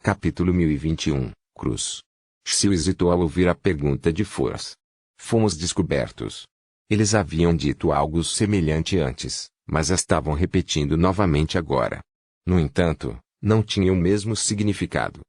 Capítulo 1021, Cruz. Xiu hesitou ao ouvir a pergunta de Force. Fomos descobertos. Eles haviam dito algo semelhante antes, mas estavam repetindo novamente agora. No entanto, não tinha o mesmo significado.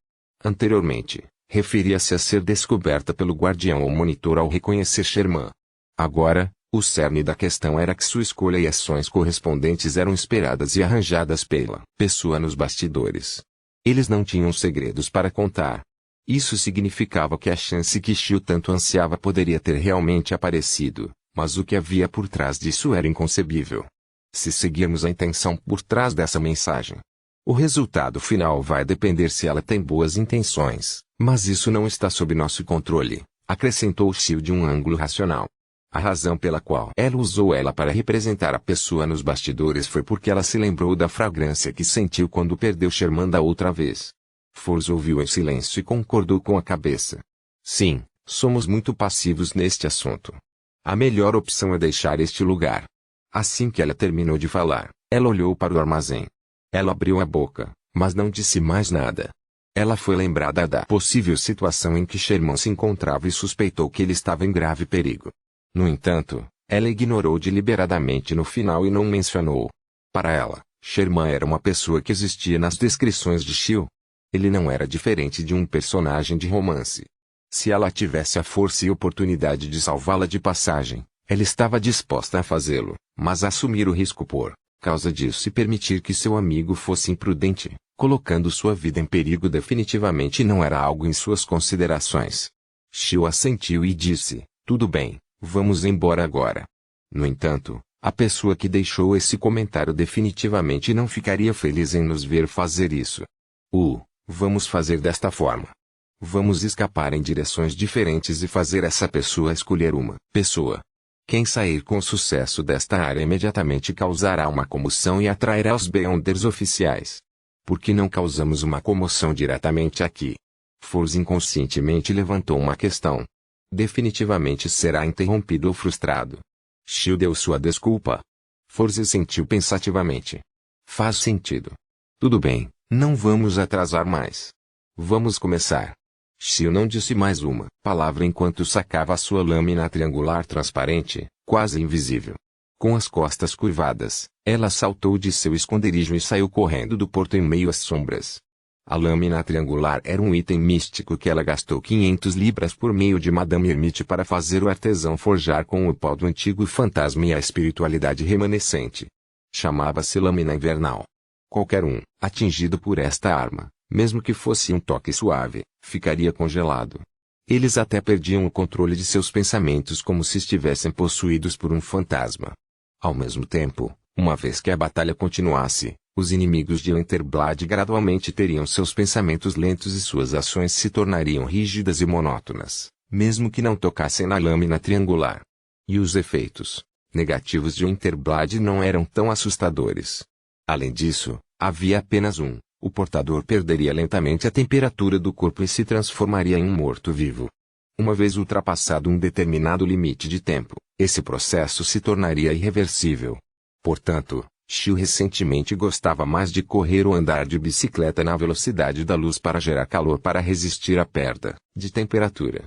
Anteriormente, referia-se a ser descoberta pelo guardião ou monitor ao reconhecer Sherman. Agora, o cerne da questão era que sua escolha e ações correspondentes eram esperadas e arranjadas pela pessoa nos bastidores. Eles não tinham segredos para contar. Isso significava que a chance que Xiu tanto ansiava poderia ter realmente aparecido, mas o que havia por trás disso era inconcebível. Se seguirmos a intenção por trás dessa mensagem, o resultado final vai depender se ela tem boas intenções, mas isso não está sob nosso controle, acrescentou Xiu de um ângulo racional. A razão pela qual ela usou ela para representar a pessoa nos bastidores foi porque ela se lembrou da fragrância que sentiu quando perdeu Sherman da outra vez. Force ouviu em silêncio e concordou com a cabeça. Sim, somos muito passivos neste assunto. A melhor opção é deixar este lugar. Assim que ela terminou de falar, ela olhou para o armazém. Ela abriu a boca, mas não disse mais nada. Ela foi lembrada da possível situação em que Sherman se encontrava e suspeitou que ele estava em grave perigo. No entanto, ela ignorou deliberadamente no final e não mencionou. Para ela, Sherman era uma pessoa que existia nas descrições de Xiu. Ele não era diferente de um personagem de romance. Se ela tivesse a força e oportunidade de salvá-la de passagem, ela estava disposta a fazê-lo, mas assumir o risco por causa disso e permitir que seu amigo fosse imprudente, colocando sua vida em perigo definitivamente não era algo em suas considerações. Xiu assentiu e disse, tudo bem. Vamos embora agora. No entanto, a pessoa que deixou esse comentário definitivamente não ficaria feliz em nos ver fazer isso. Vamos fazer desta forma. Vamos escapar em direções diferentes e fazer essa pessoa escolher uma pessoa. Quem sair com sucesso desta área imediatamente causará uma comoção e atrairá os Beyonders oficiais. Por que não causamos uma comoção diretamente aqui? Force inconscientemente levantou uma questão. Definitivamente será interrompido ou frustrado. Xiu deu sua desculpa. Force sentiu pensativamente. Faz sentido. Tudo bem, não vamos atrasar mais. Vamos começar. Xiu não disse mais uma palavra enquanto sacava a sua lâmina triangular transparente, quase invisível. Com as costas curvadas, ela saltou de seu esconderijo e saiu correndo do porto em meio às sombras. A lâmina triangular era um item místico que ela gastou 500 libras por meio de Madame Hermite para fazer o artesão forjar com o pó do antigo fantasma e a espiritualidade remanescente. Chamava-se lâmina invernal. Qualquer um, atingido por esta arma, mesmo que fosse um toque suave, ficaria congelado. Eles até perdiam o controle de seus pensamentos como se estivessem possuídos por um fantasma. Ao mesmo tempo, uma vez que a batalha continuasse, os inimigos de Winterblade gradualmente teriam seus pensamentos lentos e suas ações se tornariam rígidas e monótonas, mesmo que não tocassem na lâmina triangular. E os efeitos negativos de Winterblade não eram tão assustadores. Além disso, havia apenas um: o portador perderia lentamente a temperatura do corpo e se transformaria em um morto-vivo. Uma vez ultrapassado um determinado limite de tempo, esse processo se tornaria irreversível. Portanto, Xiu recentemente gostava mais de correr ou andar de bicicleta na velocidade da luz para gerar calor para resistir à perda de temperatura.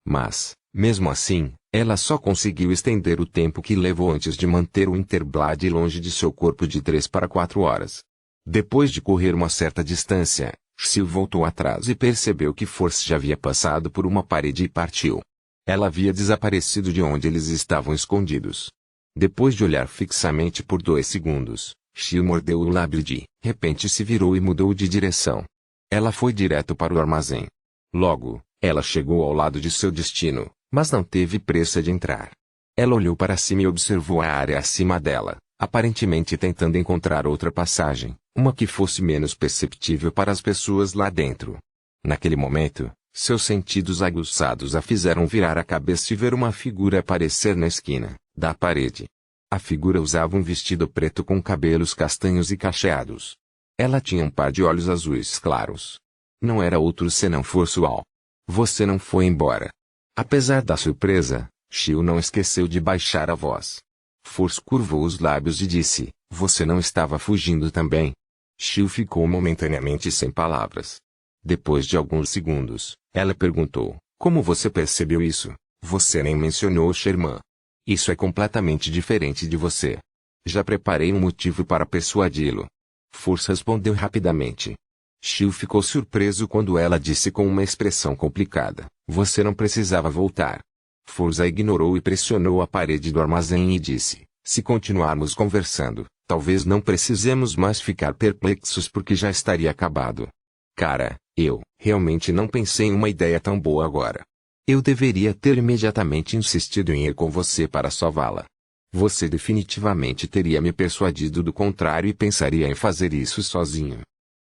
Mas, mesmo assim, ela só conseguiu estender o tempo que levou antes de manter o Winterblade longe de seu corpo de 3 para 4 horas. Depois de correr uma certa distância, Xiu voltou atrás e percebeu que Force já havia passado por uma parede e partiu. Ela havia desaparecido de onde eles estavam escondidos. Depois de olhar fixamente por 2 segundos, Xiu mordeu o lábio de repente se virou e mudou de direção. Ela foi direto para o armazém. Logo, ela chegou ao lado de seu destino, mas não teve pressa de entrar. Ela olhou para cima e observou a área acima dela, aparentemente tentando encontrar outra passagem, uma que fosse menos perceptível para as pessoas lá dentro. Naquele momento, seus sentidos aguçados a fizeram virar a cabeça e ver uma figura aparecer na esquina da parede. A figura usava um vestido preto com cabelos castanhos e cacheados. Ela tinha um par de olhos azuis claros. Não era outro senão Force Wall. Você não foi embora. Apesar da surpresa, Xiu não esqueceu de baixar a voz. Force curvou os lábios e disse, você não estava fugindo também? Xiu ficou momentaneamente sem palavras. Depois de alguns segundos, ela perguntou, como você percebeu isso? Você nem mencionou Sherman. Isso é completamente diferente de você. Já preparei um motivo para persuadi-lo. Force respondeu rapidamente. Shio ficou surpreso quando ela disse com uma expressão complicada, você não precisava voltar. Force a ignorou e pressionou a parede do armazém e disse, se continuarmos conversando, talvez não precisemos mais ficar perplexos porque já estaria acabado. Cara, eu realmente não pensei em uma ideia tão boa agora. Eu deveria ter imediatamente insistido em ir com você para salvá-la. Você definitivamente teria me persuadido do contrário e pensaria em fazer isso sozinho.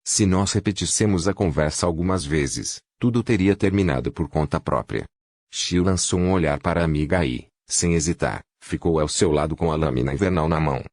Se nós repetíssemos a conversa algumas vezes, tudo teria terminado por conta própria. Shio lançou um olhar para a amiga e, sem hesitar, ficou ao seu lado com a lâmina invernal na mão.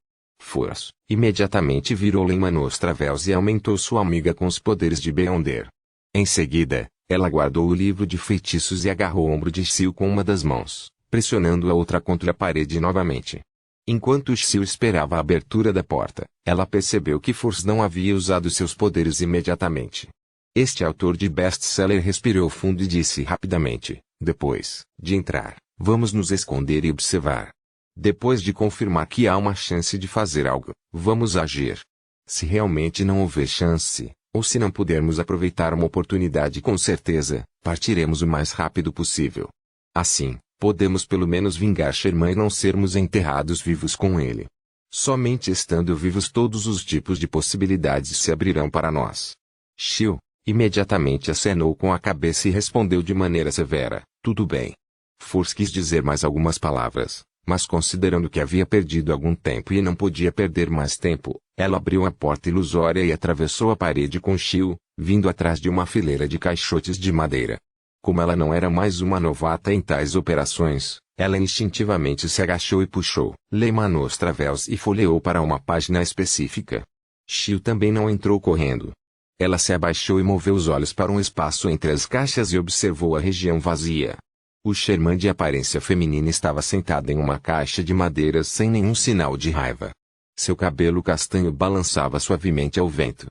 Force imediatamente virou Lemanos Travels e aumentou sua amiga com os poderes de Beyonder. Em seguida, ela guardou o livro de feitiços e agarrou o ombro de Shio com uma das mãos, pressionando a outra contra a parede novamente. Enquanto Shio esperava a abertura da porta, ela percebeu que Force não havia usado seus poderes imediatamente. Este autor de best-seller respirou fundo e disse rapidamente, depois de entrar, vamos nos esconder e observar. Depois de confirmar que há uma chance de fazer algo, vamos agir. Se realmente não houver chance, ou se não pudermos aproveitar uma oportunidade com certeza, partiremos o mais rápido possível. Assim, podemos pelo menos vingar Sherman e não sermos enterrados vivos com ele. Somente estando vivos todos os tipos de possibilidades se abrirão para nós. Shio imediatamente acenou com a cabeça e respondeu de maneira severa, tudo bem. Force quis dizer mais algumas palavras, mas considerando que havia perdido algum tempo e não podia perder mais tempo, ela abriu a porta ilusória e atravessou a parede com Shio, vindo atrás de uma fileira de caixotes de madeira. Como ela não era mais uma novata em tais operações, ela instintivamente se agachou e puxou Lemanos Travels e folheou para uma página específica. Shio também não entrou correndo. Ela se abaixou e moveu os olhos para um espaço entre as caixas e observou a região vazia. O Sherman de aparência feminina estava sentado em uma caixa de madeira sem nenhum sinal de raiva. Seu cabelo castanho balançava suavemente ao vento.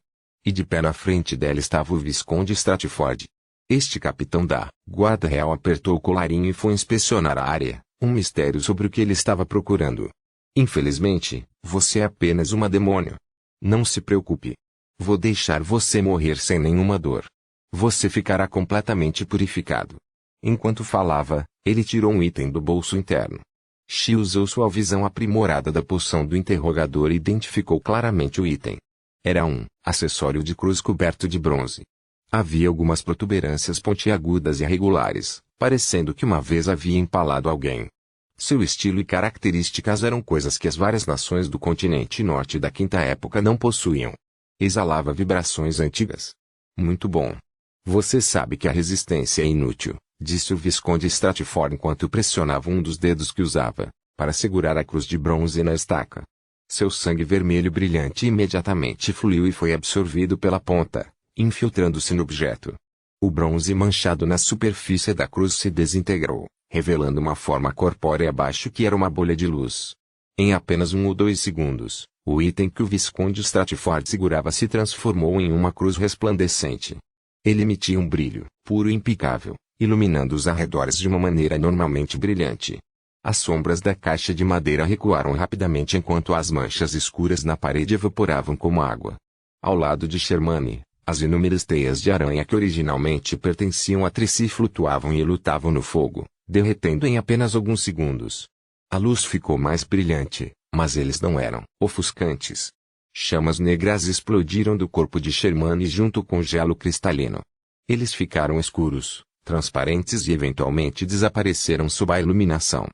E de pé na frente dela estava o Visconde Stratford. Este capitão da Guarda Real apertou o colarinho e foi inspecionar a área, um mistério sobre o que ele estava procurando. Infelizmente, você é apenas uma demônio. Não se preocupe. Vou deixar você morrer sem nenhuma dor. Você ficará completamente purificado. Enquanto falava, ele tirou um item do bolso interno. Shio usou sua visão aprimorada da poção do interrogador e identificou claramente o item. Era um acessório de cruz coberto de bronze. Havia algumas protuberâncias pontiagudas e irregulares, parecendo que uma vez havia empalado alguém. Seu estilo e características eram coisas que as várias nações do continente norte da Quinta Época não possuíam. Exalava vibrações antigas. Muito bom. Você sabe que a resistência é inútil, disse o Visconde Stratford enquanto pressionava um dos dedos que usava, para segurar a cruz de bronze na estaca. Seu sangue vermelho brilhante imediatamente fluiu e foi absorvido pela ponta, infiltrando-se no objeto. O bronze manchado na superfície da cruz se desintegrou, revelando uma forma corpórea abaixo que era uma bolha de luz. Em apenas 1 ou 2 segundos, o item que o Visconde Stratford segurava se transformou em uma cruz resplandecente. Ele emitia um brilho, puro e impecável, iluminando os arredores de uma maneira normalmente brilhante. As sombras da caixa de madeira recuaram rapidamente enquanto as manchas escuras na parede evaporavam como água. Ao lado de Sherman, as inúmeras teias de aranha que originalmente pertenciam a Trici flutuavam e lutavam no fogo, derretendo em apenas alguns segundos. A luz ficou mais brilhante, mas eles não eram ofuscantes. Chamas negras explodiram do corpo de Sherman junto com gelo cristalino. Eles ficaram escuros, transparentes e eventualmente desapareceram sob a iluminação.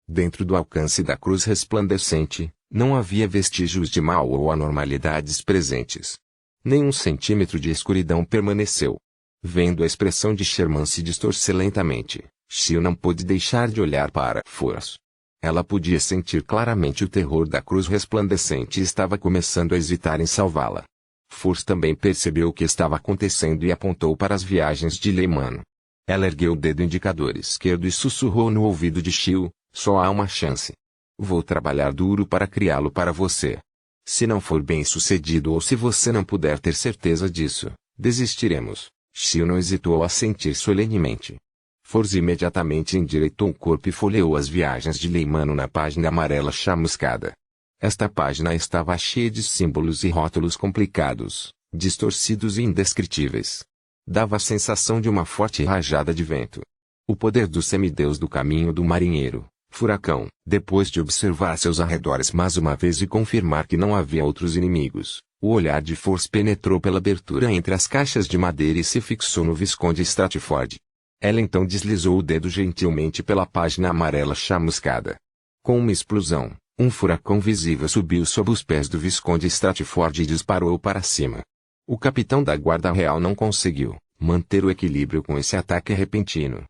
Dentro do alcance da cruz resplandecente, não havia vestígios de mal ou anormalidades presentes. Nem 1 centímetro de escuridão permaneceu. Vendo a expressão de Sherman se distorcer lentamente, Shio não pôde deixar de olhar para Force. Ela podia sentir claramente o terror da cruz resplandecente e estava começando a hesitar em salvá-la. Force também percebeu o que estava acontecendo e apontou para as viagens de Lehman. Ela ergueu o dedo indicador esquerdo e sussurrou no ouvido de Shio, só há uma chance. Vou trabalhar duro para criá-lo para você. Se não for bem sucedido ou se você não puder ter certeza disso, desistiremos. Shio não hesitou a sentir solenemente. Force imediatamente endireitou o corpo e folheou as viagens de Leimano na página amarela chamuscada. Esta página estava cheia de símbolos e rótulos complicados, distorcidos e indescritíveis. Dava a sensação de uma forte rajada de vento. O poder do semideus do caminho do marinheiro, Furacão, depois de observar seus arredores mais uma vez e confirmar que não havia outros inimigos, o olhar de Force penetrou pela abertura entre as caixas de madeira e se fixou no Visconde Stratford. Ela então deslizou o dedo gentilmente pela página amarela chamuscada. Com uma explosão, um furacão visível subiu sob os pés do Visconde Stratford e disparou para cima. O capitão da Guarda Real não conseguiu manter o equilíbrio com esse ataque repentino.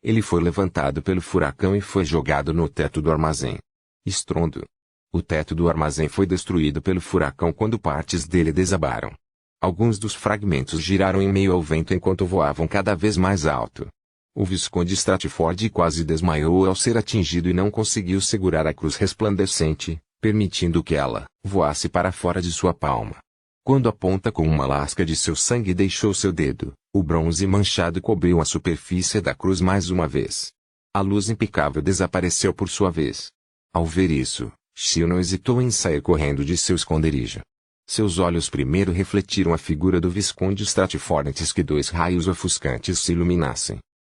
Ele foi levantado pelo furacão e foi jogado no teto do armazém. Estrondo. O teto do armazém foi destruído pelo furacão quando partes dele desabaram. Alguns dos fragmentos giraram em meio ao vento enquanto voavam cada vez mais alto. O Visconde Stratford quase desmaiou ao ser atingido e não conseguiu segurar a cruz resplandecente, permitindo que ela voasse para fora de sua palma. Quando a ponta com uma lasca de seu sangue deixou seu dedo, o bronze manchado cobriu a superfície da cruz mais uma vez. A luz impecável desapareceu por sua vez. Ao ver isso, Shio não hesitou em sair correndo de seu esconderijo. Seus olhos primeiro refletiram a figura do Visconde Stratford antes que dois raios ofuscantes se iluminassem.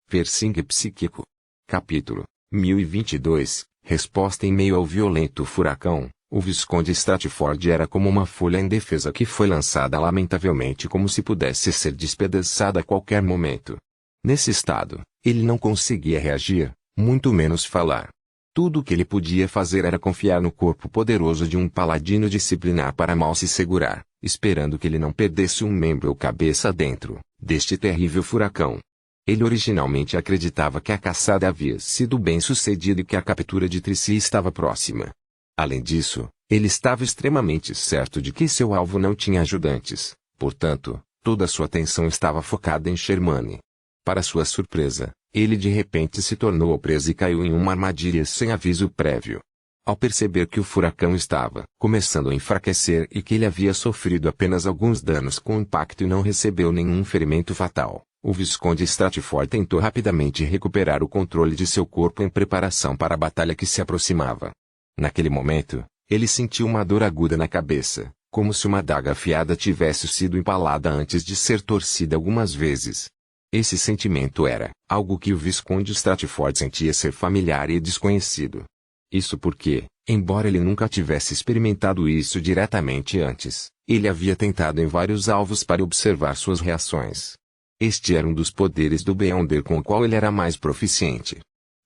Persingue psíquico. Capítulo 1022. Resposta em meio ao violento furacão. O Visconde Stratford era como uma folha indefesa que foi lançada lamentavelmente como se pudesse ser despedaçada a qualquer momento. Nesse estado, ele não conseguia reagir, muito menos falar. Tudo o que ele podia fazer era confiar no corpo poderoso de um paladino disciplinar para mal se segurar, esperando que ele não perdesse um membro ou cabeça dentro deste terrível furacão. Ele originalmente acreditava que a caçada havia sido bem sucedida e que a captura de Tricia estava próxima. Além disso, ele estava extremamente certo de que seu alvo não tinha ajudantes, portanto, toda sua atenção estava focada em Shermane. Para sua surpresa, ele de repente se tornou preso e caiu em uma armadilha sem aviso prévio. Ao perceber que o furacão estava começando a enfraquecer e que ele havia sofrido apenas alguns danos com o impacto e não recebeu nenhum ferimento fatal, o Visconde Stratford tentou rapidamente recuperar o controle de seu corpo em preparação para a batalha que se aproximava. Naquele momento, ele sentiu uma dor aguda na cabeça, como se uma adaga afiada tivesse sido empalada antes de ser torcida algumas vezes. Esse sentimento era algo que o Visconde Stratford sentia ser familiar e desconhecido. Isso porque, embora ele nunca tivesse experimentado isso diretamente antes, ele havia tentado em vários alvos para observar suas reações. Este era um dos poderes do Beyonder com o qual ele era mais proficiente.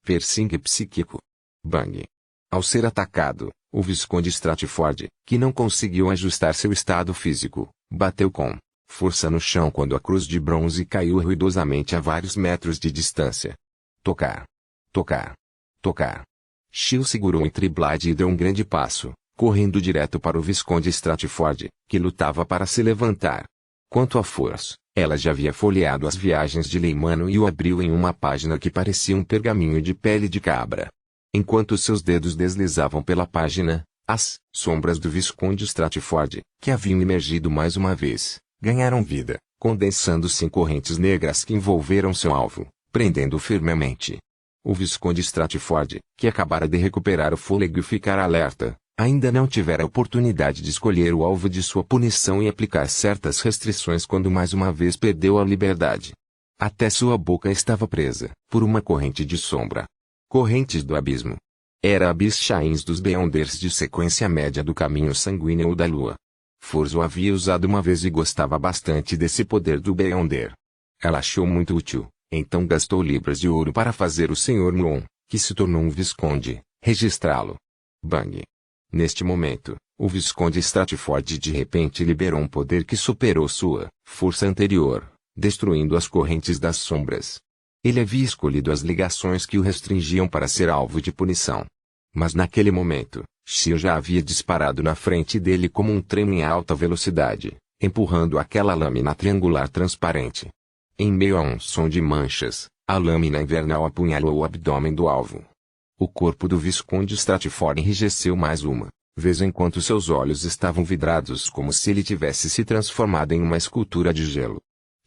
Persingue psíquico. Bang. Ao ser atacado, o Visconde Stratford, que não conseguiu ajustar seu estado físico, bateu com força no chão quando a cruz de bronze caiu ruidosamente a vários metros de distância. Tocar. Tocar. Tocar. Shio segurou entre Blade e deu um grande passo, correndo direto para o Visconde Stratford, que lutava para se levantar. Quanto a Force, ela já havia folheado as viagens de Leimano e o abriu em uma página que parecia um pergaminho de pele de cabra. Enquanto seus dedos deslizavam pela página, as sombras do Visconde Stratford, que haviam emergido mais uma vez, ganharam vida, condensando-se em correntes negras que envolveram seu alvo, prendendo-o firmemente. O Visconde Stratford, que acabara de recuperar o fôlego e ficar alerta, ainda não tivera a oportunidade de escolher o alvo de sua punição e aplicar certas restrições quando mais uma vez perdeu a liberdade. Até sua boca estava presa por uma corrente de sombra. Correntes do abismo. Era a Bishains dos Beyonders de sequência média do caminho sanguíneo da lua. Force o havia usado uma vez e gostava bastante desse poder do Beyonder. Ela achou muito útil, então gastou libras de ouro para fazer o Sr. Muon, que se tornou um Visconde, registrá-lo. Bang. Neste momento, o Visconde Stratford de repente liberou um poder que superou sua força anterior, destruindo as correntes das sombras. Ele havia escolhido as ligações que o restringiam para ser alvo de punição. Mas naquele momento, Shio já havia disparado na frente dele como um trem em alta velocidade, empurrando aquela lâmina triangular transparente. Em meio a um som de manchas, a lâmina invernal apunhalou o abdômen do alvo. O corpo do Visconde Stratford enrijeceu mais uma vez enquanto seus olhos estavam vidrados como se ele tivesse se transformado em uma escultura de gelo.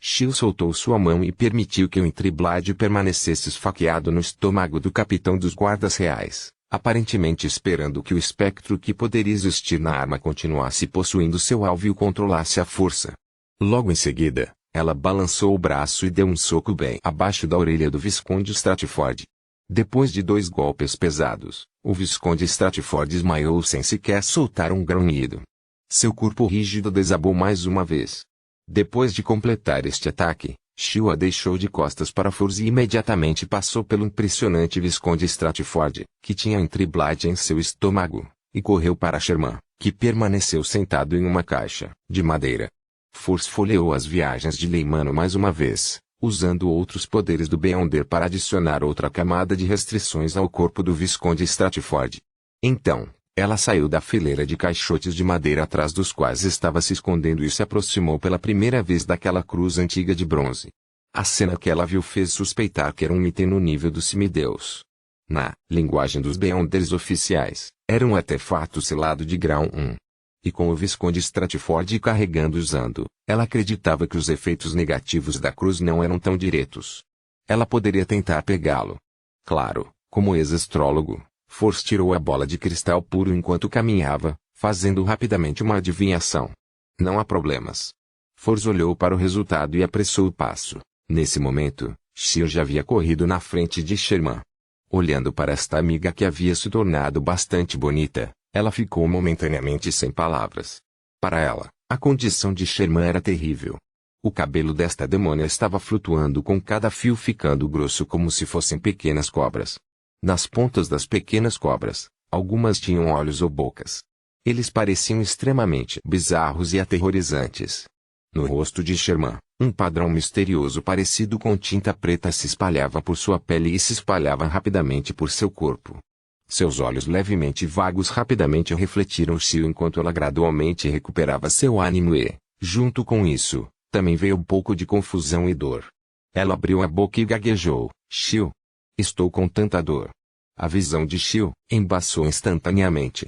Shio soltou sua mão e permitiu que o Intriblade permanecesse esfaqueado no estômago do capitão dos guardas reais, aparentemente esperando que o espectro que poderia existir na arma continuasse possuindo seu alvo e o controlasse à força. Logo em seguida, ela balançou o braço e deu um soco bem abaixo da orelha do Visconde Stratford. Depois de 2 golpes pesados, o Visconde Stratford desmaiou sem sequer soltar um grunhido. Seu corpo rígido desabou mais uma vez. Depois de completar este ataque, Shio a deixou de costas para Force e imediatamente passou pelo impressionante Visconde Stratford, que tinha Intriblade em seu estômago, e correu para Sherman, que permaneceu sentado em uma caixa de madeira. Force folheou as viagens de Leimano mais uma vez, usando outros poderes do Beyonder para adicionar outra camada de restrições ao corpo do Visconde Stratford. Então, ela saiu da fileira de caixotes de madeira atrás dos quais estava se escondendo e se aproximou pela primeira vez daquela cruz antiga de bronze. A cena que ela viu fez suspeitar que era um item no nível do semideus. Na linguagem dos Beyonders oficiais, era um artefato selado de grau 1. E com o Visconde Stratford carregando usando, ela acreditava que os efeitos negativos da cruz não eram tão diretos. Ela poderia tentar pegá-lo. Claro, como ex-astrólogo, Force tirou a bola de cristal puro enquanto caminhava, fazendo rapidamente uma adivinhação. Não há problemas. Force olhou para o resultado e apressou o passo. Nesse momento, Shio já havia corrido na frente de Sherman. Olhando para esta amiga que havia se tornado bastante bonita, ela ficou momentaneamente sem palavras. Para ela, a condição de Sherman era terrível. O cabelo desta demônia estava flutuando com cada fio ficando grosso como se fossem pequenas cobras. Nas pontas das pequenas cobras, algumas tinham olhos ou bocas. Eles pareciam extremamente bizarros e aterrorizantes. No rosto de Sherman, um padrão misterioso parecido com tinta preta se espalhava por sua pele e se espalhava rapidamente por seu corpo. Seus olhos levemente vagos rapidamente refletiram Shio enquanto ela gradualmente recuperava seu ânimo e, junto com isso, também veio um pouco de confusão e dor. Ela abriu a boca e gaguejou, Shio. Estou com tanta dor. A visão de Shio embaçou instantaneamente.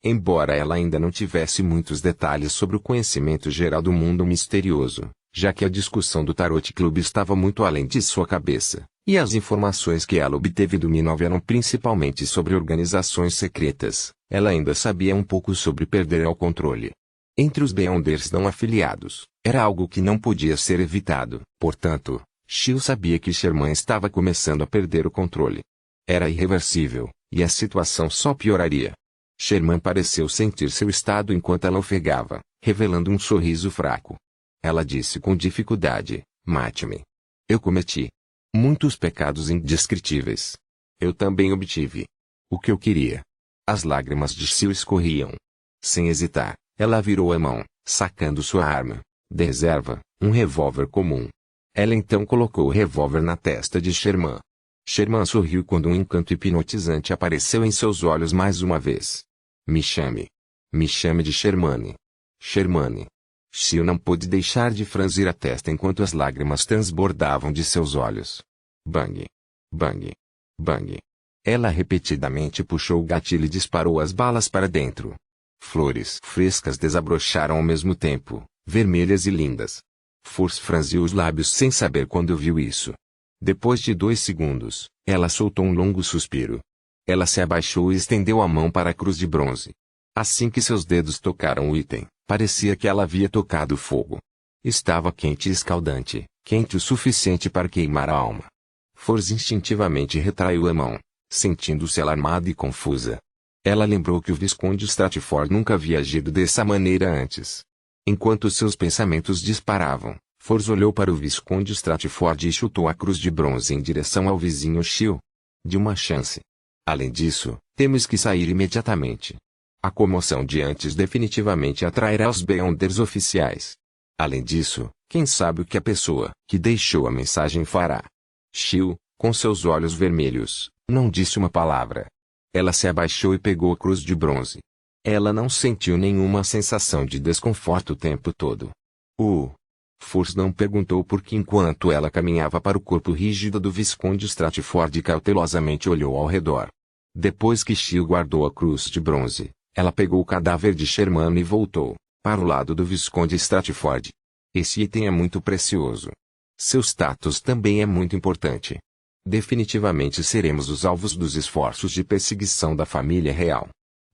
Embora ela ainda não tivesse muitos detalhes sobre o conhecimento geral do mundo misterioso, já que a discussão do Tarot Club estava muito além de sua cabeça, e as informações que ela obteve do Minov eram principalmente sobre organizações secretas, ela ainda sabia um pouco sobre perder ao controle. Entre os Beyonders não afiliados, era algo que não podia ser evitado, portanto, Shio sabia que Sherman estava começando a perder o controle. Era irreversível, e a situação só pioraria. Sherman pareceu sentir seu estado enquanto ela ofegava, revelando um sorriso fraco. Ela disse com dificuldade, mate-me. Eu cometi muitos pecados indescritíveis. Eu também obtive o que eu queria. As lágrimas de Shio escorriam. Sem hesitar, ela virou a mão, sacando sua arma de reserva, um revólver comum. Ela então colocou o revólver na testa de Sherman. Sherman sorriu quando um encanto hipnotizante apareceu em seus olhos mais uma vez. Me chame. Me chame de Shermane. Shermane. Shio não pôde deixar de franzir a testa enquanto as lágrimas transbordavam de seus olhos. Bang. Bang. Bang. Ela repetidamente puxou o gatilho e disparou as balas para dentro. Flores frescas desabrocharam ao mesmo tempo, vermelhas e lindas. Force franziu os lábios sem saber quando viu isso. Depois de 2 segundos, ela soltou um longo suspiro. Ela se abaixou e estendeu a mão para a cruz de bronze. Assim que seus dedos tocaram o item, parecia que ela havia tocado fogo. Estava quente e escaldante, quente o suficiente para queimar a alma. Force instintivamente retraiu a mão, sentindo-se alarmada e confusa. Ela lembrou que o Visconde Stratford nunca havia agido dessa maneira antes. Enquanto seus pensamentos disparavam, Force olhou para o Visconde Stratford e chutou a cruz de bronze em direção ao vizinho Shio. De uma chance. Além disso, temos que sair imediatamente. A comoção de antes definitivamente atrairá os Beyonders oficiais. Além disso, quem sabe o que a pessoa que deixou a mensagem fará. Shio, com seus olhos vermelhos, não disse uma palavra. Ela se abaixou e pegou a cruz de bronze. Ela não sentiu nenhuma sensação de desconforto o tempo todo. Force não perguntou por que enquanto ela caminhava para o corpo rígido do Visconde Stratford cautelosamente olhou ao redor. Depois que Shio guardou a cruz de bronze, ela pegou o cadáver de Sherman e voltou para o lado do Visconde Stratford. Esse item é muito precioso. Seu status também é muito importante. Definitivamente seremos os alvos dos esforços de perseguição da família real.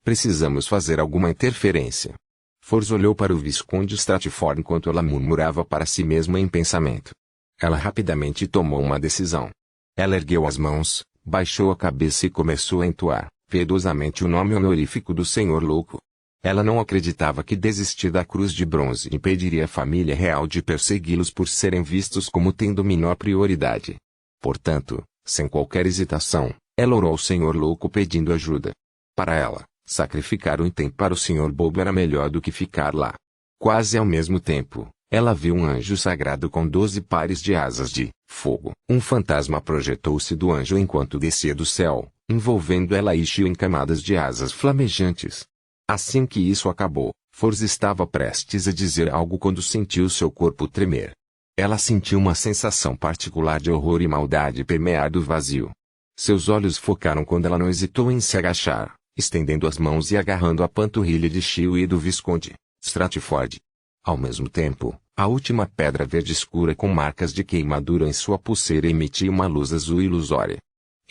Precisamos fazer alguma interferência. Force olhou para o Visconde Stratford enquanto ela murmurava para si mesma em pensamento. Ela rapidamente tomou uma decisão. Ela ergueu as mãos, baixou a cabeça e começou a entoar, piedosamente o nome honorífico do Senhor Louco. Ela não acreditava que desistir da cruz de bronze impediria a família real de persegui-los por serem vistos como tendo menor prioridade. Portanto, sem qualquer hesitação, ela orou ao Senhor Louco pedindo ajuda. Para ela, sacrificar um item para o Sr. Bobo era melhor do que ficar lá. Quase ao mesmo tempo, ela viu um anjo sagrado com 12 pares de asas de fogo. Um fantasma projetou-se do anjo enquanto descia do céu, envolvendo ela e Shio em camadas de asas flamejantes. Assim que isso acabou, Force estava prestes a dizer algo quando sentiu seu corpo tremer. Ela sentiu uma sensação particular de horror e maldade permear do vazio. Seus olhos focaram quando ela não hesitou em se agachar, estendendo as mãos e agarrando a panturrilha de Shio e do Visconde Stratford. Ao mesmo tempo, a última pedra verde escura com marcas de queimadura em sua pulseira emitia uma luz azul ilusória.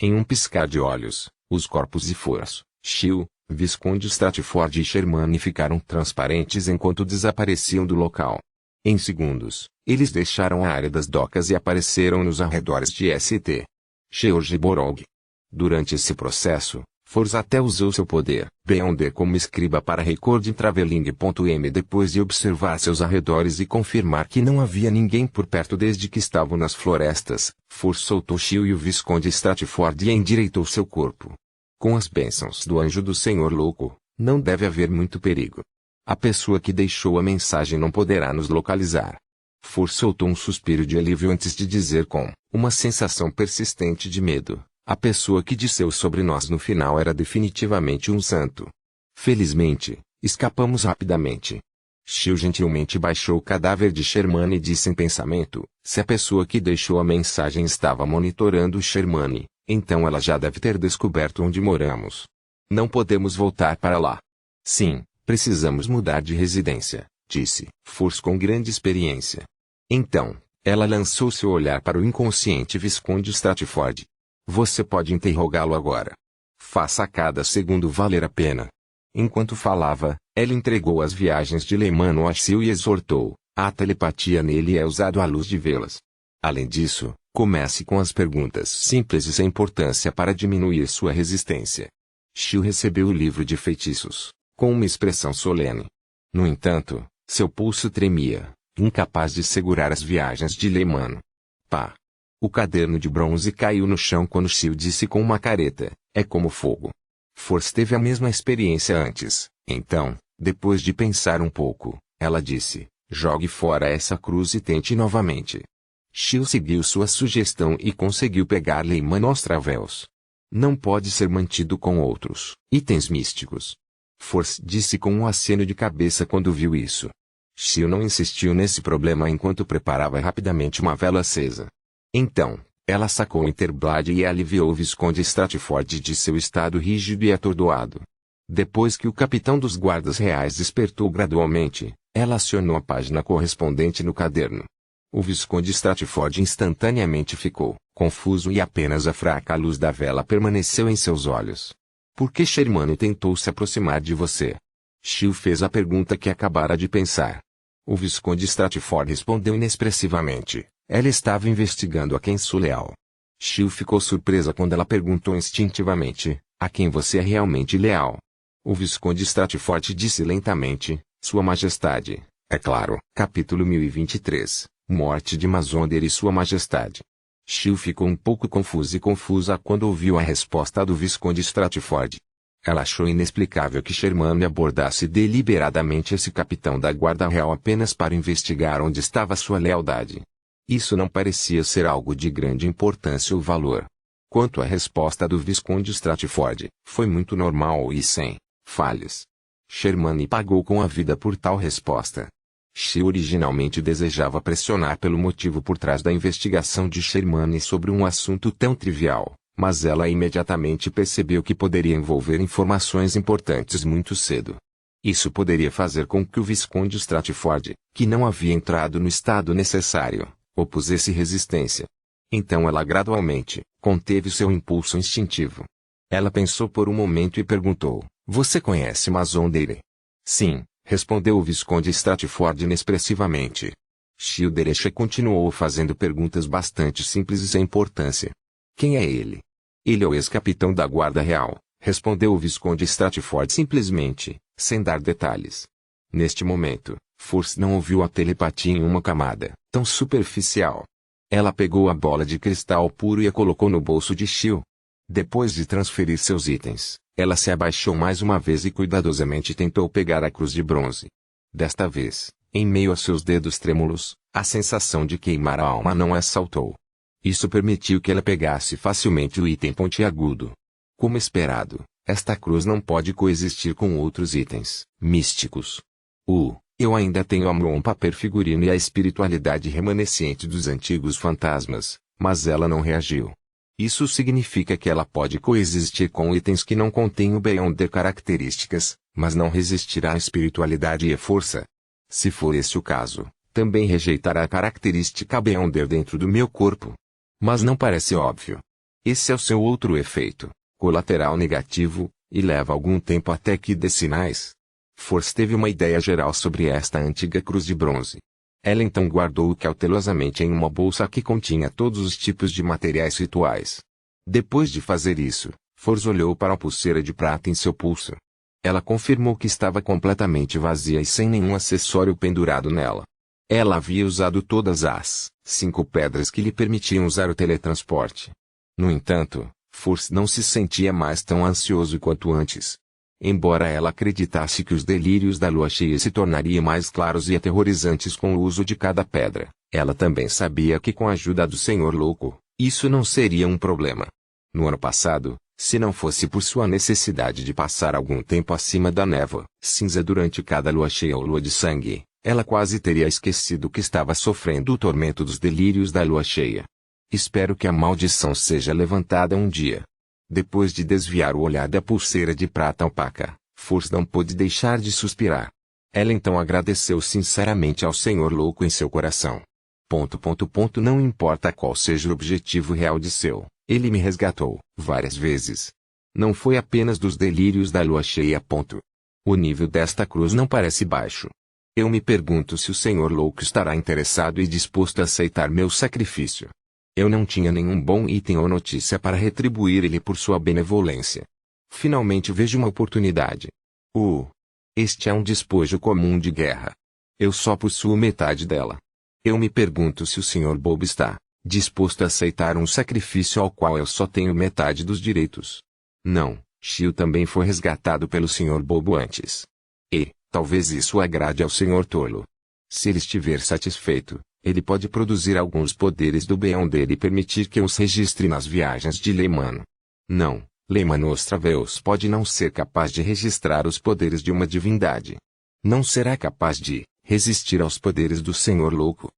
Em um piscar de olhos, os corpos de Force, Shio, Visconde Stratford e Sherman ficaram transparentes enquanto desapareciam do local. Em segundos, eles deixaram a área das docas e apareceram nos arredores de St. George-Borog. Durante esse processo, Force até usou seu poder, Beyonder como escriba para recording traveling.m depois de observar seus arredores e confirmar que não havia ninguém por perto desde que estavam nas florestas. Force soltou Shio e o Visconde Stratford e endireitou seu corpo. Com as bênçãos do anjo do Senhor Louco, não deve haver muito perigo. A pessoa que deixou a mensagem não poderá nos localizar. Force soltou um suspiro de alívio antes de dizer com uma sensação persistente de medo. A pessoa que disse sobre nós no final era definitivamente um santo. Felizmente, escapamos rapidamente. Shio gentilmente baixou o cadáver de Sherman e disse em pensamento, se a pessoa que deixou a mensagem estava monitorando Sherman, então ela já deve ter descoberto onde moramos. Não podemos voltar para lá. Sim, precisamos mudar de residência, disse Force com grande experiência. Então, ela lançou seu olhar para o inconsciente Visconde Stratford. Você pode interrogá-lo agora. Faça cada segundo valer a pena. Enquanto falava, ela entregou as viagens de Lemano a Shio e exortou, a telepatia nele é usado à luz de velas. Além disso, comece com as perguntas simples e sem importância para diminuir sua resistência. Shio recebeu o livro de feitiços, com uma expressão solene. No entanto, seu pulso tremia, incapaz de segurar as viagens de Lemano. Pá! O caderno de bronze caiu no chão quando Shio disse com uma careta, é como fogo. Force teve a mesma experiência antes, então, depois de pensar um pouco, ela disse, jogue fora essa cruz e tente novamente. Shio seguiu sua sugestão e conseguiu pegar Lemano aos travels. Não pode ser mantido com outros itens místicos. Force disse com um aceno de cabeça quando viu isso. Shio não insistiu nesse problema enquanto preparava rapidamente uma vela acesa. Então, ela sacou o Interblade e aliviou o Visconde Stratford de seu estado rígido e atordoado. Depois que o capitão dos guardas reais despertou gradualmente, ela acionou a página correspondente no caderno. O Visconde Stratford instantaneamente ficou confuso e apenas a fraca luz da vela permaneceu em seus olhos. Por que Sherman tentou se aproximar de você? Shio fez a pergunta que acabara de pensar. O Visconde Stratford respondeu inexpressivamente. Ela estava investigando a quem sou leal. Shio ficou surpresa quando ela perguntou instintivamente, a quem você é realmente leal? O Visconde Stratford disse lentamente, Sua Majestade, é claro. Capítulo 1023, Morte de Mazonder e Sua Majestade. Shio ficou um pouco confusa e confusa quando ouviu a resposta do Visconde Stratford. Ela achou inexplicável que Sherman abordasse deliberadamente esse capitão da Guarda Real apenas para investigar onde estava sua lealdade. Isso não parecia ser algo de grande importância ou valor. Quanto à resposta do Visconde Stratford, foi muito normal e sem falhas. Sherman pagou com a vida por tal resposta. Shio originalmente desejava pressionar pelo motivo por trás da investigação de Sherman sobre um assunto tão trivial, mas ela imediatamente percebeu que poderia envolver informações importantes muito cedo. Isso poderia fazer com que o Visconde Stratford, que não havia entrado no estado necessário, Opusesse resistência. Então ela gradualmente conteve seu impulso instintivo. Ela pensou por um momento e perguntou: "Você conhece Mazondere?" "Sim", respondeu o Visconde Stratford inexpressivamente. Childereche continuou fazendo perguntas bastante simples e sem importância. "Quem é ele?" "Ele é o ex-capitão da Guarda Real", respondeu o Visconde Stratford simplesmente, sem dar detalhes. Neste momento, Force não ouviu a telepatia em uma camada tão superficial. Ela pegou a bola de cristal puro e a colocou no bolso de Shil. Depois de transferir seus itens, ela se abaixou mais uma vez e cuidadosamente tentou pegar a cruz de bronze. Desta vez, em meio a seus dedos trêmulos, a sensação de queimar a alma não a assaltou. Isso permitiu que ela pegasse facilmente o item pontiagudo. Como esperado, esta cruz não pode coexistir com outros itens místicos. Eu ainda tenho a Mron-Paper figurino e a espiritualidade remanescente dos antigos fantasmas, mas ela não reagiu. Isso significa que ela pode coexistir com itens que não contêm o Beyonder características, mas não resistirá à espiritualidade e à força. Se for esse o caso, também rejeitará a característica Beyonder dentro do meu corpo. Mas não parece óbvio. Esse é o seu outro efeito, colateral negativo, e leva algum tempo até que dê sinais. Force teve uma ideia geral sobre esta antiga cruz de bronze. Ela então guardou-o cautelosamente em uma bolsa que continha todos os tipos de materiais rituais. Depois de fazer isso, Force olhou para a pulseira de prata em seu pulso. Ela confirmou que estava completamente vazia e sem nenhum acessório pendurado nela. Ela havia usado todas as 5 pedras que lhe permitiam usar o teletransporte. No entanto, Force não se sentia mais tão ansioso quanto antes. Embora ela acreditasse que os delírios da lua cheia se tornariam mais claros e aterrorizantes com o uso de cada pedra, ela também sabia que com a ajuda do Senhor Louco, isso não seria um problema. No ano passado, se não fosse por sua necessidade de passar algum tempo acima da névoa cinza durante cada lua cheia ou lua de sangue, ela quase teria esquecido que estava sofrendo o tormento dos delírios da lua cheia. Espero que a maldição seja levantada um dia. Depois de desviar o olhar da pulseira de prata opaca, Force não pôde deixar de suspirar. Ela então agradeceu sinceramente ao Senhor Louco em seu coração. Não importa qual seja o objetivo real de seu, ele me resgatou, várias vezes. Não foi apenas dos delírios da lua cheia. O nível desta cruz não parece baixo. Eu me pergunto se o Senhor Louco estará interessado e disposto a aceitar meu sacrifício. Eu não tinha nenhum bom item ou notícia para retribuir ele por sua benevolência. Finalmente vejo uma oportunidade. Este é um despojo comum de guerra. Eu só possuo metade dela. Eu me pergunto se o Sr. Bob está disposto a aceitar um sacrifício ao qual eu só tenho metade dos direitos. Não, Shil também foi resgatado pelo Sr. Bobo antes. E, talvez isso agrade ao Sr. Tolo. Se ele estiver satisfeito, ele pode produzir alguns poderes do Beyonder e permitir que eu os registre nas viagens de Lehman. Não, Lehman Ostraveus pode não ser capaz de registrar os poderes de uma divindade. Não será capaz de resistir aos poderes do Senhor Louco.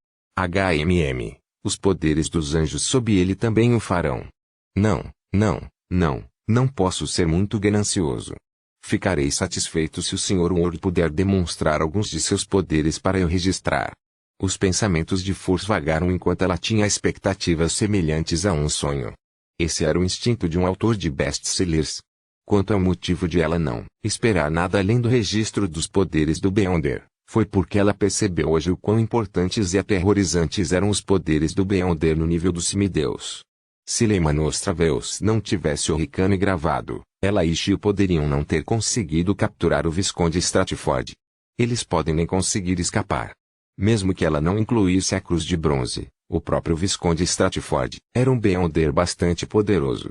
Os poderes dos anjos sob ele também o farão. Não posso ser muito ganancioso. Ficarei satisfeito se o Sr. Ward puder demonstrar alguns de seus poderes para eu registrar. Os pensamentos de Force vagaram enquanto ela tinha expectativas semelhantes a um sonho. Esse era o instinto de um autor de best-sellers. Quanto ao motivo de ela não esperar nada além do registro dos poderes do Beyonder, foi porque ela percebeu hoje o quão importantes e aterrorizantes eram os poderes do Beyonder no nível do semideus. Se Lehman Ostraveus não tivesse o Ricane gravado, ela e Shil poderiam não ter conseguido capturar o Visconde Stratford. Eles podem nem conseguir escapar. Mesmo que ela não incluísse a cruz de bronze, o próprio Visconde Stratford era um Beyonder bastante poderoso.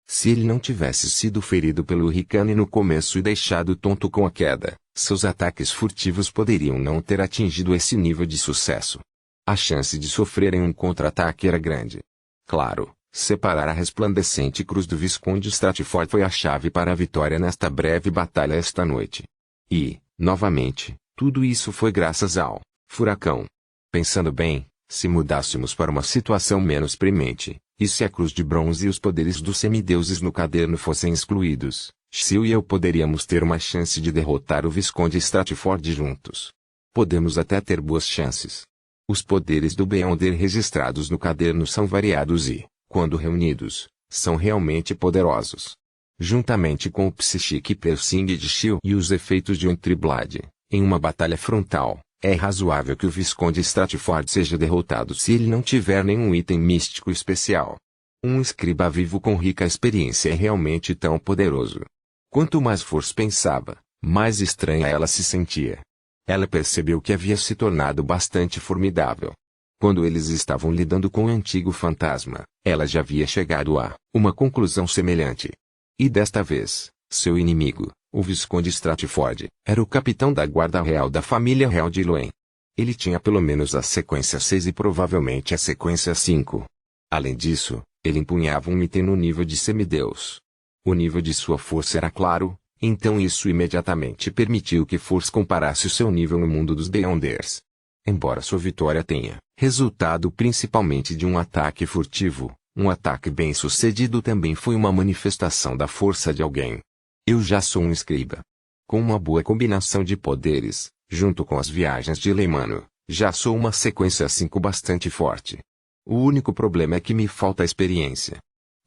Se ele não tivesse sido ferido pelo Ricane no começo e deixado tonto com a queda, seus ataques furtivos poderiam não ter atingido esse nível de sucesso. A chance de sofrerem um contra-ataque era grande. Claro, separar a resplandecente cruz do Visconde Stratford foi a chave para a vitória nesta breve batalha esta noite. E, novamente, tudo isso foi graças ao furacão. Pensando bem, se mudássemos para uma situação menos premente, e se a cruz de bronze e os poderes dos semideuses no caderno fossem excluídos, Shil e eu poderíamos ter uma chance de derrotar o Visconde Stratford juntos. Podemos até ter boas chances. Os poderes do Beyonder registrados no caderno são variados e, quando reunidos, são realmente poderosos. Juntamente com o Psychic Piercing de Shield e os efeitos de Untriblade, em uma batalha frontal, é razoável que o Visconde Stratford seja derrotado se ele não tiver nenhum item místico especial. Um escriba vivo com rica experiência é realmente tão poderoso. Quanto mais Force pensava, mais estranha ela se sentia. Ela percebeu que havia se tornado bastante formidável. Quando eles estavam lidando com o antigo fantasma, ela já havia chegado a uma conclusão semelhante. E desta vez, seu inimigo, o Visconde Stratford, era o capitão da guarda real da família real de Loen. Ele tinha pelo menos a sequência 6 e provavelmente a sequência 5. Além disso, ele empunhava um item no nível de semideus. O nível de sua força era claro, então isso imediatamente permitiu que Force comparasse o seu nível no mundo dos Beyonders. Embora sua vitória tenha resultado principalmente de um ataque furtivo, um ataque bem-sucedido também foi uma manifestação da força de alguém. Eu já sou um escriba. Com uma boa combinação de poderes, junto com as viagens de Leimano, já sou uma sequência 5 bastante forte. O único problema é que me falta experiência.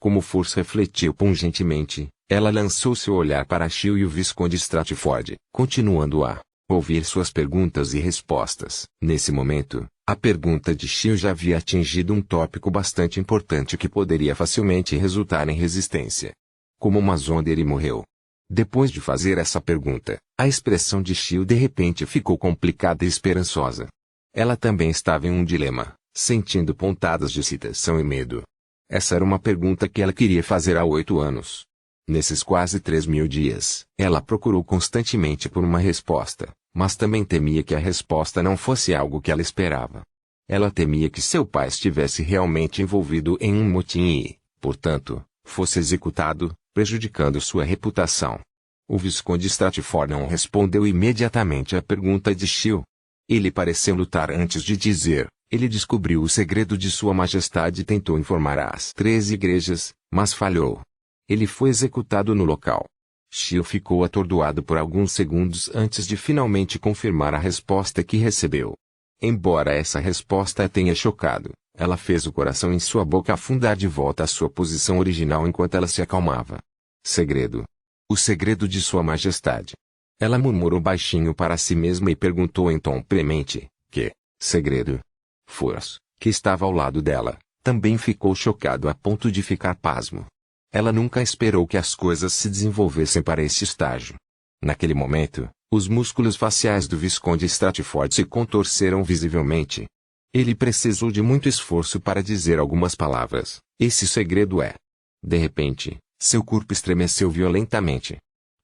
Como Force refletiu pungentemente, ela lançou seu olhar para Shield e o Visconde Stratford, continuando a ouvir suas perguntas e respostas. Nesse momento, a pergunta de Shield já havia atingido um tópico bastante importante que poderia facilmente resultar em resistência. Como Mazonder morreu? Depois de fazer essa pergunta, a expressão de Shield de repente ficou complicada e esperançosa. Ela também estava em um dilema, sentindo pontadas de excitação e medo. Essa era uma pergunta que ela queria fazer há 8 anos. Nesses quase 3.000 dias, ela procurou constantemente por uma resposta, mas também temia que a resposta não fosse algo que ela esperava. Ela temia que seu pai estivesse realmente envolvido em um motim e, portanto, fosse executado, prejudicando sua reputação. O Visconde Stratford não respondeu imediatamente à pergunta de Shield. Ele pareceu lutar antes de dizer. Ele descobriu o segredo de Sua Majestade e tentou informar as 13 igrejas, mas falhou. Ele foi executado no local. Shield ficou atordoado por alguns segundos antes de finalmente confirmar a resposta que recebeu. Embora essa resposta a tenha chocado, ela fez o coração em sua boca afundar de volta à sua posição original enquanto ela se acalmava. Segredo. O segredo de Sua Majestade. Ela murmurou baixinho para si mesma e perguntou em tom premente, que segredo? Force, que estava ao lado dela, também ficou chocado a ponto de ficar pasmo. Ela nunca esperou que as coisas se desenvolvessem para esse estágio. Naquele momento, os músculos faciais do Visconde Stratford se contorceram visivelmente. Ele precisou de muito esforço para dizer algumas palavras. Esse segredo é. De repente, seu corpo estremeceu violentamente.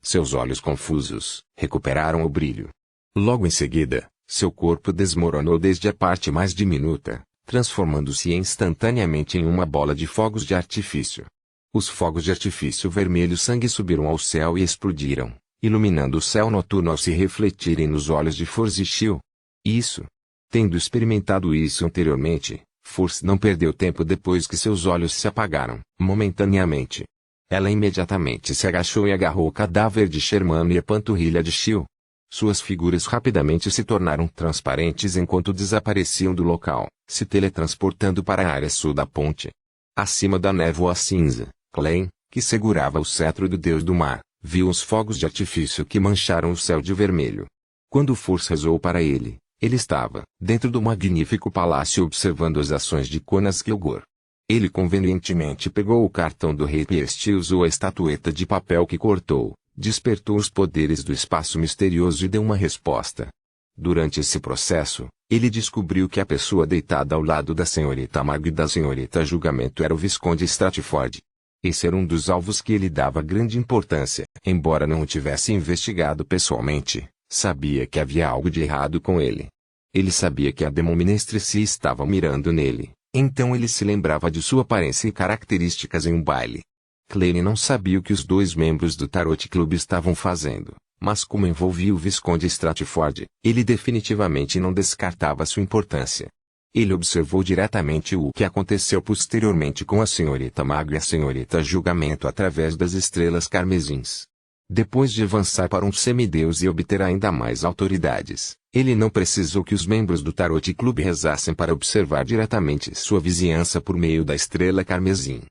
Seus olhos confusos recuperaram o brilho. Logo em seguida, seu corpo desmoronou desde a parte mais diminuta, transformando-se instantaneamente em uma bola de fogos de artifício. Os fogos de artifício vermelho sangue subiram ao céu e explodiram, iluminando o céu noturno ao se refletirem nos olhos de Force e Shield. Isso. Tendo experimentado isso anteriormente, Force não perdeu tempo depois que seus olhos se apagaram, momentaneamente. Ela imediatamente se agachou e agarrou o cadáver de Sherman e a panturrilha de Shield. Suas figuras rapidamente se tornaram transparentes enquanto desapareciam do local, se teletransportando para a área sul da ponte. Acima da névoa cinza, Klein, que segurava o cetro do deus do mar, viu os fogos de artifício que mancharam o céu de vermelho. Quando Force rezou para ele, ele estava dentro do magnífico palácio observando as ações de Conas Kilgore. Ele convenientemente pegou o cartão do rei Piest e usou a estatueta de papel que cortou, despertou os poderes do espaço misterioso e deu uma resposta. Durante esse processo, ele descobriu que a pessoa deitada ao lado da senhorita Mag e da senhorita Julgamento era o Visconde Stratford. Esse era um dos alvos que ele dava grande importância. Embora não o tivesse investigado pessoalmente, sabia que havia algo de errado com ele. Ele sabia que a Demoministrice estava mirando nele, então ele se lembrava de sua aparência e características em um baile. Klein não sabia o que os dois membros do Tarot Club estavam fazendo, mas como envolvia o Visconde Stratford, ele definitivamente não descartava sua importância. Ele observou diretamente o que aconteceu posteriormente com a senhorita Mag e a senhorita Julgamento através das estrelas carmesins. Depois de avançar para um semideus e obter ainda mais autoridades, ele não precisou que os membros do Tarot Club rezassem para observar diretamente sua vizinhança por meio da estrela carmesim.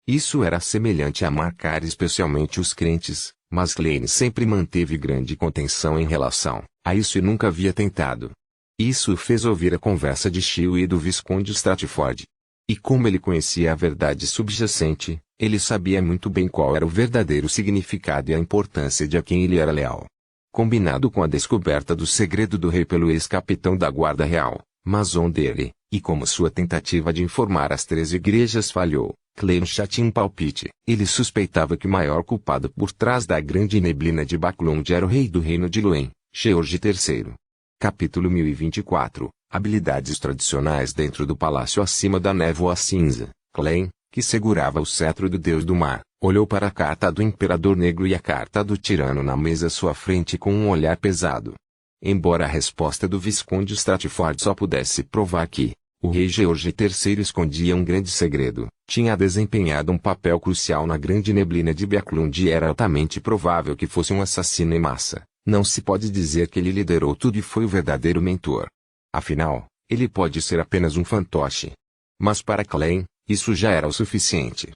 Isso era semelhante a marcar especialmente os crentes, mas Klein sempre manteve grande contenção em relação a isso e nunca havia tentado. Isso o fez ouvir a conversa de Shio e do Visconde Stratford. E como ele conhecia a verdade subjacente, ele sabia muito bem qual era o verdadeiro significado e a importância de a quem ele era leal. Combinado com a descoberta do segredo do rei pelo ex-capitão da Guarda Real, Mason dele, e como sua tentativa de informar as 13 igrejas falhou, Klein já tinha um palpite. Ele suspeitava que o maior culpado por trás da grande neblina de Baklund era o rei do reino de Luen, George III. Capítulo 1024 Habilidades tradicionais dentro do palácio acima da névoa cinza. Klein, que segurava o cetro do deus do mar, olhou para a carta do Imperador Negro e a carta do tirano na mesa à sua frente com um olhar pesado. Embora a resposta do Visconde Stratford só pudesse provar que o rei George III escondia um grande segredo, tinha desempenhado um papel crucial na grande neblina de Baklund e era altamente provável que fosse um assassino em massa, não se pode dizer que ele liderou tudo e foi o verdadeiro mentor. Afinal, ele pode ser apenas um fantoche. Mas para Klein, isso já era o suficiente.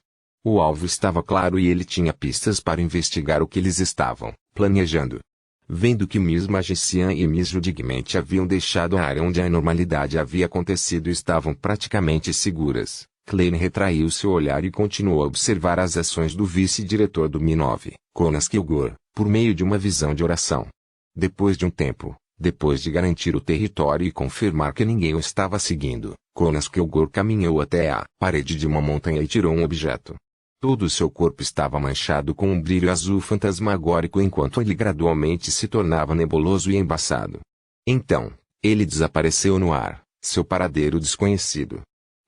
O alvo estava claro e ele tinha pistas para investigar o que eles estavam planejando. Vendo que Miss Magician e Miss Judigment haviam deixado a área onde a anormalidade havia acontecido e estavam praticamente seguras, Klein retraiu seu olhar e continuou a observar as ações do vice-diretor do Mi-9, Conas Kilgore, por meio de uma visão de oração. Depois de um tempo, depois de garantir o território e confirmar que ninguém o estava seguindo, Conas Kilgore caminhou até a parede de uma montanha e tirou um objeto. Todo o seu corpo estava manchado com um brilho azul fantasmagórico enquanto ele gradualmente se tornava nebuloso e embaçado. Então, ele desapareceu no ar, seu paradeiro desconhecido.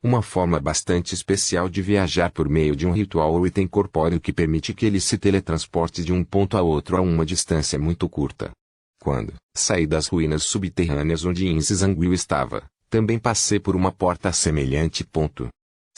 Uma forma bastante especial de viajar por meio de um ritual ou item corpóreo que permite que ele se teletransporte de um ponto a outro a uma distância muito curta. Quando saí das ruínas subterrâneas onde Inzanguil estava, também passei por uma porta semelhante.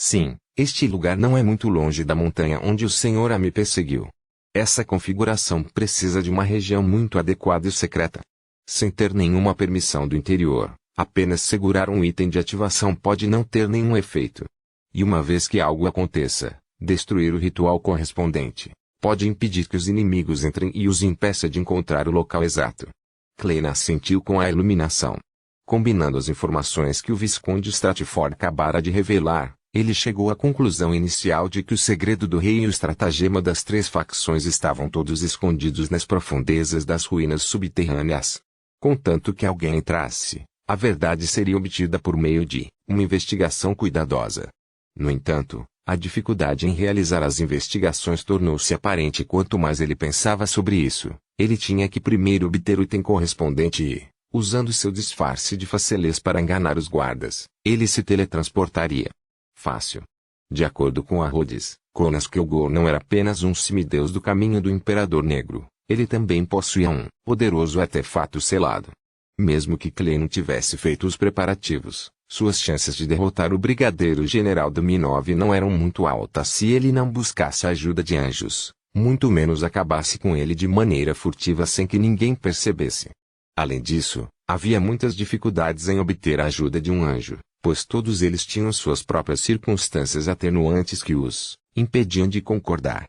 Sim, este lugar não é muito longe da montanha onde o Senhor me perseguiu. Essa configuração precisa de uma região muito adequada e secreta. Sem ter nenhuma permissão do interior, apenas segurar um item de ativação pode não ter nenhum efeito. E uma vez que algo aconteça, destruir o ritual correspondente pode impedir que os inimigos entrem e os impeça de encontrar o local exato. Klein assentiu com a iluminação. Combinando as informações que o Visconde Stratford acabara de revelar, ele chegou à conclusão inicial de que o segredo do rei e o estratagema das 3 facções estavam todos escondidos nas profundezas das ruínas subterrâneas. Contanto que alguém entrasse, a verdade seria obtida por meio de uma investigação cuidadosa. No entanto, a dificuldade em realizar as investigações tornou-se aparente quanto mais ele pensava sobre isso. Ele tinha que primeiro obter o item correspondente e, usando seu disfarce de facelês para enganar os guardas, ele se teletransportaria. Fácil. De acordo com a Rhodes, Conas Kilgore não era apenas um semideus do caminho do Imperador Negro, ele também possuía um poderoso artefato selado. Mesmo que Klein não tivesse feito os preparativos, suas chances de derrotar o brigadeiro-general do Mi-9 não eram muito altas se ele não buscasse a ajuda de anjos, muito menos acabasse com ele de maneira furtiva sem que ninguém percebesse. Além disso, havia muitas dificuldades em obter a ajuda de um anjo, pois todos eles tinham suas próprias circunstâncias atenuantes que os impediam de concordar.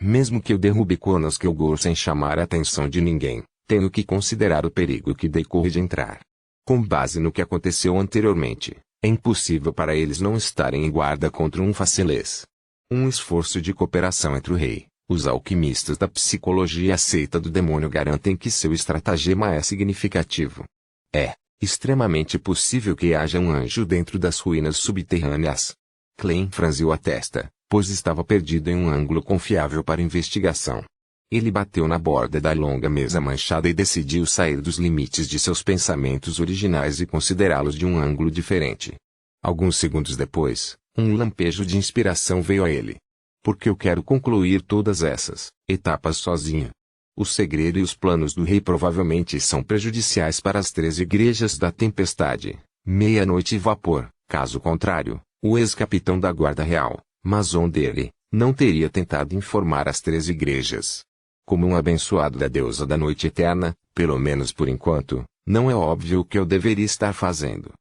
Mesmo que eu derrube Conas Kilgore sem chamar a atenção de ninguém, tenho que considerar o perigo que decorre de entrar. Com base no que aconteceu anteriormente, é impossível para eles não estarem em guarda contra um facelês. Um esforço de cooperação entre o rei, os alquimistas da psicologia e a seita do demônio garantem que seu estratagema é significativo. É extremamente possível que haja um anjo dentro das ruínas subterrâneas. Klein franziu a testa, pois estava perdido em um ângulo confiável para investigação. Ele bateu na borda da longa mesa manchada e decidiu sair dos limites de seus pensamentos originais e considerá-los de um ângulo diferente. Alguns segundos depois, um lampejo de inspiração veio a ele. Porque eu quero concluir todas essas etapas sozinho. O segredo e os planos do rei provavelmente são prejudiciais para as 3 igrejas da tempestade, meia-noite e vapor. Caso contrário, o ex-capitão da Guarda Real, Mason dele, não teria tentado informar as 3 igrejas. Como um abençoado da deusa da noite eterna, pelo menos por enquanto, não é óbvio o que eu deveria estar fazendo.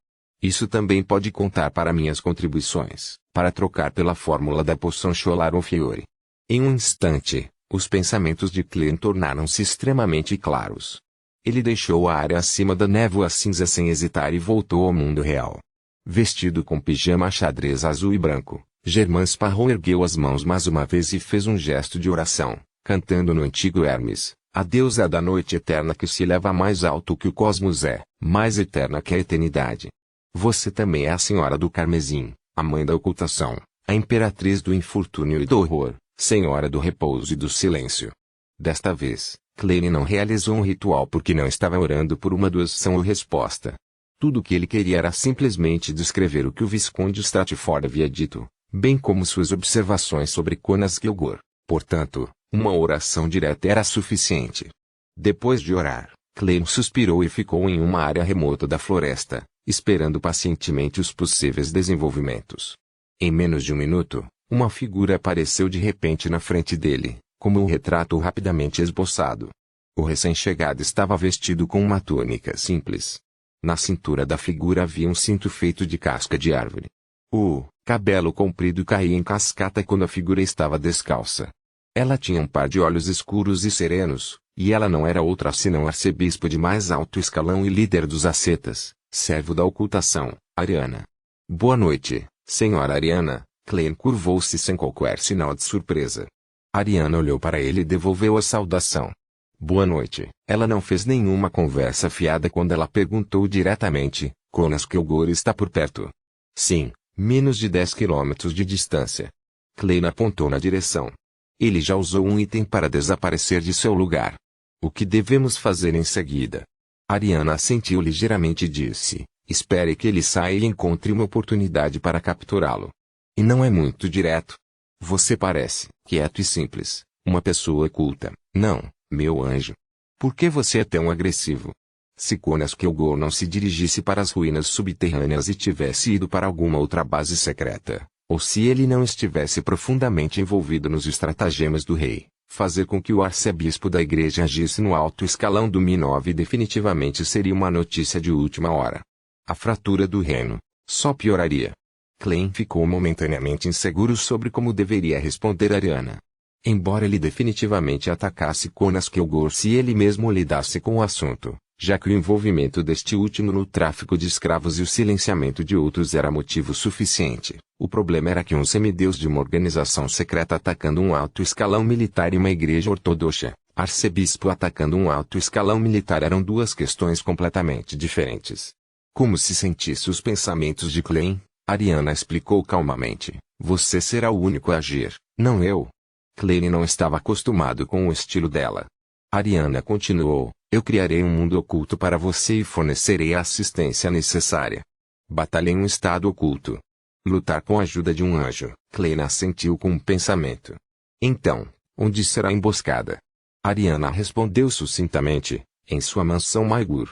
Isso também pode contar para minhas contribuições, para trocar pela fórmula da poção Cholar ou Fiore. Em um instante, os pensamentos de Clem tornaram-se extremamente claros. Ele deixou a área acima da névoa cinza sem hesitar e voltou ao mundo real. Vestido com pijama xadrez azul e branco, Germain Sparrow ergueu as mãos mais uma vez e fez um gesto de oração, cantando no antigo Hermes, a deusa da noite eterna que se eleva mais alto que o cosmos mais eterna que a eternidade. Você também é a senhora do carmesim, a mãe da ocultação, a imperatriz do infortúnio e do horror, senhora do repouso e do silêncio. Desta vez, Clem não realizou um ritual porque não estava orando por uma doação ou resposta. Tudo o que ele queria era simplesmente descrever o que o Visconde Stratford havia dito, bem como suas observações sobre Conas Kilgore. Portanto, uma oração direta era suficiente. Depois de orar, Clem suspirou e ficou em uma área remota da floresta, esperando pacientemente os possíveis desenvolvimentos. Em menos de um minuto, uma figura apareceu de repente na frente dele, como um retrato rapidamente esboçado. O recém-chegado estava vestido com uma túnica simples. Na cintura da figura havia um cinto feito de casca de árvore. O cabelo comprido caía em cascata quando a figura estava descalça. Ela tinha um par de olhos escuros e serenos, e ela não era outra senão arcebispo de mais alto escalão e líder dos ascetas, servo da ocultação, Ariana. Boa noite, senhora Ariana. Clem curvou-se sem qualquer sinal de surpresa. Ariana olhou para ele e devolveu a saudação. Boa noite. Ela não fez nenhuma conversa fiada quando ela perguntou diretamente, Conas Kilgore está por perto? Sim, menos de 10 quilômetros de distância. Clem apontou na direção. Ele já usou um item para desaparecer de seu lugar. O que devemos fazer em seguida? Ariana assentiu ligeiramente e disse, espere que ele saia e encontre uma oportunidade para capturá-lo. E não é muito direto. Você parece quieto e simples, uma pessoa culta. Não, meu anjo. Por que você é tão agressivo? Se Conas Kilgore não se dirigisse para as ruínas subterrâneas e tivesse ido para alguma outra base secreta, ou se ele não estivesse profundamente envolvido nos estratagemas do rei, fazer com que o arcebispo da igreja agisse no alto escalão do Mi-9 definitivamente seria uma notícia de última hora. A fratura do reino só pioraria. Clem ficou momentaneamente inseguro sobre como deveria responder Ariana. Embora ele definitivamente atacasse Conas Kilgore se ele mesmo lidasse com o assunto, já que o envolvimento deste último no tráfico de escravos e o silenciamento de outros era motivo suficiente, o problema era que um semideus de uma organização secreta atacando um alto escalão militar e uma igreja ortodoxa, arcebispo atacando um alto escalão militar eram duas questões completamente diferentes. Como se sentisse os pensamentos de Clem, Ariana explicou calmamente, você será o único a agir, não eu. Clem não estava acostumado com o estilo dela. Ariana continuou, eu criarei um mundo oculto para você e fornecerei a assistência necessária. Batalhe em um estado oculto. Lutar com a ajuda de um anjo. Clem assentiu com um pensamento. Então, onde será a emboscada? Ariana respondeu sucintamente, em sua mansão Maigur.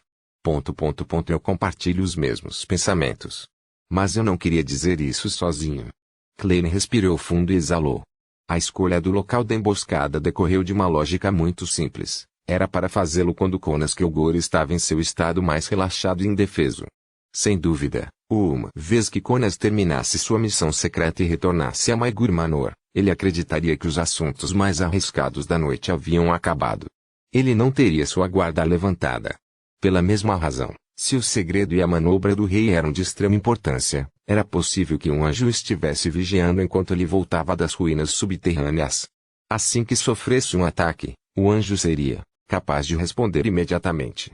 Eu compartilho os mesmos pensamentos. Mas eu não queria dizer isso sozinho. Clem respirou fundo e exalou. A escolha do local da emboscada decorreu de uma lógica muito simples. Era para fazê-lo quando Conas Kilgore estava em seu estado mais relaxado e indefeso. Sem dúvida, uma vez que Conas terminasse sua missão secreta e retornasse a Maigur Manor, ele acreditaria que os assuntos mais arriscados da noite haviam acabado. Ele não teria sua guarda levantada. Pela mesma razão, se o segredo e a manobra do rei eram de extrema importância, era possível que um anjo estivesse vigiando enquanto ele voltava das ruínas subterrâneas. Assim que sofresse um ataque, o anjo seria capaz de responder imediatamente.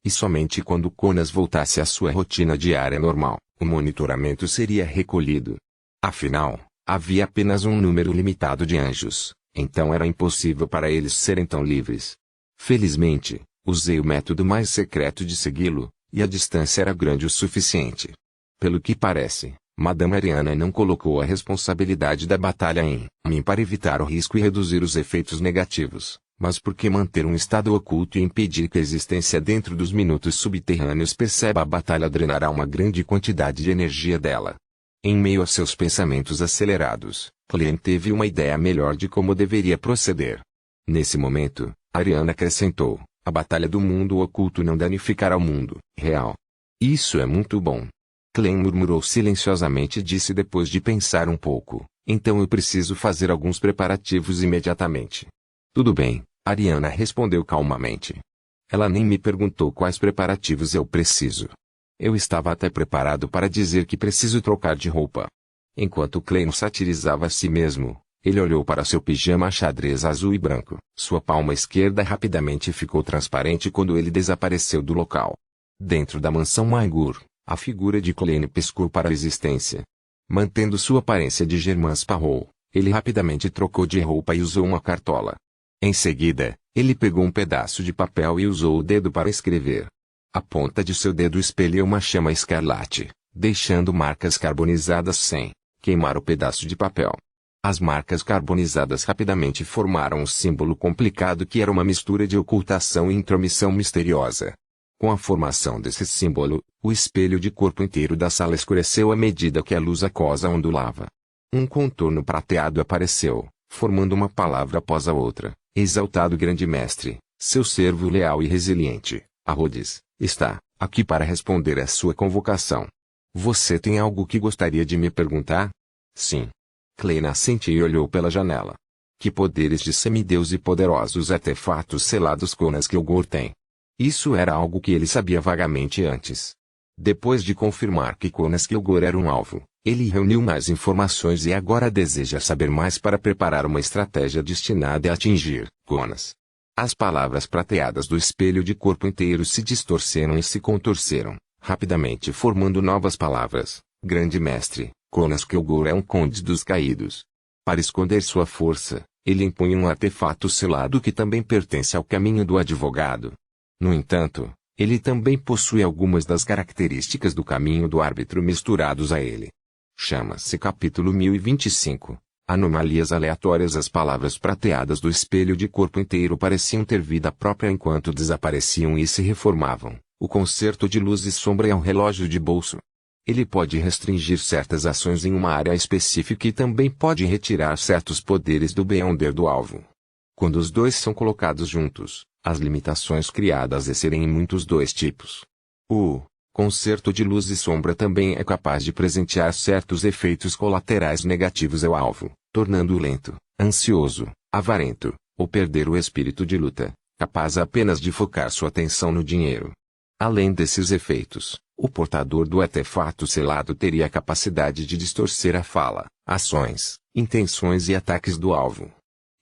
E somente quando Conas voltasse à sua rotina diária normal, o monitoramento seria recolhido. Afinal, havia apenas um número limitado de anjos, então era impossível para eles serem tão livres. Felizmente, usei o método mais secreto de segui-lo, e a distância era grande o suficiente. Pelo que parece, Madame Ariana não colocou a responsabilidade da batalha em mim para evitar o risco e reduzir os efeitos negativos, mas porque manter um estado oculto e impedir que a existência dentro dos minutos subterrâneos perceba a batalha drenará uma grande quantidade de energia dela. Em meio a seus pensamentos acelerados, Clem teve uma ideia melhor de como deveria proceder. Nesse momento, Ariana acrescentou, a batalha do mundo oculto não danificará o mundo real. Isso é muito bom. Clem murmurou silenciosamente e disse depois de pensar um pouco, então eu preciso fazer alguns preparativos imediatamente. Tudo bem, Ariana respondeu calmamente. Ela nem me perguntou quais preparativos eu preciso. Eu estava até preparado para dizer que preciso trocar de roupa. Enquanto Clem satirizava a si mesmo, ele olhou para seu pijama xadrez azul e branco. Sua palma esquerda rapidamente ficou transparente quando ele desapareceu do local. Dentro da mansão Maigur, a figura de Clem piscou para a existência. Mantendo sua aparência de Germain Sparrow, ele rapidamente trocou de roupa e usou uma cartola. Em seguida, ele pegou um pedaço de papel e usou o dedo para escrever. A ponta de seu dedo espelhou uma chama escarlate, deixando marcas carbonizadas sem queimar o pedaço de papel. As marcas carbonizadas rapidamente formaram um símbolo complicado que era uma mistura de ocultação e intromissão misteriosa. Com a formação desse símbolo, o espelho de corpo inteiro da sala escureceu à medida que a luz aquosa ondulava. Um contorno prateado apareceu, formando uma palavra após a outra. Exaltado grande mestre, seu servo leal e resiliente, Rhodes, está aqui para responder à sua convocação. Você tem algo que gostaria de me perguntar? Sim. Clem assentiu e olhou pela janela. Que poderes de semideus e poderosos artefatos selados Conas Kilgore tem? Isso era algo que ele sabia vagamente antes. Depois de confirmar que Conas Kilgore era um alvo, ele reuniu mais informações e agora deseja saber mais para preparar uma estratégia destinada a atingir Conas. As palavras prateadas do espelho de corpo inteiro se distorceram e se contorceram, rapidamente formando novas palavras. Grande mestre, Conas Kilgore é um conde dos caídos. Para esconder sua força, ele impunha um artefato selado que também pertence ao caminho do advogado. No entanto, ele também possui algumas das características do caminho do árbitro misturados a ele. Chama-se capítulo 1025. Anomalias aleatórias. As palavras prateadas do espelho de corpo inteiro pareciam ter vida própria enquanto desapareciam e se reformavam. O concerto de luz e sombra é um relógio de bolso. Ele pode restringir certas ações em uma área específica e também pode retirar certos poderes do Beyonder do alvo. Quando os dois são colocados juntos, as limitações criadas serem em muitos dois tipos. O concerto de luz e sombra também é capaz de presentear certos efeitos colaterais negativos ao alvo, tornando-o lento, ansioso, avarento, ou perder o espírito de luta, capaz apenas de focar sua atenção no dinheiro. Além desses efeitos, o portador do artefato selado teria a capacidade de distorcer a fala, ações, intenções e ataques do alvo.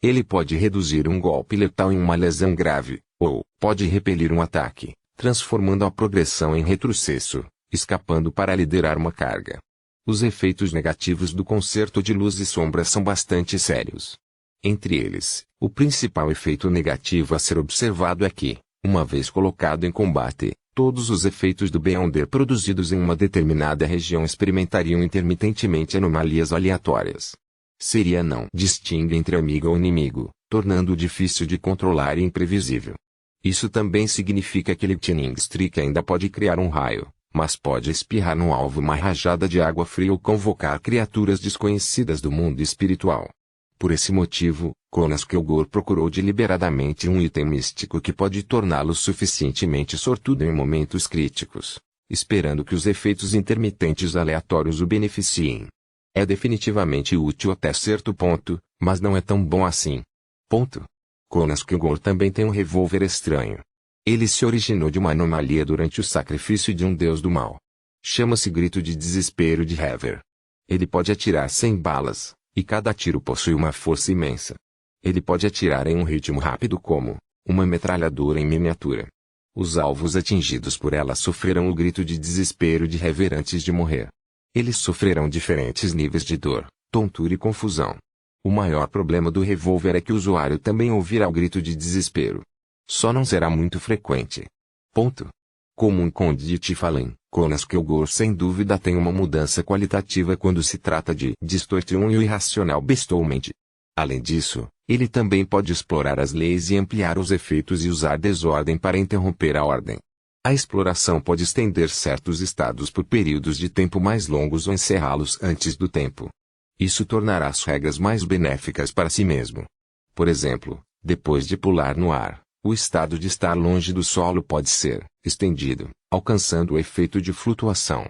Ele pode reduzir um golpe letal em uma lesão grave, ou pode repelir um ataque, transformando a progressão em retrocesso, escapando para liderar uma carga. Os efeitos negativos do concerto de luz e sombra são bastante sérios. Entre eles, o principal efeito negativo a ser observado é que, uma vez colocado em combate, todos os efeitos do Beyonder produzidos em uma determinada região experimentariam intermitentemente anomalias aleatórias. Seria não distingue entre amigo ou inimigo, tornando-o difícil de controlar e imprevisível. Isso também significa que Lightning Streak ainda pode criar um raio, mas pode espirrar no alvo uma rajada de água fria ou convocar criaturas desconhecidas do mundo espiritual. Por esse motivo, Conas Kilgore procurou deliberadamente um item místico que pode torná-lo suficientemente sortudo em momentos críticos, esperando que os efeitos intermitentes aleatórios o beneficiem. É definitivamente útil até certo ponto, mas não é tão bom assim. Ponto. Conas Kilgore também tem um revólver estranho. Ele se originou de uma anomalia durante o sacrifício de um deus do mal. Chama-se Grito de Desespero de Hever. Ele pode atirar 100 balas, e cada tiro possui uma força imensa. Ele pode atirar em um ritmo rápido como uma metralhadora em miniatura. Os alvos atingidos por ela sofrerão o grito de desespero de Hever antes de morrer. Eles sofrerão diferentes níveis de dor, tontura e confusão. O maior problema do revólver é que o usuário também ouvirá o grito de desespero. Só não será muito frequente. Ponto. Como um conde de Tiflin, Conas Kilgore sem dúvida tem uma mudança qualitativa quando se trata de distorcer o irracional bestowment. Além disso, ele também pode explorar as leis e ampliar os efeitos e usar desordem para interromper a ordem. A exploração pode estender certos estados por períodos de tempo mais longos ou encerrá-los antes do tempo. Isso tornará as regras mais benéficas para si mesmo. Por exemplo, Depois de pular no ar, o estado de estar longe do solo pode ser estendido, alcançando o efeito de flutuação.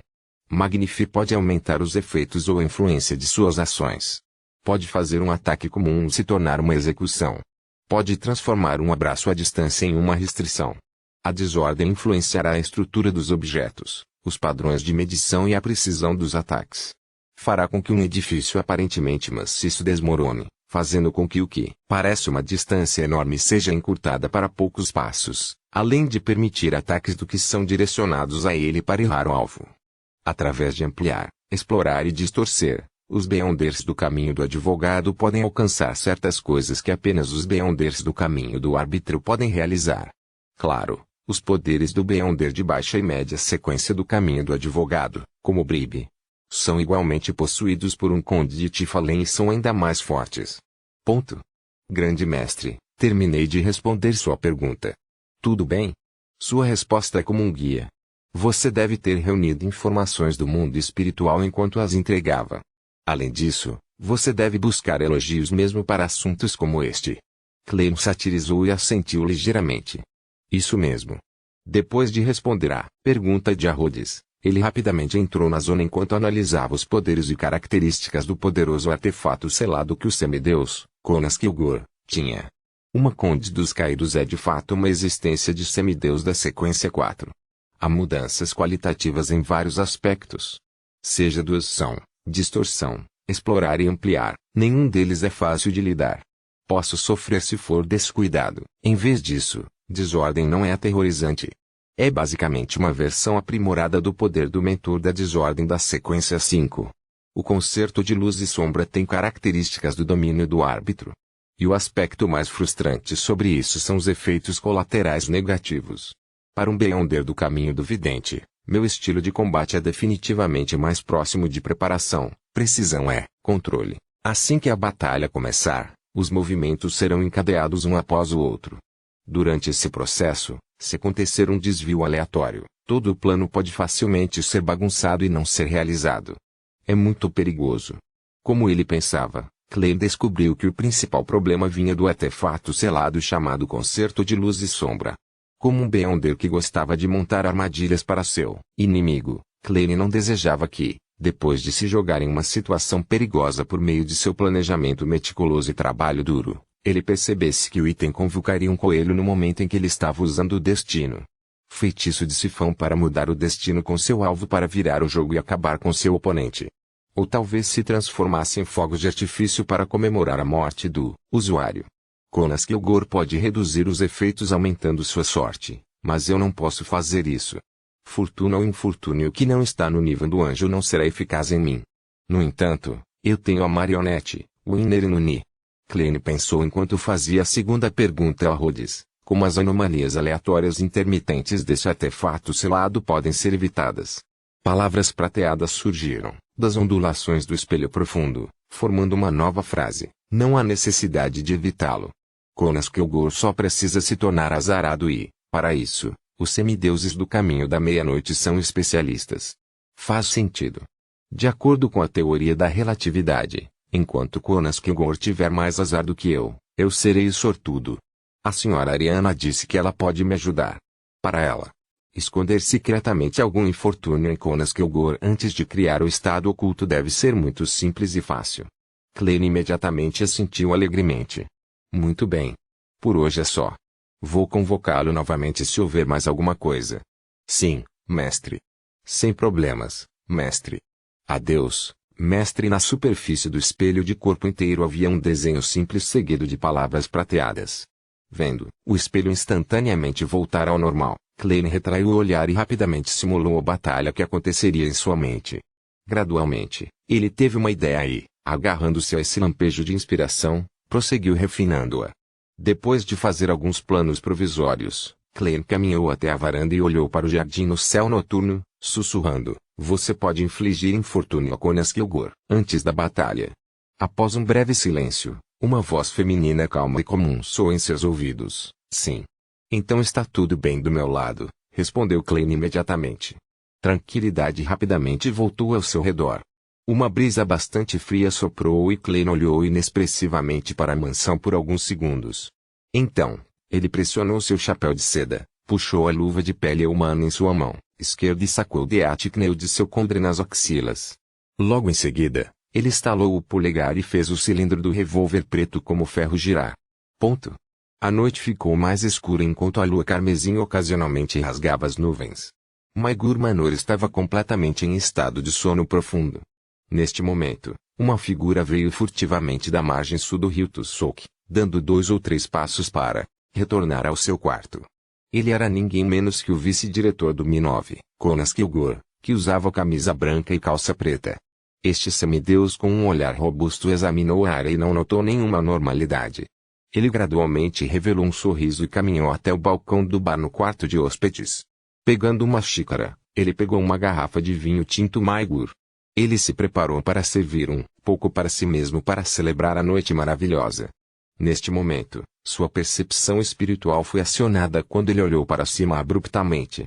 Magnifi pode aumentar os efeitos ou influência de suas ações. Pode fazer um ataque comum se tornar uma execução. Pode transformar um abraço à distância em uma restrição. A desordem influenciará a estrutura dos objetos, os padrões de medição e a precisão dos ataques. Fará com que um edifício aparentemente maciço desmorone, fazendo com que o que parece uma distância enorme seja encurtada para poucos passos, além de permitir ataques do que são direcionados a ele para errar o alvo. Através de ampliar, explorar e distorcer, os Beyonders do caminho do advogado podem alcançar certas coisas que apenas os Beyonders do caminho do árbitro podem realizar. Claro, os poderes do Beyonder de baixa e média sequência do caminho do advogado, como Brib, são igualmente possuídos por um conde de Tifalém e são ainda mais fortes. Ponto. Grande mestre, terminei de responder sua pergunta. Tudo bem? Sua resposta é como um guia. Você deve ter reunido informações do mundo espiritual enquanto as entregava. Além disso, você deve buscar elogios mesmo para assuntos como este. Clem satirizou e assentiu ligeiramente. Isso mesmo. Depois de responder à pergunta de Rhodes, ele rapidamente entrou na zona enquanto analisava os poderes e características do poderoso artefato selado que o semideus, Konas Kilgore, tinha. Uma Conde dos Caídos é de fato uma existência de semideus da sequência 4. Há mudanças qualitativas em vários aspectos. Seja doação, distorção, explorar e ampliar, nenhum deles é fácil de lidar. Posso sofrer se for descuidado. Em vez disso, desordem não é aterrorizante. É basicamente uma versão aprimorada do poder do mentor da desordem da sequência 5. O concerto de luz e sombra tem características do domínio do árbitro. E o aspecto mais frustrante sobre isso são os efeitos colaterais negativos. Para um Beyonder do caminho do vidente, meu estilo de combate é definitivamente mais próximo de preparação, precisão é controle. Assim que a batalha começar, os movimentos serão encadeados um após o outro. Durante esse processo, se acontecer um desvio aleatório, todo o plano pode facilmente ser bagunçado e não ser realizado. É muito perigoso. Como ele pensava, Clay descobriu que o principal problema vinha do artefato selado chamado Concerto de Luz e Sombra. Como um Beyonder que gostava de montar armadilhas para seu inimigo, Clay não desejava que, depois de se jogar em uma situação perigosa por meio de seu planejamento meticuloso e trabalho duro, ele percebesse que o item convocaria um coelho no momento em que ele estava usando o destino. Feitiço de sifão para mudar o destino com seu alvo para virar o jogo e acabar com seu oponente. Ou talvez se transformasse em fogos de artifício para comemorar a morte do usuário. Konas Kilgore pode reduzir os efeitos aumentando sua sorte, mas eu não posso fazer isso. Fortuna ou infortúnio que não está no nível do anjo não será eficaz em mim. No entanto, eu tenho a marionete, o Inner Nuni. Klein pensou enquanto fazia a segunda pergunta a Rhodes, como as anomalias aleatórias intermitentes desse artefato selado podem ser evitadas. Palavras prateadas surgiram, das ondulações do espelho profundo, formando uma nova frase. Não há necessidade de evitá-lo. Konas Kilgore só precisa se tornar azarado e, para isso, os semideuses do caminho da meia-noite são especialistas. Faz sentido. De acordo com a teoria da relatividade, enquanto Konas Kilgore tiver mais azar do que eu serei o sortudo. A senhora Ariana disse que ela pode me ajudar. Para ela, esconder secretamente algum infortúnio em Konas Kilgore antes de criar o estado oculto deve ser muito simples e fácil. Klein imediatamente assentiu alegremente. Muito bem. Por hoje é só. Vou convocá-lo novamente se houver mais alguma coisa. Sim, mestre. Sem problemas, mestre. Adeus, mestre. Na superfície do espelho de corpo inteiro havia um desenho simples seguido de palavras prateadas. Vendo o espelho instantaneamente voltar ao normal, Klein retraiu o olhar e rapidamente simulou a batalha que aconteceria em sua mente. Gradualmente, ele teve uma ideia e, agarrando-se a esse lampejo de inspiração, prosseguiu refinando-a. Depois de fazer alguns planos provisórios, Klein caminhou até a varanda e olhou para o jardim no céu noturno, sussurrando: "Você pode infligir infortúnio a Konas Kilgore antes da batalha." Após um breve silêncio, uma voz feminina calma e comum soou em seus ouvidos: "Sim." "Então está tudo bem do meu lado", respondeu Klein imediatamente. Tranquilidade rapidamente voltou ao seu redor. Uma brisa bastante fria soprou e Klein olhou inexpressivamente para a mansão por alguns segundos. Então, ele pressionou seu chapéu de seda, puxou a luva de pele humana em sua mão esquerda e sacou de Atkineu de seu coldre nas axilas. Logo em seguida, ele estalou o polegar e fez o cilindro do revólver preto como ferro girar. Ponto. A noite ficou mais escura enquanto a lua carmesim ocasionalmente rasgava as nuvens. Maigur Manor estava completamente em estado de sono profundo. Neste momento, uma figura veio furtivamente da margem sul do rio Tussouk, dando 2 ou 3 passos para retornar ao seu quarto. Ele era ninguém menos que o vice-diretor do Mi-9, Jonas Kilgore, que usava camisa branca e calça preta. Este semideus com um olhar robusto examinou a área e não notou nenhuma anormalidade. Ele gradualmente revelou um sorriso e caminhou até o balcão do bar no quarto de hóspedes. Pegando uma xícara, ele pegou uma garrafa de vinho tinto Maigur. Ele se preparou para servir um pouco para si mesmo para celebrar a noite maravilhosa. Neste momento, sua percepção espiritual foi acionada quando ele olhou para cima abruptamente.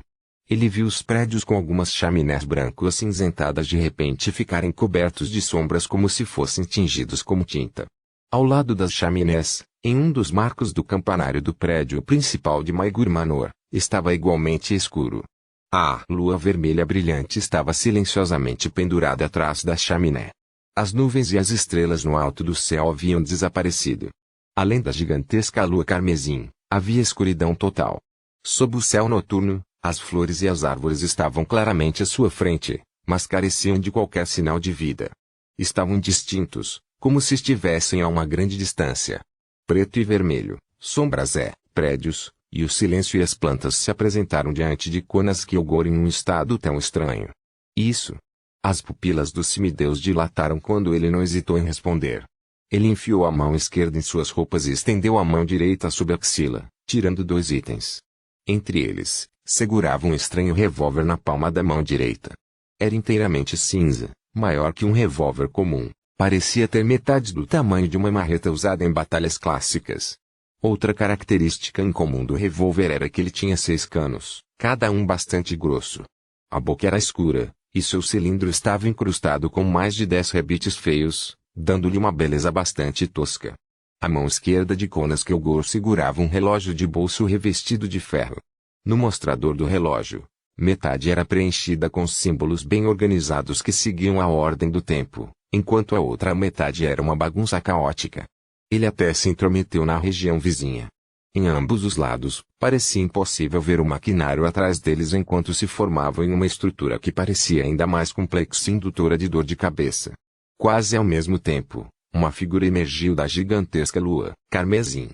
Ele viu os prédios com algumas chaminés brancas acinzentadas de repente ficarem cobertos de sombras como se fossem tingidos como tinta. Ao lado das chaminés, em um dos marcos do campanário do prédio principal de Maigur Manor, estava igualmente escuro. A lua vermelha brilhante estava silenciosamente pendurada atrás da chaminé. As nuvens e as estrelas no alto do céu haviam desaparecido. Além da gigantesca lua carmesim, havia escuridão total. Sob o céu noturno, as flores e as árvores estavam claramente à sua frente, mas careciam de qualquer sinal de vida. Estavam distintos, como se estivessem a uma grande distância. Preto e vermelho, sombras prédios, e o silêncio e as plantas se apresentaram diante de Jonas Kilgore em um estado tão estranho. Isso. As pupilas do semideus dilataram quando ele não hesitou em responder. Ele enfiou a mão esquerda em suas roupas e estendeu a mão direita sob a axila, tirando 2 itens. Entre eles, segurava um estranho revólver na palma da mão direita. Era inteiramente cinza, maior que um revólver comum, parecia ter metade do tamanho de uma marreta usada em batalhas clássicas. Outra característica incomum do revólver era que ele tinha 6 canos, cada um bastante grosso. A boca era escura, e seu cilindro estava incrustado com mais de 10 rebites feios, dando-lhe uma beleza bastante tosca. A mão esquerda de Jonas Kilgore segurava um relógio de bolso revestido de ferro. No mostrador do relógio, metade era preenchida com símbolos bem organizados que seguiam a ordem do tempo, enquanto a outra metade era uma bagunça caótica. Ele até se intrometeu na região vizinha. Em ambos os lados, parecia impossível ver o maquinário atrás deles enquanto se formavam em uma estrutura que parecia ainda mais complexa e indutora de dor de cabeça. Quase ao mesmo tempo, uma figura emergiu da gigantesca lua carmesim.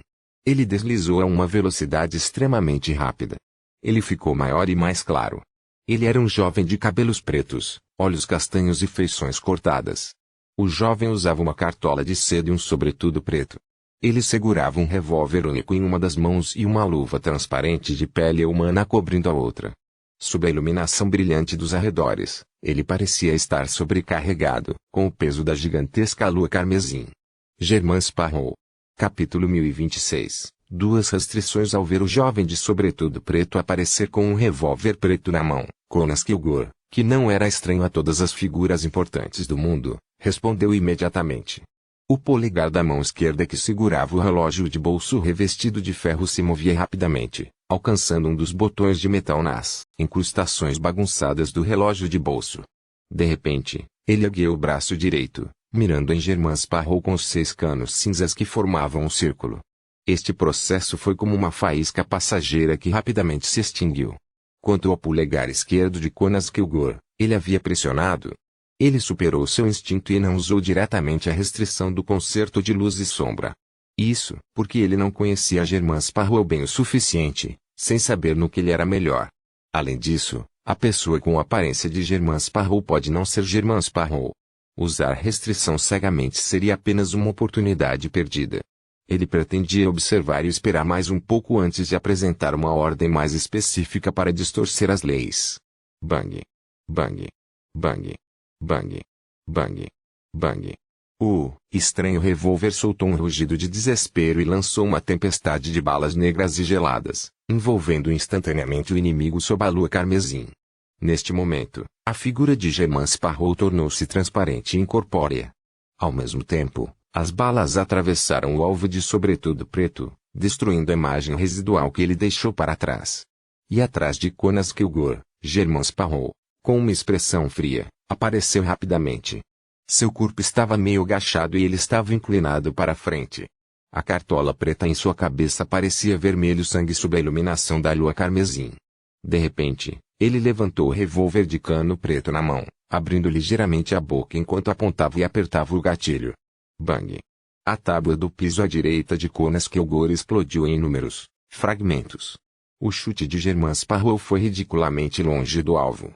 Ele deslizou a uma velocidade extremamente rápida. Ele ficou maior e mais claro. Ele era um jovem de cabelos pretos, olhos castanhos e feições cortadas. O jovem usava uma cartola de seda e um sobretudo preto. Ele segurava um revólver único em uma das mãos e uma luva transparente de pele humana cobrindo a outra. Sob a iluminação brilhante dos arredores, ele parecia estar sobrecarregado, com o peso da gigantesca lua carmesim. Germain Sparrow. Capítulo 1026. 2 restrições ao ver o jovem de sobretudo preto aparecer com um revólver preto na mão. Jonas Kilgore, que não era estranho a todas as figuras importantes do mundo, respondeu imediatamente. O polegar da mão esquerda que segurava o relógio de bolso revestido de ferro se movia rapidamente, alcançando um dos botões de metal nas incrustações bagunçadas do relógio de bolso. De repente, ele ergueu o braço direito, mirando em Germain Sparrow com os 6 canos cinzas que formavam um círculo. Este processo foi como uma faísca passageira que rapidamente se extinguiu. Quanto ao polegar esquerdo de Jonas Kilgore, ele havia pressionado. Ele superou seu instinto e não usou diretamente a restrição do concerto de luz e sombra. Isso, porque ele não conhecia Germain Sparrow bem o suficiente, sem saber no que ele era melhor. Além disso, a pessoa com a aparência de Germain Sparrow pode não ser Germain Sparrow. Usar restrição cegamente seria apenas uma oportunidade perdida. Ele pretendia observar e esperar mais um pouco antes de apresentar uma ordem mais específica para distorcer as leis. Bang. Bang. Bang. Bang. Bang. Bang. O estranho revólver soltou um rugido de desespero e lançou uma tempestade de balas negras e geladas, envolvendo instantaneamente o inimigo sob a lua carmesim. Neste momento, a figura de Germain Sparrow tornou-se transparente e incorpórea. Ao mesmo tempo, as balas atravessaram o alvo de sobretudo preto, destruindo a imagem residual que ele deixou para trás. E atrás de Conas Kilgore, Germán Sparrow, com uma expressão fria, apareceu rapidamente. Seu corpo estava meio agachado e ele estava inclinado para a frente. A cartola preta em sua cabeça parecia vermelho sangue sob a iluminação da lua carmesim. De repente, ele levantou o revólver de cano preto na mão, abrindo ligeiramente a boca enquanto apontava e apertava o gatilho. Bang! A tábua do piso à direita de Conas Kilgore explodiu em inúmeros fragmentos. O chute de Germán Sparrow foi ridiculamente longe do alvo.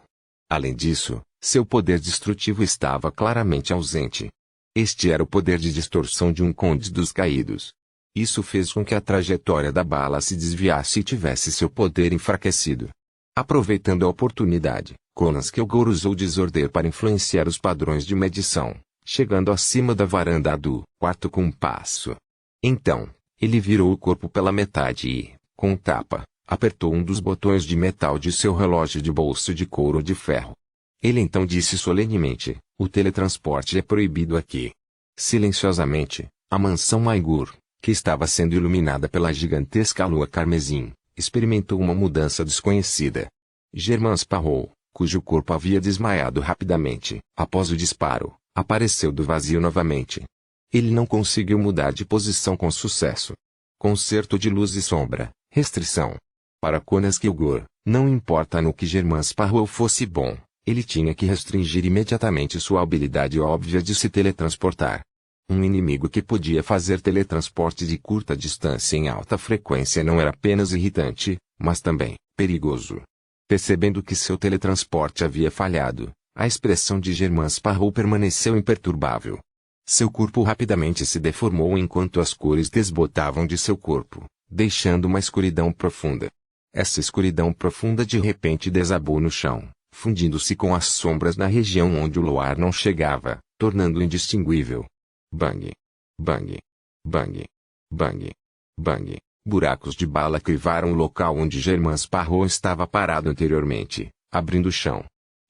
Além disso, seu poder destrutivo estava claramente ausente. Este era o poder de distorção de um conde dos caídos. Isso fez com que a trajetória da bala se desviasse e tivesse seu poder enfraquecido. Aproveitando a oportunidade, Conas Kilgore usou desordem para influenciar os padrões de medição, chegando acima da varanda do quarto com um passo. Então, ele virou o corpo pela metade e, com um tapa, apertou um dos botões de metal de seu relógio de bolso de couro de ferro. Ele então disse solenemente: o teletransporte é proibido aqui. Silenciosamente, a mansão Maigur, que estava sendo iluminada pela gigantesca lua carmesim, experimentou uma mudança desconhecida. Germán Sparrow, cujo corpo havia desmaiado rapidamente, após o disparo, apareceu do vazio novamente. Ele não conseguiu mudar de posição com sucesso. Concerto de luz e sombra, restrição. Para Conas Kilgore, não importa no que Germán Sparrow fosse bom, ele tinha que restringir imediatamente sua habilidade óbvia de se teletransportar. Um inimigo que podia fazer teletransporte de curta distância em alta frequência não era apenas irritante, mas também perigoso. Percebendo que seu teletransporte havia falhado, a expressão de Germán Sparrow permaneceu imperturbável. Seu corpo rapidamente se deformou enquanto as cores desbotavam de seu corpo, deixando uma escuridão profunda. Essa escuridão profunda de repente desabou no chão, fundindo-se com as sombras na região onde o luar não chegava, tornando-o indistinguível. Bang! Bang! Bang! Bang! Bang! Buracos de bala crivaram o local onde Germán Sparrow estava parado anteriormente, abrindo o chão.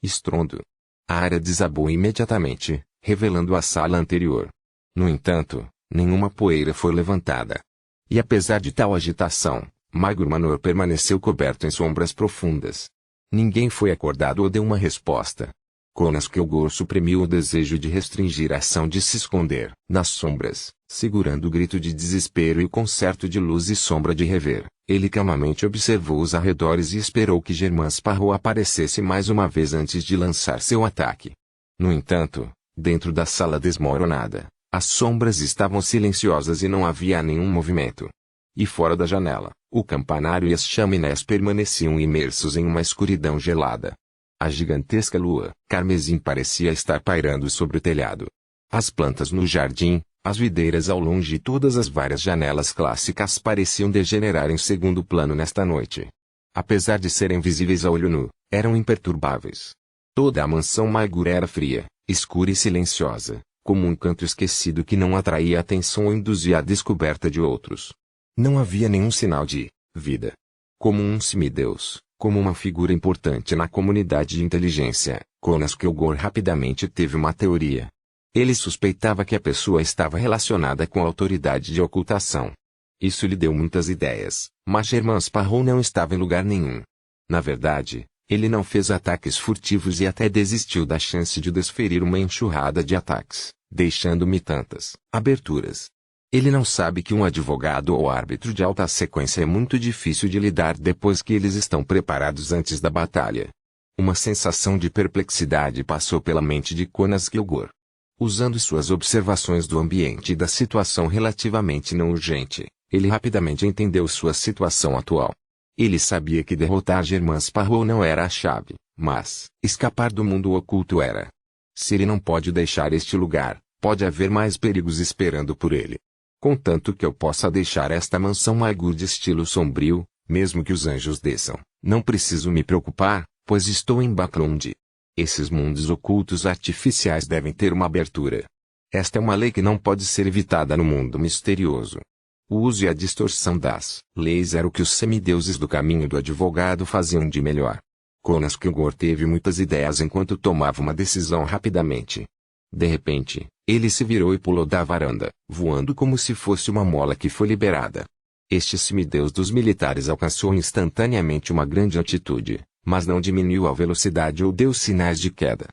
Estrondo. A área desabou imediatamente, revelando a sala anterior. No entanto, nenhuma poeira foi levantada. E apesar de tal agitação, Maigur Manor permaneceu coberto em sombras profundas. Ninguém foi acordado ou deu uma resposta. Conas Kilgore suprimiu o desejo de restringir a ação de se esconder nas sombras, segurando o grito de desespero e o concerto de luz e sombra de rever. Ele calmamente observou os arredores e esperou que Germán Sparrow aparecesse mais uma vez antes de lançar seu ataque. No entanto, dentro da sala desmoronada, as sombras estavam silenciosas e não havia nenhum movimento. E fora da janela, o campanário e as chaminés permaneciam imersos em uma escuridão gelada. A gigantesca lua carmesim parecia estar pairando sobre o telhado. As plantas no jardim, as videiras ao longe e todas as várias janelas clássicas pareciam degenerar em segundo plano nesta noite. Apesar de serem visíveis a olho nu, eram imperturbáveis. Toda a mansão Maigur era fria, escura e silenciosa, como um canto esquecido que não atraía atenção ou induzia a descoberta de outros. Não havia nenhum sinal de vida. Como um semideus, como uma figura importante na comunidade de inteligência, Conas Kilgore rapidamente teve uma teoria. Ele suspeitava que a pessoa estava relacionada com a autoridade de ocultação. Isso lhe deu muitas ideias, mas Germán Sparrow não estava em lugar nenhum. Na verdade, ele não fez ataques furtivos e até desistiu da chance de desferir uma enxurrada de ataques, deixando-me tantas aberturas. Ele não sabe que um advogado ou árbitro de alta sequência é muito difícil de lidar depois que eles estão preparados antes da batalha. Uma sensação de perplexidade passou pela mente de Conas Kilgore. Usando suas observações do ambiente e da situação relativamente não urgente, ele rapidamente entendeu sua situação atual. Ele sabia que derrotar Germán Sparrow não era a chave, mas escapar do mundo oculto era. Se ele não pode deixar este lugar, pode haver mais perigos esperando por ele. Contanto que eu possa deixar esta mansão Maigur de estilo sombrio, mesmo que os anjos desçam, não preciso me preocupar, pois estou em Backlund. Esses mundos ocultos artificiais devem ter uma abertura. Esta é uma lei que não pode ser evitada no mundo misterioso. O uso e a distorção das leis era o que os semideuses do caminho do advogado faziam de melhor. Conas Kilgore teve muitas ideias enquanto tomava uma decisão rapidamente. De repente, ele se virou e pulou da varanda, voando como se fosse uma mola que foi liberada. Este semideus dos militares alcançou instantaneamente uma grande altitude, mas não diminuiu a velocidade ou deu sinais de queda.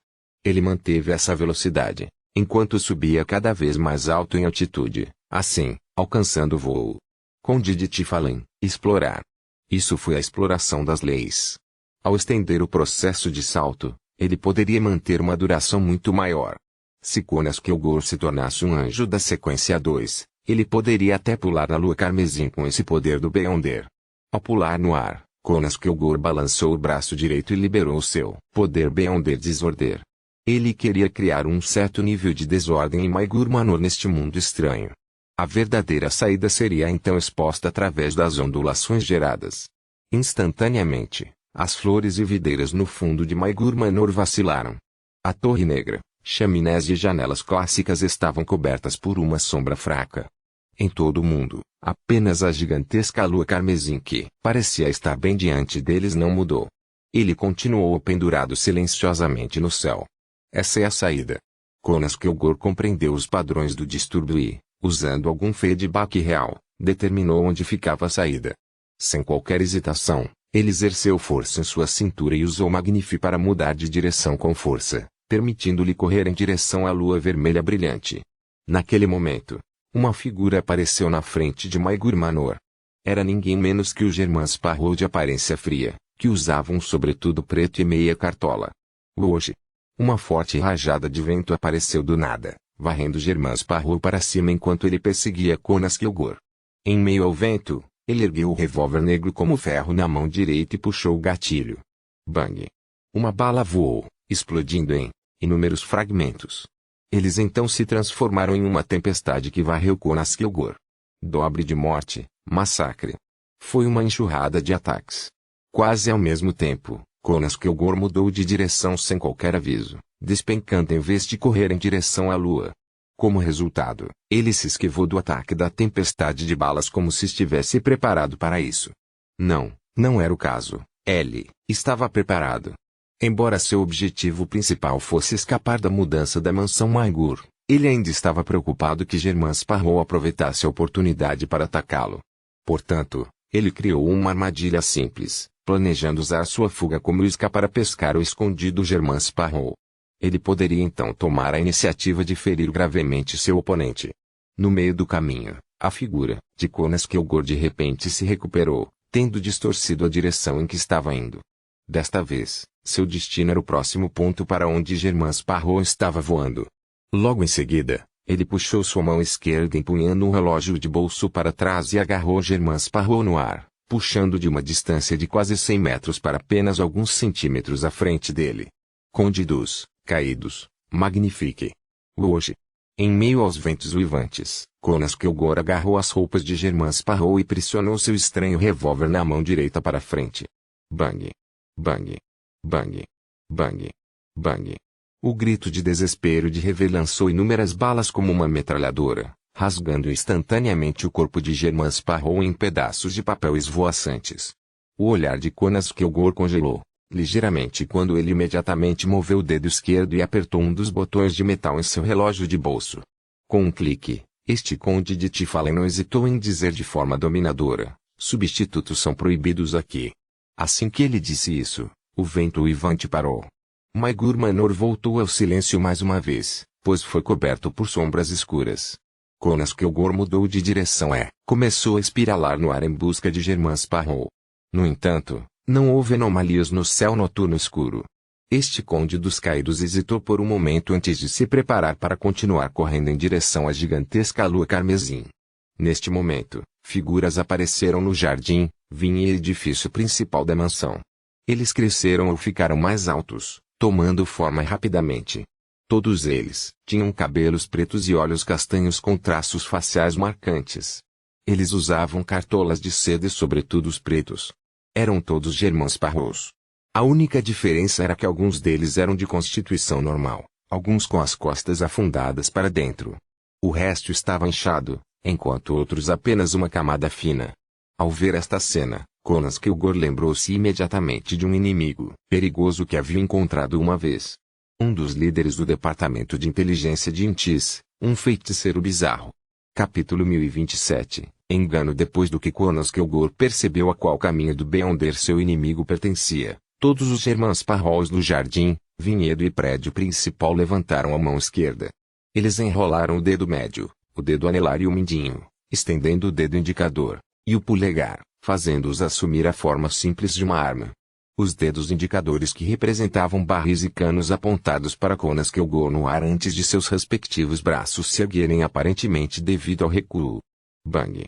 Ele manteve essa velocidade, enquanto subia cada vez mais alto em altitude, assim, alcançando o voo. Conde de Tifalin, explorar. Isso foi a exploração das leis. Ao estender o processo de salto, ele poderia manter uma duração muito maior. Se Conas Kilgore se tornasse um anjo da sequência 2, ele poderia até pular na lua carmesim com esse poder do Beyonder. Ao pular no ar, Conas Kilgore balançou o braço direito e liberou seu poder Beyonder Disorder. Ele queria criar um certo nível de desordem em Maigor Manor neste mundo estranho. A verdadeira saída seria então exposta através das ondulações geradas. Instantaneamente, as flores e videiras no fundo de Maigor Manor vacilaram. A torre negra, chaminés e janelas clássicas estavam cobertas por uma sombra fraca. Em todo o mundo, apenas a gigantesca lua carmesim que parecia estar bem diante deles não mudou. Ele continuou pendurado silenciosamente no céu. Essa é a saída. Conas Kilgore compreendeu os padrões do distúrbio e, usando algum feedback real, determinou onde ficava a saída. Sem qualquer hesitação, ele exerceu força em sua cintura e usou Magnify para mudar de direção com força, permitindo-lhe correr em direção à lua vermelha brilhante. Naquele momento, uma figura apareceu na frente de Maigor Manor. Era ninguém menos que o Germain Sparrow de aparência fria, que usava um sobretudo preto e meia cartola. Hoje, uma forte rajada de vento apareceu do nada, varrendo Germain Sparrow para cima enquanto ele perseguia Conas Kilgore. Em meio ao vento, ele ergueu o revólver negro como ferro na mão direita e puxou o gatilho. Bang! Uma bala voou, explodindo em inúmeros fragmentos. Eles então se transformaram em uma tempestade que varreu Conas Kilgore. Dobre de morte, massacre. Foi uma enxurrada de ataques. Quase ao mesmo tempo, Conas Kilgore mudou de direção sem qualquer aviso, despencando em vez de correr em direção à lua. Como resultado, ele se esquivou do ataque da tempestade de balas como se estivesse preparado para isso. Não era o caso. Ele estava preparado. Embora seu objetivo principal fosse escapar da mudança da mansão Maigor, ele ainda estava preocupado que Germain Sparrow aproveitasse a oportunidade para atacá-lo. Portanto, ele criou uma armadilha simples, planejando usar sua fuga como isca para pescar o escondido Germain Sparrow. Ele poderia então tomar a iniciativa de ferir gravemente seu oponente. No meio do caminho, a figura de Conas Kilgore de repente se recuperou, tendo distorcido a direção em que estava indo. Desta vez, seu destino era o próximo ponto para onde Germain Sparrow estava voando. Logo em seguida, ele puxou sua mão esquerda empunhando um relógio de bolso para trás e agarrou Germain Sparrow no ar, puxando de uma distância de quase 100 metros para apenas alguns centímetros à frente dele. Conde dos Caídos, magnifique. Hoje, em meio aos ventos uivantes, Conas Kilgore agarrou as roupas de Germain Sparrow e pressionou seu estranho revólver na mão direita para frente. Bang! Bang! Bang! Bang! Bang! O grito de desespero de Revé lançou inúmeras balas como uma metralhadora, rasgando instantaneamente o corpo de Germain Sparrow em pedaços de papel esvoaçantes. O olhar de Conas Kilgore congelou ligeiramente quando ele imediatamente moveu o dedo esquerdo e apertou um dos botões de metal em seu relógio de bolso. Com um clique, este conde de Tifalin não hesitou em dizer de forma dominadora: substitutos são proibidos aqui. Assim que ele disse isso, o vento uivante parou. Maigor Manor voltou ao silêncio mais uma vez, pois foi coberto por sombras escuras. Conas Kilgore mudou de direção e começou a espiralar no ar em busca de Germain Sparrow. No entanto, não houve anomalias no céu noturno escuro. Este conde dos caídos hesitou por um momento antes de se preparar para continuar correndo em direção à gigantesca lua carmesim. Neste momento, figuras apareceram no jardim, vinha e edifício principal da mansão. Eles cresceram ou ficaram mais altos, tomando forma rapidamente. Todos eles tinham cabelos pretos e olhos castanhos com traços faciais marcantes. Eles usavam cartolas de seda e sobretudos pretos. Eram todos Germain Sparrows. A única diferença era que alguns deles eram de constituição normal, alguns com as costas afundadas para dentro. O resto estava inchado, enquanto outros apenas uma camada fina. Ao ver esta cena, Conas Kilgore lembrou-se imediatamente de um inimigo perigoso que havia encontrado uma vez. Um dos líderes do departamento de inteligência de Intis, um feiticeiro bizarro. Capítulo 1027. Engano depois do que Conas Kilgore percebeu a qual caminho do Beyonder seu inimigo pertencia. Todos os Germansparrows no jardim, vinhedo e prédio principal levantaram a mão esquerda. Eles enrolaram o dedo médio, o dedo anelar e o mindinho, estendendo o dedo indicador, e o polegar, fazendo-os assumir a forma simples de uma arma. Os dedos indicadores que representavam barris e canos apontados para Conas Kilgore no ar antes de seus respectivos braços se erguerem aparentemente devido ao recuo. Bang!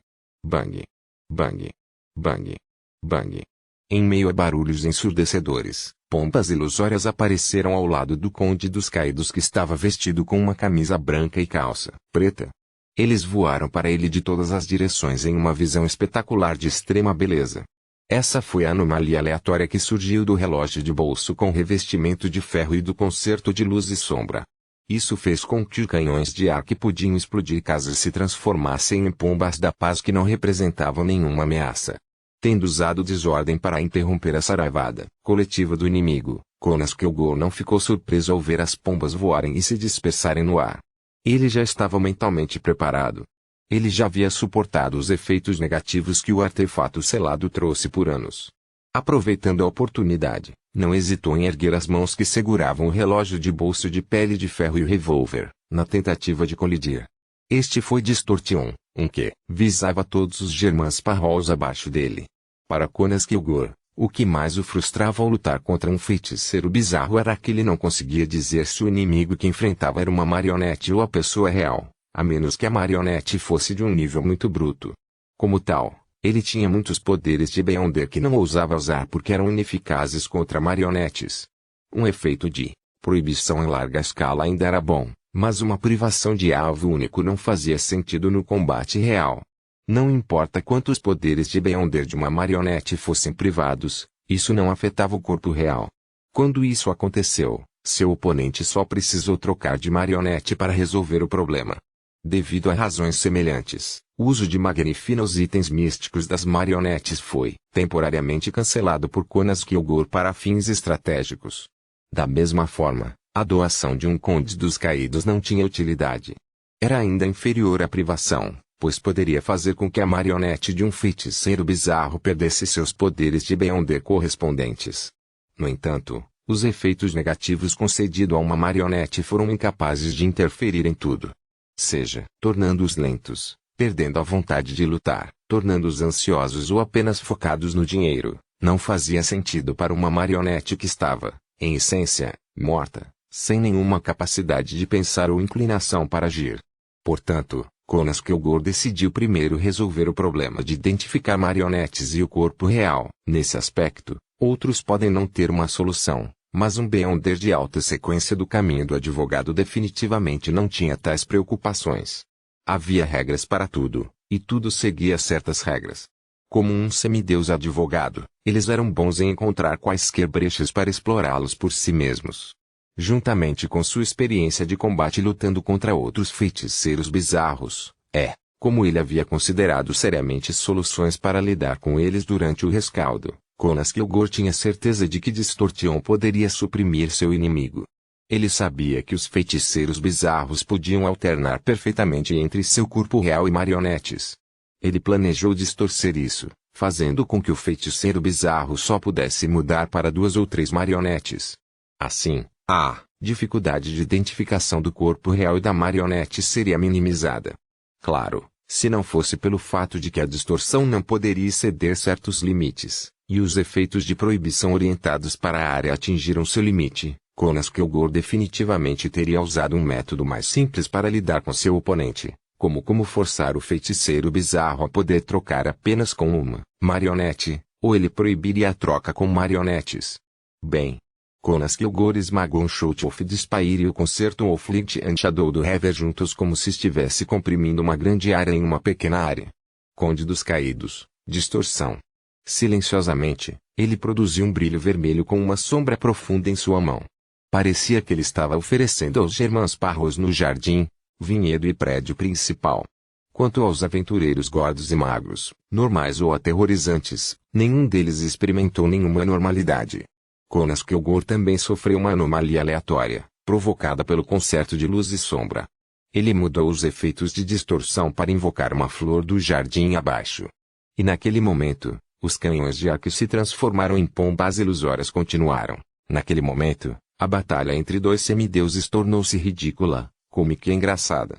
Bang! Bang! Bang! Bang! Em meio a barulhos ensurdecedores, pompas ilusórias apareceram ao lado do Conde dos Caídos que estava vestido com uma camisa branca e calça preta. Eles voaram para ele de todas as direções em uma visão espetacular de extrema beleza. Essa foi a anomalia aleatória que surgiu do relógio de bolso com revestimento de ferro e do concerto de luz e sombra. Isso fez com que os canhões de ar que podiam explodir casas se transformassem em pombas da paz que não representavam nenhuma ameaça. Tendo usado desordem para interromper a saraivada coletiva do inimigo, Conas Kilgore não ficou surpreso ao ver as pombas voarem e se dispersarem no ar. Ele já estava mentalmente preparado. Ele já havia suportado os efeitos negativos que o artefato selado trouxe por anos. Aproveitando a oportunidade, não hesitou em erguer as mãos que seguravam o relógio de bolso de pele de ferro e o revólver, na tentativa de colidir. Este foi Distortion, que visava todos os Germansparrows abaixo dele. Para Conas Kilgore, o que mais o frustrava ao lutar contra um feiticeiro bizarro era que ele não conseguia dizer se o inimigo que enfrentava era uma marionete ou a pessoa real, a menos que a marionete fosse de um nível muito bruto. Como tal, ele tinha muitos poderes de Beyonder que não ousava usar porque eram ineficazes contra marionetes. Um efeito de proibição em larga escala ainda era bom, mas uma privação de alvo único não fazia sentido no combate real. Não importa quantos poderes de Beyonder de uma marionete fossem privados, isso não afetava o corpo real. Quando isso aconteceu, seu oponente só precisou trocar de marionete para resolver o problema. Devido a razões semelhantes, o uso de Magnify nos itens místicos das marionetes foi, temporariamente cancelado por Conas Kilgore para fins estratégicos. Da mesma forma, a doação de um Conde dos Caídos não tinha utilidade. Era ainda inferior à privação, pois poderia fazer com que a marionete de um feiticeiro bizarro perdesse seus poderes de Beyonder correspondentes. No entanto, os efeitos negativos concedidos a uma marionete foram incapazes de interferir em tudo. Seja, tornando-os lentos, perdendo a vontade de lutar, tornando-os ansiosos ou apenas focados no dinheiro, não fazia sentido para uma marionete que estava, em essência, morta, sem nenhuma capacidade de pensar ou inclinação para agir. Portanto, Conas Kilgore decidiu primeiro resolver o problema de identificar marionetes e o corpo real. Nesse aspecto, outros podem não ter uma solução, mas um Beyonder de alta sequência do caminho do advogado definitivamente não tinha tais preocupações. Havia regras para tudo, e tudo seguia certas regras. Como um semideus advogado, eles eram bons em encontrar quaisquer brechas para explorá-los por si mesmos. Juntamente com sua experiência de combate lutando contra outros feiticeiros bizarros, como ele havia considerado seriamente soluções para lidar com eles durante o rescaldo, Conas Kilgore tinha certeza de que Distortion poderia suprimir seu inimigo. Ele sabia que os feiticeiros bizarros podiam alternar perfeitamente entre seu corpo real e marionetes. Ele planejou distorcer isso, fazendo com que o feiticeiro bizarro só pudesse mudar para 2 ou 3 marionetes. Assim, a dificuldade de identificação do corpo real e da marionete seria minimizada. Claro, se não fosse pelo fato de que a distorção não poderia exceder certos limites, e os efeitos de proibição orientados para a área atingiram seu limite, Conas Kilgore definitivamente teria usado um método mais simples para lidar com seu oponente, como forçar o feiticeiro bizarro a poder trocar apenas com uma marionete, ou ele proibiria a troca com marionetes. Bem, Conas Kilgore esmagou um Shout of Despair e o Concerto of Light and Shadow do Heaven juntos como se estivesse comprimindo uma grande área em uma pequena área. Conde dos Caídos, distorção. Silenciosamente, ele produziu um brilho vermelho com uma sombra profunda em sua mão. Parecia que ele estava oferecendo aos Germansparrows no jardim, vinhedo e prédio principal. Quanto aos aventureiros gordos e magros, normais ou aterrorizantes, nenhum deles experimentou nenhuma anormalidade. Conas Kilgore também sofreu uma anomalia aleatória, provocada pelo concerto de luz e sombra. Ele mudou os efeitos de distorção para invocar uma flor do jardim abaixo. E naquele momento, os canhões de ar que se transformaram em pombas ilusórias continuaram. Naquele momento, a batalha entre dois semideuses tornou-se ridícula, cômica e engraçada.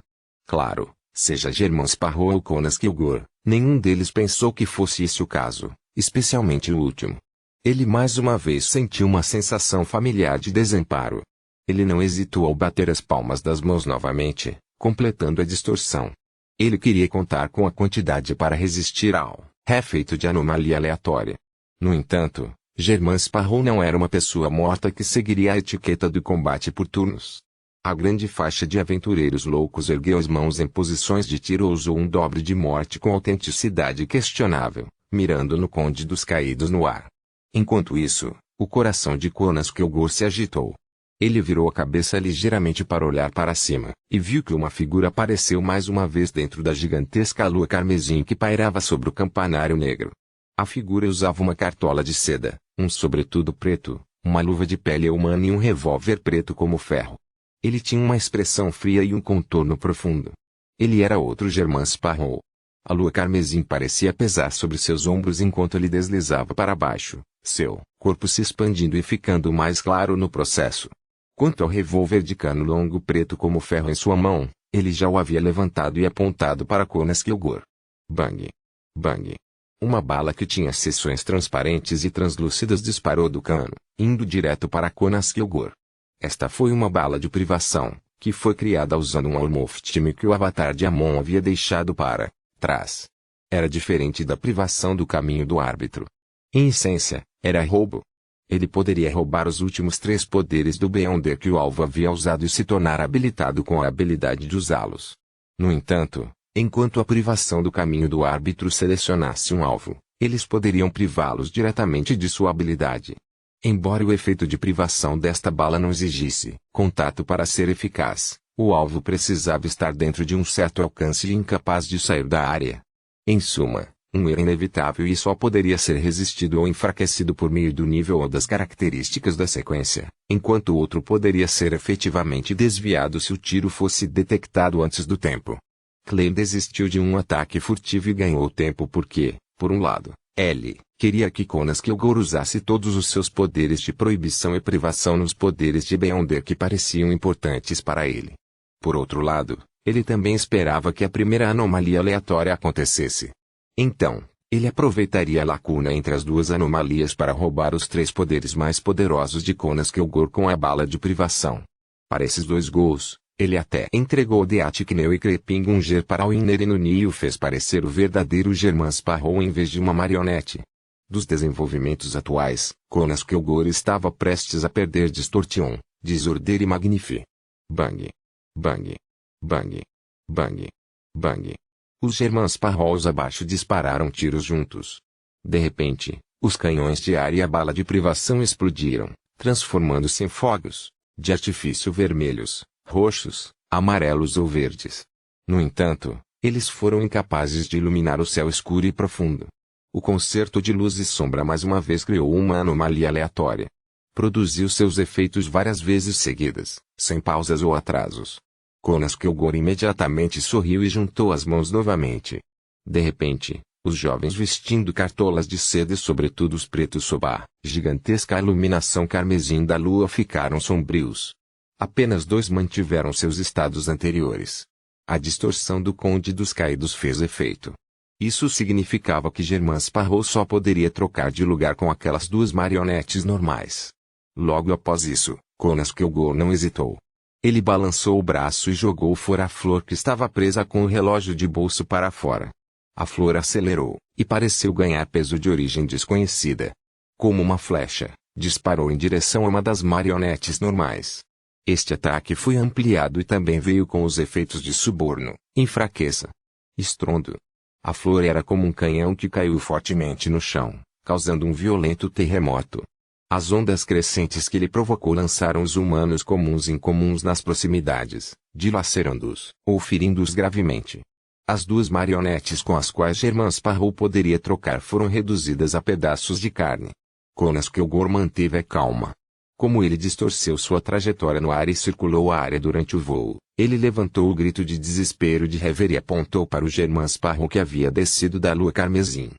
Claro, seja Germán Sparrow ou Conas Kilgore, nenhum deles pensou que fosse esse o caso, especialmente o último. Ele mais uma vez sentiu uma sensação familiar de desamparo. Ele não hesitou ao bater as palmas das mãos novamente, completando a distorção. Ele queria contar com a quantidade para resistir ao efeito de anomalia aleatória. No entanto, Germán Sparrow não era uma pessoa morta que seguiria a etiqueta do combate por turnos. A grande faixa de aventureiros loucos ergueu as mãos em posições de tiro ou usou um dobre de morte com autenticidade questionável, mirando no Conde dos Caídos no ar. Enquanto isso, o coração de Conas Kilgore se agitou. Ele virou a cabeça ligeiramente para olhar para cima, e viu que uma figura apareceu mais uma vez dentro da gigantesca lua carmesim que pairava sobre o campanário negro. A figura usava uma cartola de seda, um sobretudo preto, uma luva de pele humana e um revólver preto como ferro. Ele tinha uma expressão fria e um contorno profundo. Ele era outro Germán Sparrow. A lua carmesim parecia pesar sobre seus ombros enquanto ele deslizava para baixo, seu corpo se expandindo e ficando mais claro no processo. Quanto ao revólver de cano longo preto como ferro em sua mão, ele já o havia levantado e apontado para Conas Kilgore. Bang! Bang! Uma bala que tinha seções transparentes e translúcidas disparou do cano, indo direto para Conas Kilgore. Esta foi uma bala de privação, que foi criada usando um almoftim que o avatar de Amon havia deixado para trás. Era diferente da privação do caminho do árbitro. Em essência, era roubo. Ele poderia roubar os últimos 3 poderes do Beyonder que o alvo havia usado e se tornar habilitado com a habilidade de usá-los. No entanto, enquanto a privação do caminho do árbitro selecionasse um alvo, eles poderiam privá-los diretamente de sua habilidade. Embora o efeito de privação desta bala não exigisse contato para ser eficaz, o alvo precisava estar dentro de um certo alcance e incapaz de sair da área. Em suma, um erro inevitável e só poderia ser resistido ou enfraquecido por meio do nível ou das características da sequência, enquanto o outro poderia ser efetivamente desviado se o tiro fosse detectado antes do tempo. Clay desistiu de um ataque furtivo e ganhou tempo porque, por um lado, ele queria que Conas Kilgore usasse todos os seus poderes de proibição e privação nos poderes de Beyonder que pareciam importantes para ele. Por outro lado, ele também esperava que a primeira anomalia aleatória acontecesse. Então, ele aproveitaria a lacuna entre as duas anomalias para roubar os 3 poderes mais poderosos de Conas Kilgore com a bala de privação. Para esses 2 gols, ele até entregou Deathknell e Creping Unger para o Inerinuni e o fez parecer o verdadeiro Germán Sparrow em vez de uma marionete. Dos desenvolvimentos atuais, Conas Kilgore estava prestes a perder Distortion, Disorder e Magnify. Bang! Bang! Bang! Bang! Bang! Os Germán Sparrows abaixo dispararam tiros juntos. De repente, os canhões de ar e a bala de privação explodiram, transformando-se em fogos de artifício vermelhos, roxos, amarelos ou verdes. No entanto, eles foram incapazes de iluminar o céu escuro e profundo. O concerto de luz e sombra mais uma vez criou uma anomalia aleatória. Produziu seus efeitos várias vezes seguidas, sem pausas ou atrasos. Conas Kilgore imediatamente sorriu e juntou as mãos novamente. De repente, os jovens vestindo cartolas de seda e sobretudos pretos sob a gigantesca iluminação carmesim da lua ficaram sombrios. Apenas 2 mantiveram seus estados anteriores. A distorção do Conde dos Caídos fez efeito. Isso significava que Germán Sparrow só poderia trocar de lugar com aquelas 2 marionetes normais. Logo após isso, Conas Kilgore não hesitou. Ele balançou o braço e jogou fora a flor que estava presa com o relógio de bolso para fora. A flor acelerou, e pareceu ganhar peso de origem desconhecida. Como uma flecha, disparou em direção a uma das marionetes normais. Este ataque foi ampliado e também veio com os efeitos de suborno, enfraqueça. Estrondo. A flor era como um canhão que caiu fortemente no chão, causando um violento terremoto. As ondas crescentes que ele provocou lançaram os humanos comuns e incomuns nas proximidades, dilacerando-os, ou ferindo-os gravemente. As 2 marionetes com as quais Germán Sparrow poderia trocar foram reduzidas a pedaços de carne. Conas Kilgore manteve a calma. Como ele distorceu sua trajetória no ar e circulou a área durante o voo, ele levantou o grito de desespero de Rever e apontou para o Germain Sparrow que havia descido da lua carmesim.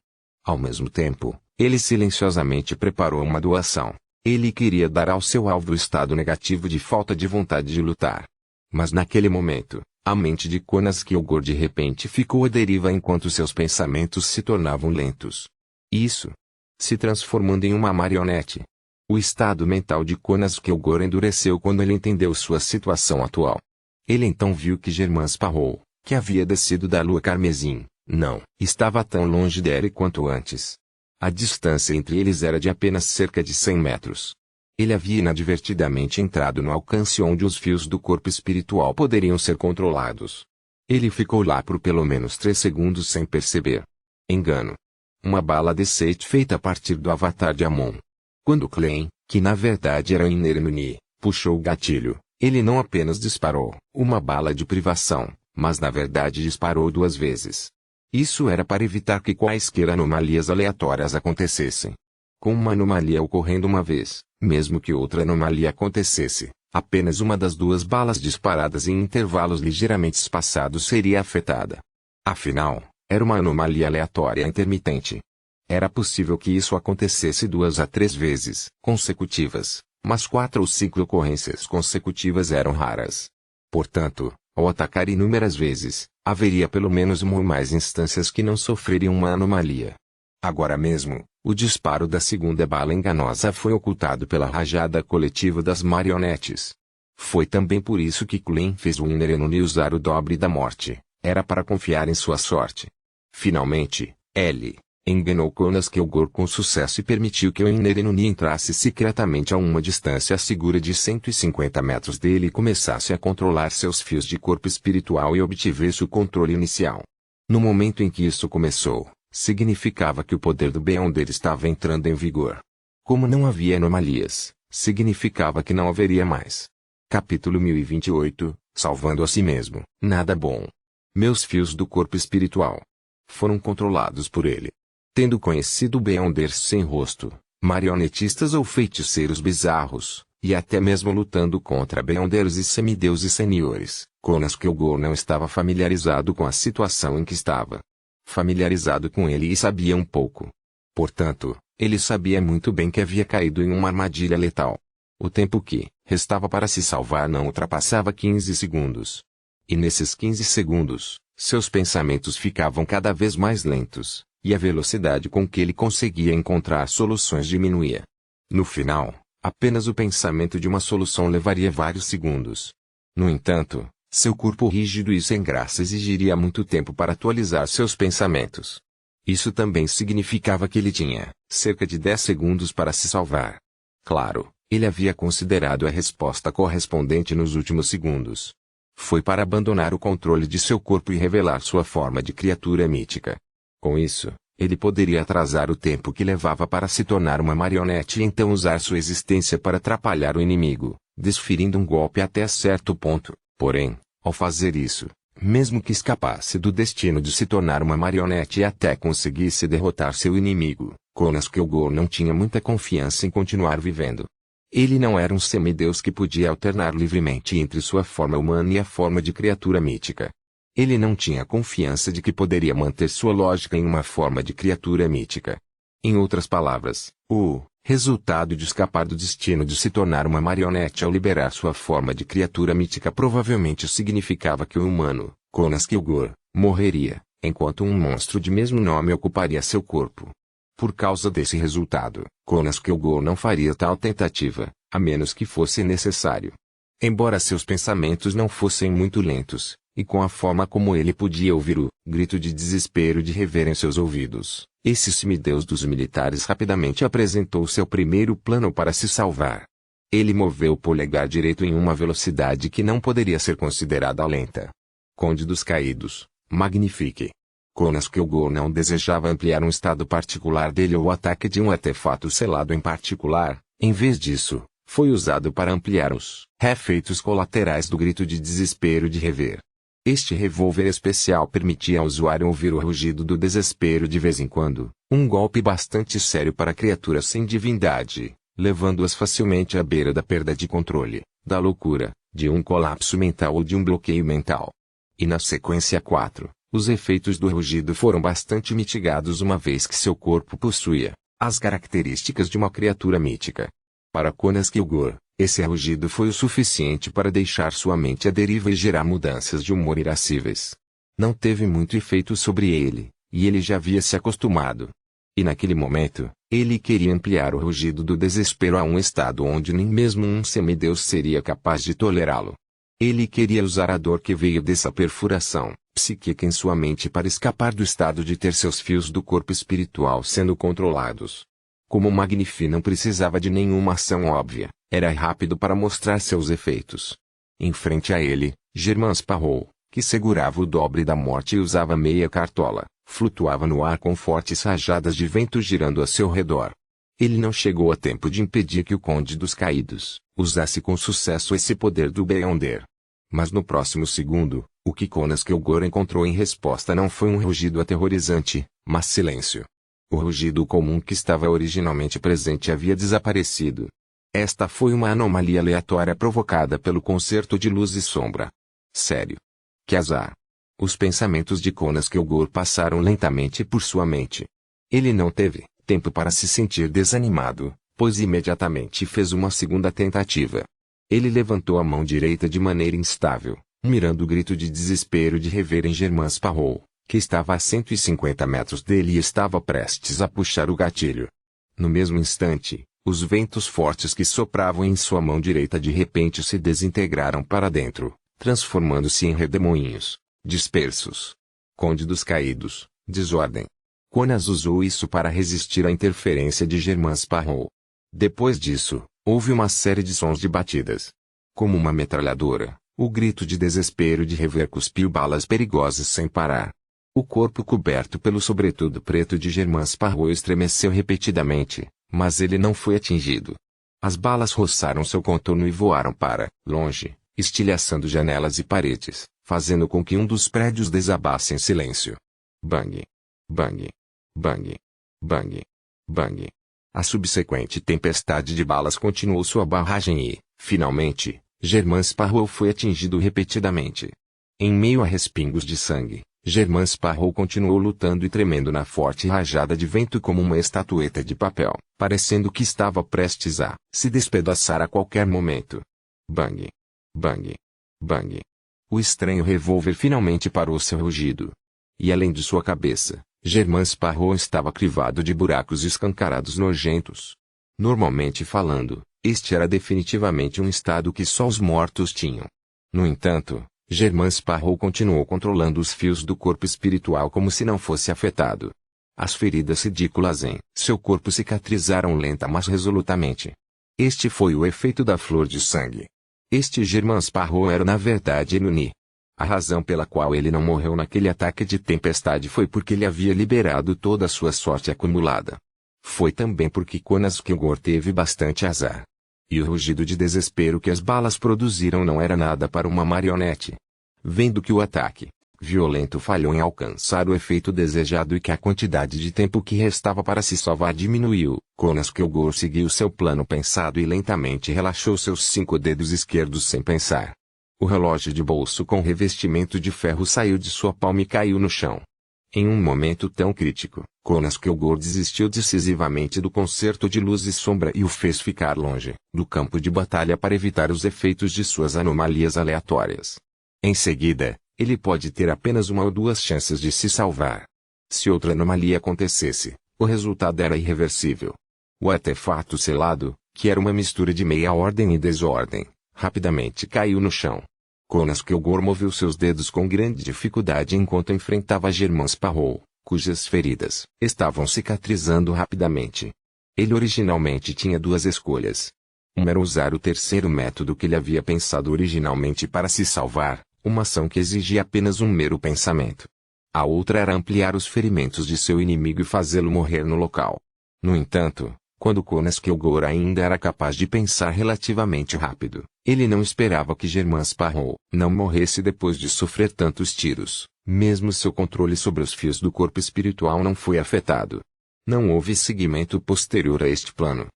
Ao mesmo tempo, ele silenciosamente preparou uma doação. Ele queria dar ao seu alvo o estado negativo de falta de vontade de lutar. Mas naquele momento, a mente de Jonas Kilgore de repente ficou à deriva enquanto seus pensamentos se tornavam lentos. Isso se transformando em uma marionete. O estado mental de Jonas Kilgore endureceu quando ele entendeu sua situação atual. Ele então viu que Germain Sparrow, que havia descido da lua carmesim, não estava tão longe dele quanto antes. A distância entre eles era de apenas cerca de 100 metros. Ele havia inadvertidamente entrado no alcance onde os fios do corpo espiritual poderiam ser controlados. Ele ficou lá por pelo menos 3 segundos sem perceber. Engano. Uma bala de Seth feita a partir do avatar de Amon. Quando Klein, que na verdade era Inermuni, puxou o gatilho, ele não apenas disparou uma bala de privação, mas na verdade disparou 2 vezes. Isso era para evitar que quaisquer anomalias aleatórias acontecessem. Com uma anomalia ocorrendo uma vez, mesmo que outra anomalia acontecesse, apenas uma das 2 balas disparadas em intervalos ligeiramente espaçados seria afetada. Afinal, era uma anomalia aleatória intermitente. Era possível que isso acontecesse 2 a 3 vezes consecutivas, mas 4 ou 5 ocorrências consecutivas eram raras. Portanto, ao atacar inúmeras vezes, haveria pelo menos uma ou mais instâncias que não sofreriam uma anomalia. Agora mesmo, o disparo da segunda bala enganosa foi ocultado pela rajada coletiva das marionetes. Foi também por isso que Klein fez o Inermuni usar o dobre da morte. Era para confiar em sua sorte. Finalmente, ele enganou Jonas Kilgore com sucesso e permitiu que o Inermuni entrasse secretamente a uma distância segura de 150 metros dele e começasse a controlar seus fios de corpo espiritual e obtivesse o controle inicial. No momento em que isso começou, significava que o poder do Beyonder estava entrando em vigor. Como não havia anomalias, significava que não haveria mais. Capítulo 1028, Salvando a si mesmo, nada bom. Meus fios do corpo espiritual foram controlados por ele. Tendo conhecido Beyonder sem rosto, marionetistas ou feiticeiros bizarros, e até mesmo lutando contra Beyonders e semideuses senhores, Jonas Kilgore não estava familiarizado com a situação em que estava. Familiarizado com ele e sabia um pouco. Portanto, ele sabia muito bem que havia caído em uma armadilha letal. O tempo que restava para se salvar não ultrapassava 15 segundos. E nesses 15 segundos, seus pensamentos ficavam cada vez mais lentos, e a velocidade com que ele conseguia encontrar soluções diminuía. No final, apenas o pensamento de uma solução levaria vários segundos. No entanto, seu corpo rígido e sem graça exigiria muito tempo para atualizar seus pensamentos. Isso também significava que ele tinha cerca de 10 segundos para se salvar. Claro, ele havia considerado a resposta correspondente nos últimos segundos. Foi para abandonar o controle de seu corpo e revelar sua forma de criatura mítica. Com isso, ele poderia atrasar o tempo que levava para se tornar uma marionete e então usar sua existência para atrapalhar o inimigo, desferindo um golpe até certo ponto. Porém, ao fazer isso, mesmo que escapasse do destino de se tornar uma marionete e até conseguisse derrotar seu inimigo, Jonas Kilgore não tinha muita confiança em continuar vivendo. Ele não era um semideus que podia alternar livremente entre sua forma humana e a forma de criatura mítica. Ele não tinha confiança de que poderia manter sua lógica em uma forma de criatura mítica. Em outras palavras, o resultado de escapar do destino de se tornar uma marionete ao liberar sua forma de criatura mítica provavelmente significava que o humano, Jonas Kilgore, morreria, enquanto um monstro de mesmo nome ocuparia seu corpo. Por causa desse resultado, Jonas Kilgore não faria tal tentativa, a menos que fosse necessário. Embora seus pensamentos não fossem muito lentos, e com a forma como ele podia ouvir o grito de desespero de Rever em seus ouvidos, esse semideus dos militares rapidamente apresentou seu primeiro plano para se salvar. Ele moveu o polegar direito em uma velocidade que não poderia ser considerada lenta. Conde dos Caídos, magnifique. Jonas Kilgore não desejava ampliar um estado particular dele ou o ataque de um artefato selado em particular, em vez disso, foi usado para ampliar os efeitos colaterais do grito de desespero de Rever. Este revólver especial permitia ao usuário ouvir o rugido do desespero de vez em quando, um golpe bastante sério para criaturas sem divindade, levando-as facilmente à beira da perda de controle, da loucura, de um colapso mental ou de um bloqueio mental. E na sequência 4, os efeitos do rugido foram bastante mitigados uma vez que seu corpo possuía as características de uma criatura mítica. Para Conas Kilgore, esse rugido foi o suficiente para deixar sua mente à deriva e gerar mudanças de humor irascíveis. Não teve muito efeito sobre ele, e ele já havia se acostumado. E naquele momento, ele queria ampliar o rugido do desespero a um estado onde nem mesmo um semideus seria capaz de tolerá-lo. Ele queria usar a dor que veio dessa perfuração psíquica em sua mente para escapar do estado de ter seus fios do corpo espiritual sendo controlados. Como Magnifi não precisava de nenhuma ação óbvia, era rápido para mostrar seus efeitos. Em frente a ele, Germain Sparrow, que segurava o dobre da morte e usava meia cartola, flutuava no ar com fortes rajadas de vento girando a seu redor. Ele não chegou a tempo de impedir que o Conde dos Caídos usasse com sucesso esse poder do Beyonder. Mas no próximo segundo, o que Conas Kilgore encontrou em resposta não foi um rugido aterrorizante, mas silêncio. O rugido comum que estava originalmente presente havia desaparecido. Esta foi uma anomalia aleatória provocada pelo concerto de luz e sombra. Sério. Que azar. Os pensamentos de Conas Kilgore passaram lentamente por sua mente. Ele não teve tempo para se sentir desanimado, pois imediatamente fez uma segunda tentativa. Ele levantou a mão direita de maneira instável, mirando o grito de desespero de rever em Germain Sparrow, que estava a 150 metros dele e estava prestes a puxar o gatilho. No mesmo instante, os ventos fortes que sopravam em sua mão direita de repente se desintegraram para dentro, transformando-se em redemoinhos, dispersos. Conde dos Caídos, desordem. Conas usou isso para resistir à interferência de Germain Sparrow. Depois disso, houve uma série de sons de batidas. Como uma metralhadora, o grito de desespero de rever cuspiu balas perigosas sem parar. O corpo coberto pelo sobretudo preto de Germain Sparrow estremeceu repetidamente, mas ele não foi atingido. As balas roçaram seu contorno e voaram para longe, estilhaçando janelas e paredes, fazendo com que um dos prédios desabasse em silêncio. Bang! Bang! Bang! Bang! Bang! A subsequente tempestade de balas continuou sua barragem e, finalmente, Germain Sparrow foi atingido repetidamente. Em meio a respingos de sangue, Germain Sparrow continuou lutando e tremendo na forte rajada de vento como uma estatueta de papel, parecendo que estava prestes a se despedaçar a qualquer momento. Bang! Bang! Bang! O estranho revólver finalmente parou seu rugido. E além de sua cabeça, Germain Sparrow estava crivado de buracos escancarados nojentos. Normalmente falando, este era definitivamente um estado que só os mortos tinham. No entanto, Germain Sparrow continuou controlando os fios do corpo espiritual como se não fosse afetado. As feridas ridículas em seu corpo cicatrizaram lenta mas resolutamente. Este foi o efeito da flor de sangue. Este Germain Sparrow era na verdade Eluni. A razão pela qual ele não morreu naquele ataque de tempestade foi porque ele havia liberado toda a sua sorte acumulada. Foi também porque Conas Kilgore teve bastante azar. E o rugido de desespero que as balas produziram não era nada para uma marionete. Vendo que o ataque violento falhou em alcançar o efeito desejado e que a quantidade de tempo que restava para se salvar diminuiu, Conas Kilgore seguiu seu plano pensado e lentamente relaxou seus 5 dedos esquerdos sem pensar. O relógio de bolso com revestimento de ferro saiu de sua palma e caiu no chão. Em um momento tão crítico, Conas Kilgore desistiu decisivamente do concerto de luz e sombra e o fez ficar longe do campo de batalha para evitar os efeitos de suas anomalias aleatórias. Em seguida, ele pode ter apenas 1 ou 2 chances de se salvar. Se outra anomalia acontecesse, o resultado era irreversível. O artefato selado, que era uma mistura de meia ordem e desordem, rapidamente caiu no chão. Conas Kilgore moveu seus dedos com grande dificuldade enquanto enfrentava Germain Sparrow, cujas feridas estavam cicatrizando rapidamente. Ele originalmente tinha 2 escolhas. Uma era usar o terceiro método que ele havia pensado originalmente para se salvar, uma ação que exigia apenas um mero pensamento. A outra era ampliar os ferimentos de seu inimigo e fazê-lo morrer no local. No entanto, quando Conas Kilgore ainda era capaz de pensar relativamente rápido, ele não esperava que Germain Sparrow não morresse depois de sofrer tantos tiros, mesmo seu controle sobre os fios do corpo espiritual não foi afetado. Não houve seguimento posterior a este plano.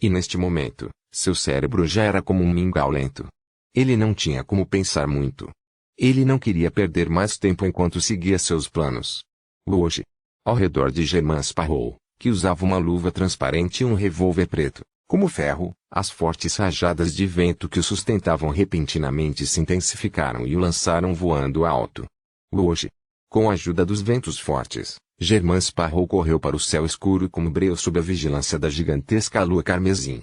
E neste momento, seu cérebro já era como um mingau lento. Ele não tinha como pensar muito. Ele não queria perder mais tempo enquanto seguia seus planos. Hoje, ao redor de Germain Sparrow, que usava uma luva transparente e um revólver preto, como ferro, as fortes rajadas de vento que o sustentavam repentinamente se intensificaram e o lançaram voando alto. Hoje, com a ajuda dos ventos fortes, Germain Sparrow correu para o céu escuro como breu sob a vigilância da gigantesca lua carmesim.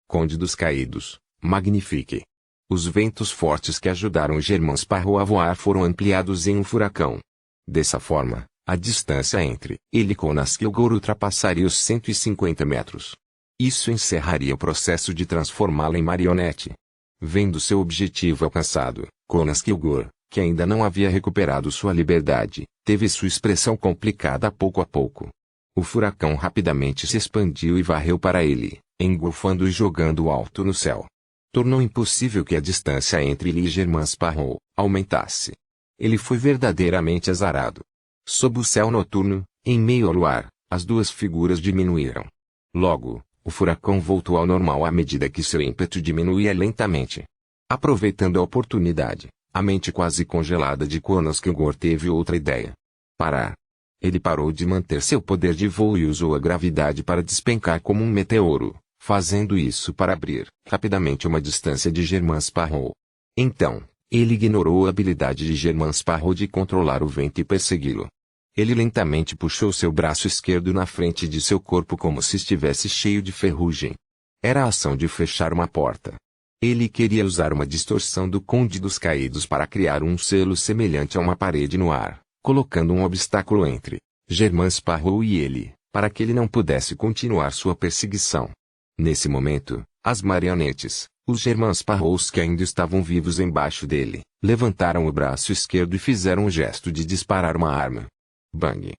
Conde dos Caídos, magnifique! Os ventos fortes que ajudaram Germain Sparrow a voar foram ampliados em um furacão. Dessa forma, a distância entre ele e Conas Kilgore ultrapassaria os 150 metros. Isso encerraria o processo de transformá-la em marionete. Vendo seu objetivo alcançado, Conas Kilgore, que ainda não havia recuperado sua liberdade, teve sua expressão complicada pouco a pouco. O furacão rapidamente se expandiu e varreu para ele, engolfando e jogando alto no céu. Tornou impossível que a distância entre ele e Germain Sparrow aumentasse. Ele foi verdadeiramente azarado. Sob o céu noturno, em meio ao luar, as duas figuras diminuíram. Logo, o furacão voltou ao normal à medida que seu ímpeto diminuía lentamente. Aproveitando a oportunidade, a mente quase congelada de Conas Kilgore teve outra ideia. Parar. Ele parou de manter seu poder de voo e usou a gravidade para despencar como um meteoro, fazendo isso para abrir rapidamente uma distância de Germain Sparrow. Então, ele ignorou a habilidade de Germain Sparrow de controlar o vento e persegui-lo. Ele lentamente puxou seu braço esquerdo na frente de seu corpo como se estivesse cheio de ferrugem. Era a ação de fechar uma porta. Ele queria usar uma distorção do Conde dos Caídos para criar um selo semelhante a uma parede no ar, colocando um obstáculo entre Germain Sparrow e ele, para que ele não pudesse continuar sua perseguição. Nesse momento, as marionetes, os Germain Sparrows que ainda estavam vivos embaixo dele, levantaram o braço esquerdo e fizeram um gesto de disparar uma arma. Bang!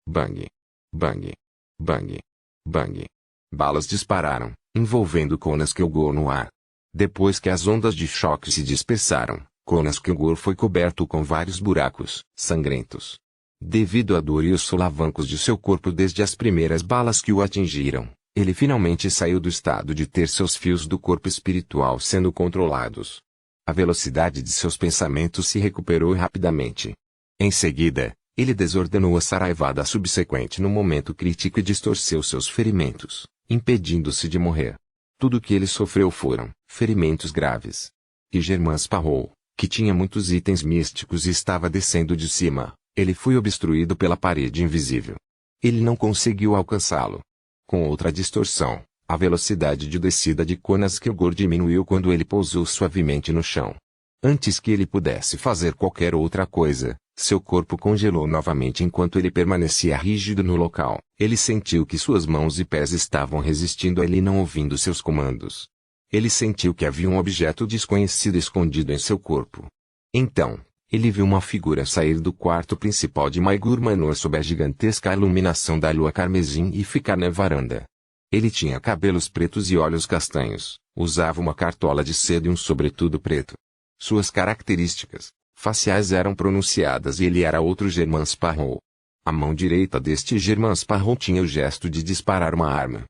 Bang! Bang! Bang! Bang! Balas dispararam, envolvendo Conas Kilgore no ar. Depois que as ondas de choque se dispersaram, Conas Kilgore foi coberto com vários buracos sangrentos. Devido à dor e os solavancos de seu corpo desde as primeiras balas que o atingiram, ele finalmente saiu do estado de ter seus fios do corpo espiritual sendo controlados. A velocidade de seus pensamentos se recuperou rapidamente. Em seguida, ele desordenou a saraivada subsequente no momento crítico e distorceu seus ferimentos, impedindo-se de morrer. Tudo o que ele sofreu foram ferimentos graves. E Germain Sparrow, que tinha muitos itens místicos e estava descendo de cima, ele foi obstruído pela parede invisível. Ele não conseguiu alcançá-lo. Com outra distorção, a velocidade de descida de Conas Kilgore diminuiu quando ele pousou suavemente no chão. Antes que ele pudesse fazer qualquer outra coisa, seu corpo congelou novamente enquanto ele permanecia rígido no local. Ele sentiu que suas mãos e pés estavam resistindo a ele não ouvindo seus comandos. Ele sentiu que havia um objeto desconhecido escondido em seu corpo. Então, ele viu uma figura sair do quarto principal de Maigor Manor sob a gigantesca iluminação da lua carmesim e ficar na varanda. Ele tinha cabelos pretos e olhos castanhos, usava uma cartola de seda e um sobretudo preto. Suas características faciais eram pronunciadas e ele era outro Germain Sparrow. A mão direita deste Germain Sparrow tinha o gesto de disparar uma arma.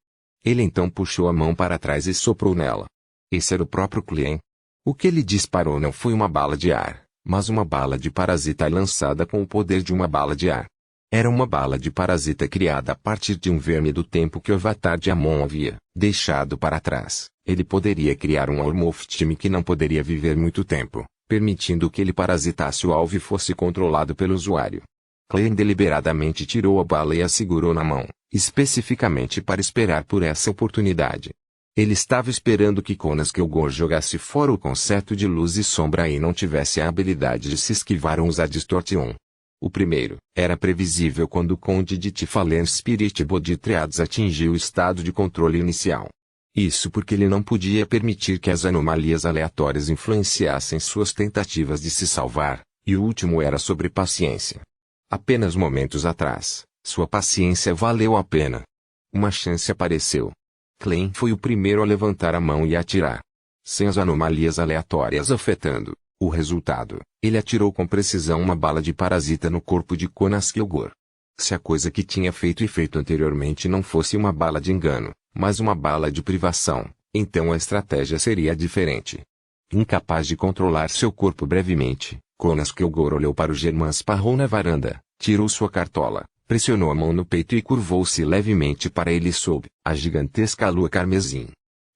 Ele então puxou a mão para trás e soprou nela. Esse era o próprio Klein. O que ele disparou não foi uma bala de ar, mas uma bala de parasita lançada com o poder de uma bala de ar. Era uma bala de parasita criada a partir de um verme do tempo que o Avatar de Amon havia deixado para trás. Ele poderia criar um Ormoftime que não poderia viver muito tempo, permitindo que ele parasitasse o alvo e fosse controlado pelo usuário. Klein deliberadamente tirou a bala e a segurou na mão, especificamente para esperar por essa oportunidade. Ele estava esperando que Conas Kilgore jogasse fora o conceito de luz e sombra e não tivesse a habilidade de se esquivar ou usar Distortion. O primeiro, era previsível quando o Conde de Tifalen Spirit Bodhitriads atingiu o estado de controle inicial. Isso porque ele não podia permitir que as anomalias aleatórias influenciassem suas tentativas de se salvar, e o último era sobre paciência. Apenas momentos atrás, sua paciência valeu a pena. Uma chance apareceu. Klein foi o primeiro a levantar a mão e atirar. Sem as anomalias aleatórias afetando o resultado, ele atirou com precisão uma bala de parasita no corpo de Conas Kilgore. Se a coisa que tinha feito e feito anteriormente não fosse uma bala de engano, mas uma bala de privação, então a estratégia seria diferente. Incapaz de controlar seu corpo brevemente, Jonas Kilgore olhou para o Germain Sparrow na varanda, tirou sua cartola, pressionou a mão no peito e curvou-se levemente para ele sob a gigantesca lua carmesim.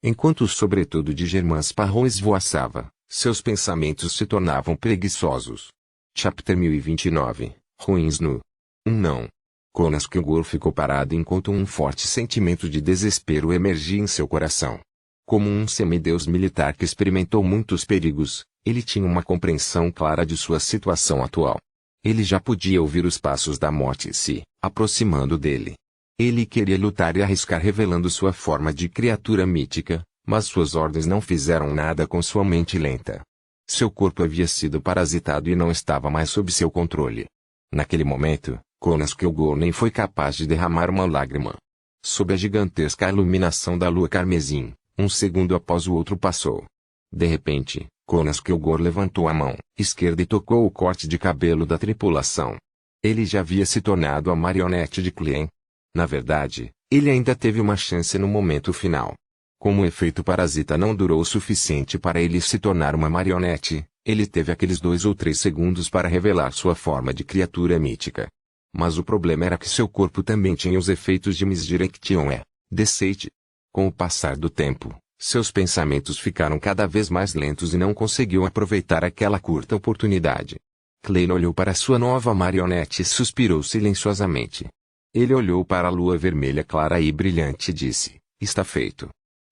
Enquanto o sobretudo de Germain Sparrow esvoaçava, seus pensamentos se tornavam preguiçosos. Chapter 1029, Ruins no não. Jonas Kilgore ficou parado enquanto um forte sentimento de desespero emergia em seu coração. Como um semideus militar que experimentou muitos perigos, ele tinha uma compreensão clara de sua situação atual. Ele já podia ouvir os passos da morte se aproximando dele. Ele queria lutar e arriscar revelando sua forma de criatura mítica, mas suas ordens não fizeram nada com sua mente lenta. Seu corpo havia sido parasitado e não estava mais sob seu controle. Naquele momento, Jonas Kilgore nem foi capaz de derramar uma lágrima. Sob a gigantesca iluminação da lua carmesim, um segundo após o outro passou. De repente, Jonas Kilgore levantou a mão esquerda e tocou o corte de cabelo da tripulação. Ele já havia se tornado a marionete de Klein. Na verdade, ele ainda teve uma chance no momento final. Como o efeito parasita não durou o suficiente para ele se tornar uma marionete, ele teve aqueles 2 ou 3 segundos para revelar sua forma de criatura mítica. Mas o problema era que seu corpo também tinha os efeitos de Misdirection e Deceit. Com o passar do tempo, seus pensamentos ficaram cada vez mais lentos e não conseguiu aproveitar aquela curta oportunidade. Klein olhou para sua nova marionete e suspirou silenciosamente. Ele olhou para a lua vermelha clara e brilhante e disse, está feito.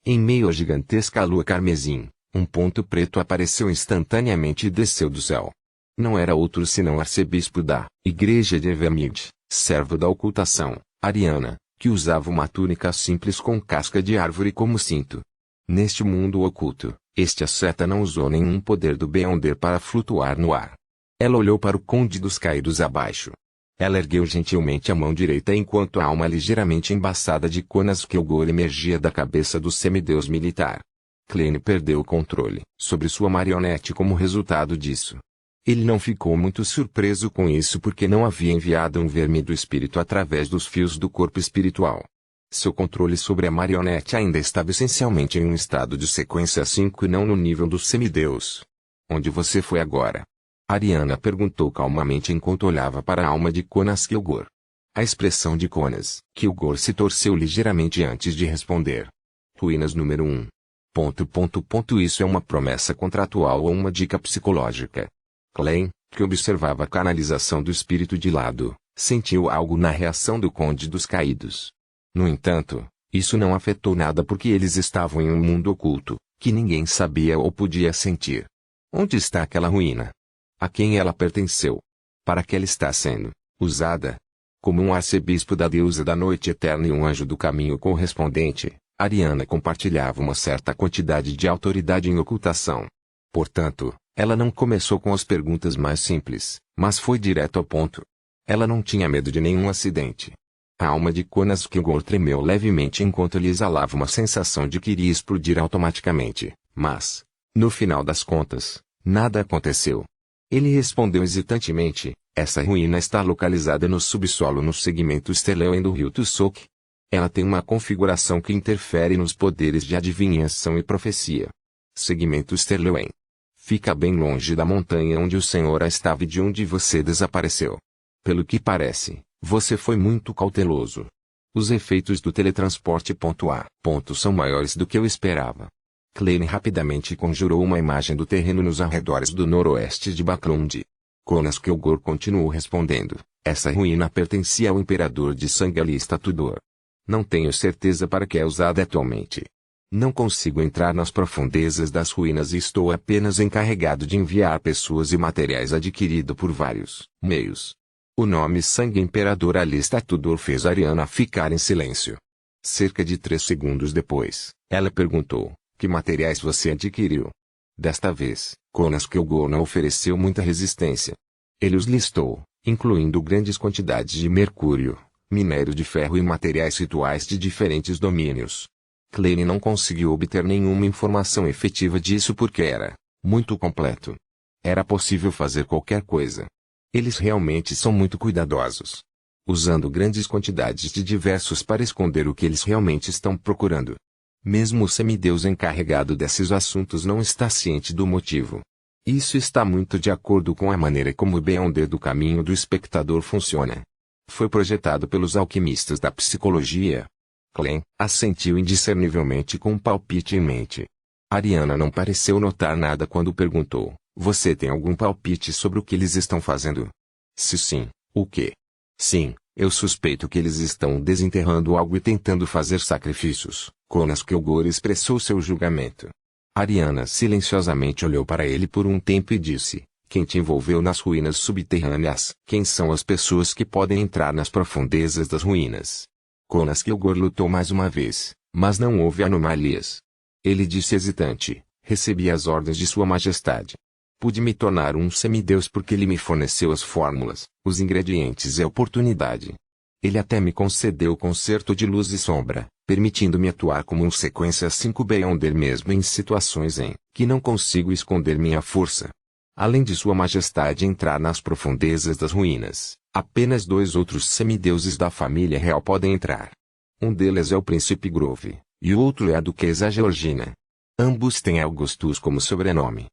Em meio à gigantesca lua carmesim, um ponto preto apareceu instantaneamente e desceu do céu. Não era outro senão o arcebispo da igreja de Evermead, servo da ocultação, Ariana, que usava uma túnica simples com casca de árvore como cinto. Neste mundo oculto, este asceta não usou nenhum poder do Beyonder para flutuar no ar. Ela olhou para o Conde dos Caídos abaixo. Ela ergueu gentilmente a mão direita enquanto a alma ligeiramente embaçada de Jonas Kilgore emergia da cabeça do semideus militar. Klein perdeu o controle sobre sua marionete como resultado disso. Ele não ficou muito surpreso com isso porque não havia enviado um verme do espírito através dos fios do corpo espiritual. Seu controle sobre a marionete ainda estava essencialmente em um estado de sequência 5 e não no nível do semideus. Onde você foi agora? Ariana perguntou calmamente enquanto olhava para a alma de Jonas Kilgore. A expressão de Jonas Kilgore se torceu ligeiramente antes de responder. Ruínas número 1. Isso é uma promessa contratual ou uma dica psicológica. Klein, que observava a canalização do espírito de lado, sentiu algo na reação do Conde dos Caídos. No entanto, isso não afetou nada porque eles estavam em um mundo oculto, que ninguém sabia ou podia sentir. Onde está aquela ruína? A quem ela pertenceu? Para que ela está sendo usada? Como um arcebispo da deusa da noite eterna e um anjo do caminho correspondente, Ariana compartilhava uma certa quantidade de autoridade em ocultação. Portanto, ela não começou com as perguntas mais simples, mas foi direto ao ponto. Ela não tinha medo de nenhum acidente. A alma de Jonas Kilgore tremeu levemente enquanto ele exalava uma sensação de que iria explodir automaticamente, mas, no final das contas, nada aconteceu. Ele respondeu hesitantemente, essa ruína está localizada no subsolo no segmento Stelleuen do rio Tussock. Ela tem uma configuração que interfere nos poderes de adivinhação e profecia. Segmento Stelleuen. Fica bem longe da montanha onde o Senhor estava e de onde você desapareceu. Pelo que parece, você foi muito cauteloso. Os efeitos do teletransporte A. São maiores do que eu esperava. Klein rapidamente conjurou uma imagem do terreno nos arredores do noroeste de Baclund. Jonas Kilgore continuou respondendo, essa ruína pertencia ao imperador de Sangalista Tudor. Não tenho certeza para que é usada atualmente. Não consigo entrar nas profundezas das ruínas e estou apenas encarregado de enviar pessoas e materiais adquirido por vários meios. O nome Sangue Imperador Alista Tudor fez Ariana ficar em silêncio. Cerca de 3 segundos depois, ela perguntou, que materiais você adquiriu? Desta vez, Jonas Kilgore não ofereceu muita resistência. Ele os listou, incluindo grandes quantidades de mercúrio, minério de ferro e materiais rituais de diferentes domínios. Klein não conseguiu obter nenhuma informação efetiva disso porque era muito completo. Era possível fazer qualquer coisa. Eles realmente são muito cuidadosos. usando grandes quantidades de diversos para esconder o que eles realmente estão procurando. Mesmo o semideus encarregado desses assuntos não está ciente do motivo. Isso está muito de acordo com a maneira como o Beyonder do caminho do espectador funciona. Foi projetado pelos alquimistas da psicologia. Klein assentiu indiscernivelmente com um palpite em mente. Ariana não pareceu notar nada quando perguntou: você tem algum palpite sobre o que eles estão fazendo? Se sim, o quê? Sim, eu suspeito que eles estão desenterrando algo e tentando fazer sacrifícios. Jonas Kilgore expressou seu julgamento. Ariana silenciosamente olhou para ele por um tempo e disse: quem te envolveu nas ruínas subterrâneas? Quem são as pessoas que podem entrar nas profundezas das ruínas? Jonas Kilgore lutou mais uma vez, mas não houve anomalias. Ele disse hesitante: recebi as ordens de Sua Majestade. Pude me tornar um semideus porque ele me forneceu as fórmulas, os ingredientes e a oportunidade. Ele até me concedeu o concerto de luz e sombra, permitindo-me atuar como um sequência 5 Beyonder mesmo em situações em que não consigo esconder minha força. Além de Sua Majestade entrar nas profundezas das ruínas, apenas 2 outros semideuses da família real podem entrar. Um deles é o Príncipe Grove, e o outro é a Duquesa Georgina. Ambos têm Augustus como sobrenome.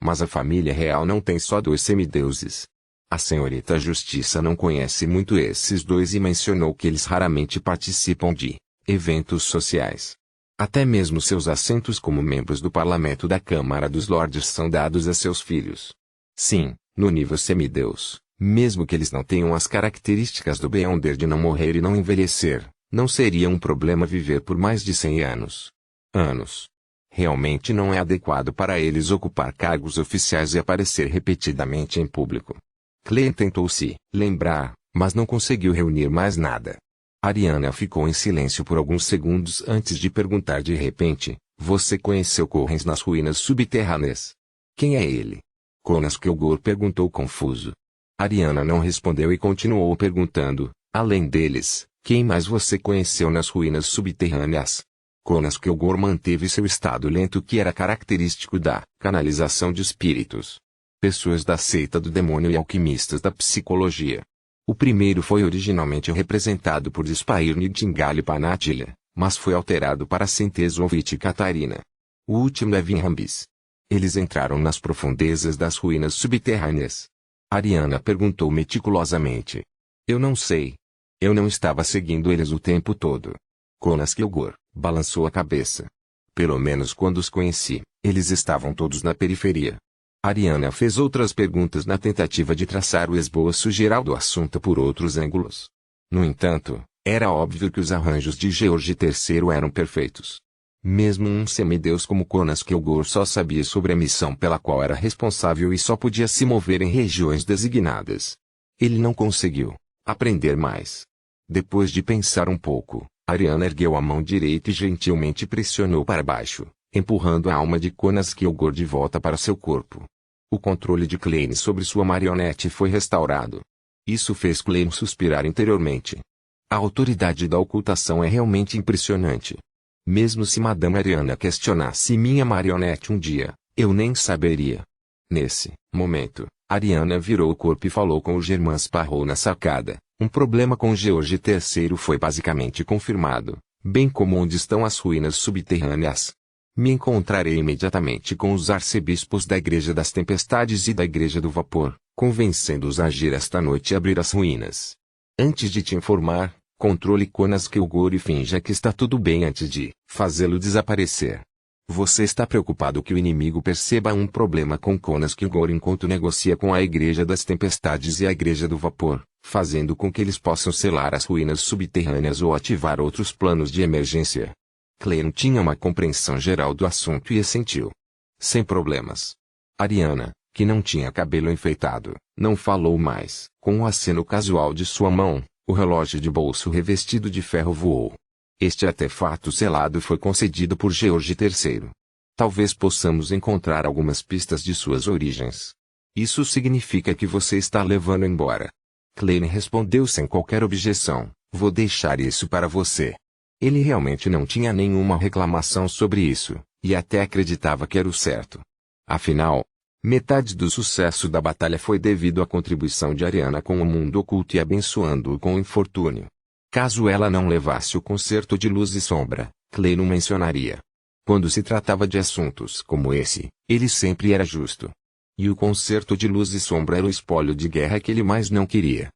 Mas a família real não tem só 2 semideuses. A senhorita Justiça não conhece muito esses 2 e mencionou que eles raramente participam de eventos sociais. Até mesmo seus assentos como membros do parlamento da Câmara dos Lordes são dados a seus filhos. Sim, no nível semideus, mesmo que eles não tenham as características do Beyonder de não morrer e não envelhecer, não seria um problema viver por mais de 100 anos. Realmente não é adequado para eles ocupar cargos oficiais e aparecer repetidamente em público. Klein tentou se lembrar, mas não conseguiu reunir mais nada. Ariana ficou em silêncio por alguns segundos antes de perguntar de repente: você conheceu Correns nas ruínas subterrâneas? Quem é ele? Jonas Kilgore perguntou confuso. Ariana não respondeu e continuou perguntando: além deles, quem mais você conheceu nas ruínas subterrâneas? Jonas Kilgore manteve seu estado lento que era característico da canalização de espíritos. Pessoas da seita do demônio e alquimistas da psicologia. O primeiro foi originalmente representado por Spairne Tingali Panatilha, mas foi alterado para Sintesovich Catarina. O último é Vinhambis. Eles entraram nas profundezas das ruínas subterrâneas. Ariana perguntou meticulosamente. Eu não sei. Eu não estava seguindo eles o tempo todo. Jonas Kilgore balançou a cabeça. Pelo menos quando os conheci, eles estavam todos na periferia. Ariana fez outras perguntas na tentativa de traçar o esboço geral do assunto por outros ângulos. No entanto, era óbvio que os arranjos de George III eram perfeitos. Mesmo um semideus como Jonas Kilgore só sabia sobre a missão pela qual era responsável e só podia se mover em regiões designadas. Ele não conseguiu aprender mais. Depois de pensar um pouco, Ariana ergueu a mão direita e gentilmente pressionou para baixo, empurrando a alma de Jonas Kilgore de volta para seu corpo. O controle de Klein sobre sua marionete foi restaurado. Isso fez Klein suspirar interiormente. A autoridade da ocultação é realmente impressionante. Mesmo se Madame Ariana questionasse minha marionete um dia, eu nem saberia. Nesse momento, Ariana virou o corpo e falou com o Germain Sparrow na sacada. Um problema com George III foi basicamente confirmado, bem como onde estão as ruínas subterrâneas. Me encontrarei imediatamente com os arcebispos da Igreja das Tempestades e da Igreja do Vapor, convencendo-os a agir esta noite e abrir as ruínas. Antes de te informar, controle Jonas Kilgore e finja que está tudo bem antes de fazê-lo desaparecer. Você está preocupado que o inimigo perceba um problema com Jonas Kilgore enquanto negocia com a Igreja das Tempestades e a Igreja do Vapor, fazendo com que eles possam selar as ruínas subterrâneas ou ativar outros planos de emergência. Klein tinha uma compreensão geral do assunto e assentiu. Sem problemas. Ariana, que não tinha cabelo enfeitado, não falou mais. Com um aceno casual de sua mão, o relógio de bolso revestido de ferro voou. Este artefato selado foi concedido por George III. Talvez possamos encontrar algumas pistas de suas origens. Isso significa que você está levando embora. Klein respondeu sem qualquer objeção. Vou deixar isso para você. Ele realmente não tinha nenhuma reclamação sobre isso, e até acreditava que era o certo. Afinal, Metade do sucesso da batalha foi devido à contribuição de Ariana com o mundo oculto e abençoando-o com o infortúnio. Caso ela não levasse o concerto de luz e sombra, Clay não mencionaria. Quando se tratava de assuntos como esse, ele sempre era justo. E o concerto de luz e sombra era o espólio de guerra que ele mais não queria.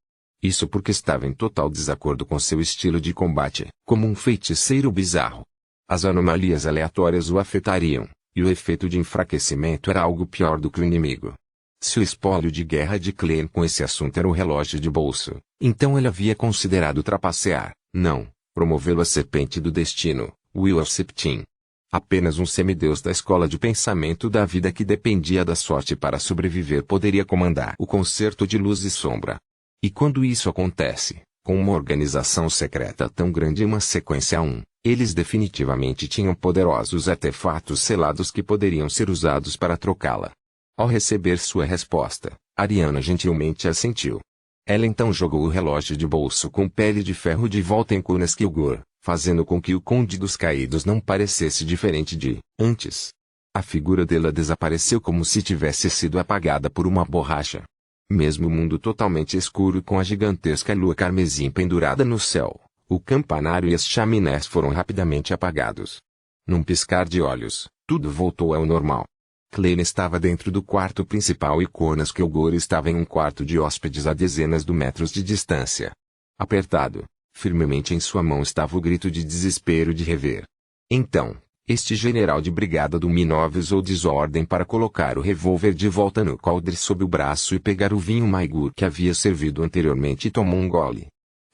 Isso porque estava em total desacordo com seu estilo de combate, como um feiticeiro bizarro. As anomalias aleatórias o afetariam, e o efeito de enfraquecimento era algo pior do que o inimigo. Se o espólio de guerra de Clay com esse assunto era o relógio de bolso, então ele havia considerado trapacear, não, promovê-lo à serpente do destino, Will Septim. Apenas um semideus da escola de pensamento da vida que dependia da sorte para sobreviver poderia comandar o concerto de luz e sombra. E quando isso acontece, com uma organização secreta tão grande em uma sequência eles definitivamente tinham poderosos artefatos selados que poderiam ser usados para trocá-la. Ao receber sua resposta, Ariana gentilmente assentiu. Ela então jogou o relógio de bolso com pele de ferro de volta em Kunas Kilgore, fazendo com que o Conde dos Caídos não parecesse diferente de antes. A figura dela desapareceu como se tivesse sido apagada por uma borracha. Mesmo o mundo totalmente escuro com a gigantesca lua carmesim pendurada no céu, o campanário e as chaminés foram rapidamente apagados. Num piscar de olhos, tudo voltou ao normal. Clay estava dentro do quarto principal e Kunas Kilgore estava em um quarto de hóspedes a dezenas de metros de distância. Apertado, firmemente em sua mão estava o grito de desespero de rever. Então, este general de brigada do Minov usou desordem para colocar o revólver de volta no coldre sob o braço e pegar o vinho Maigur que havia servido anteriormente e tomou um gole.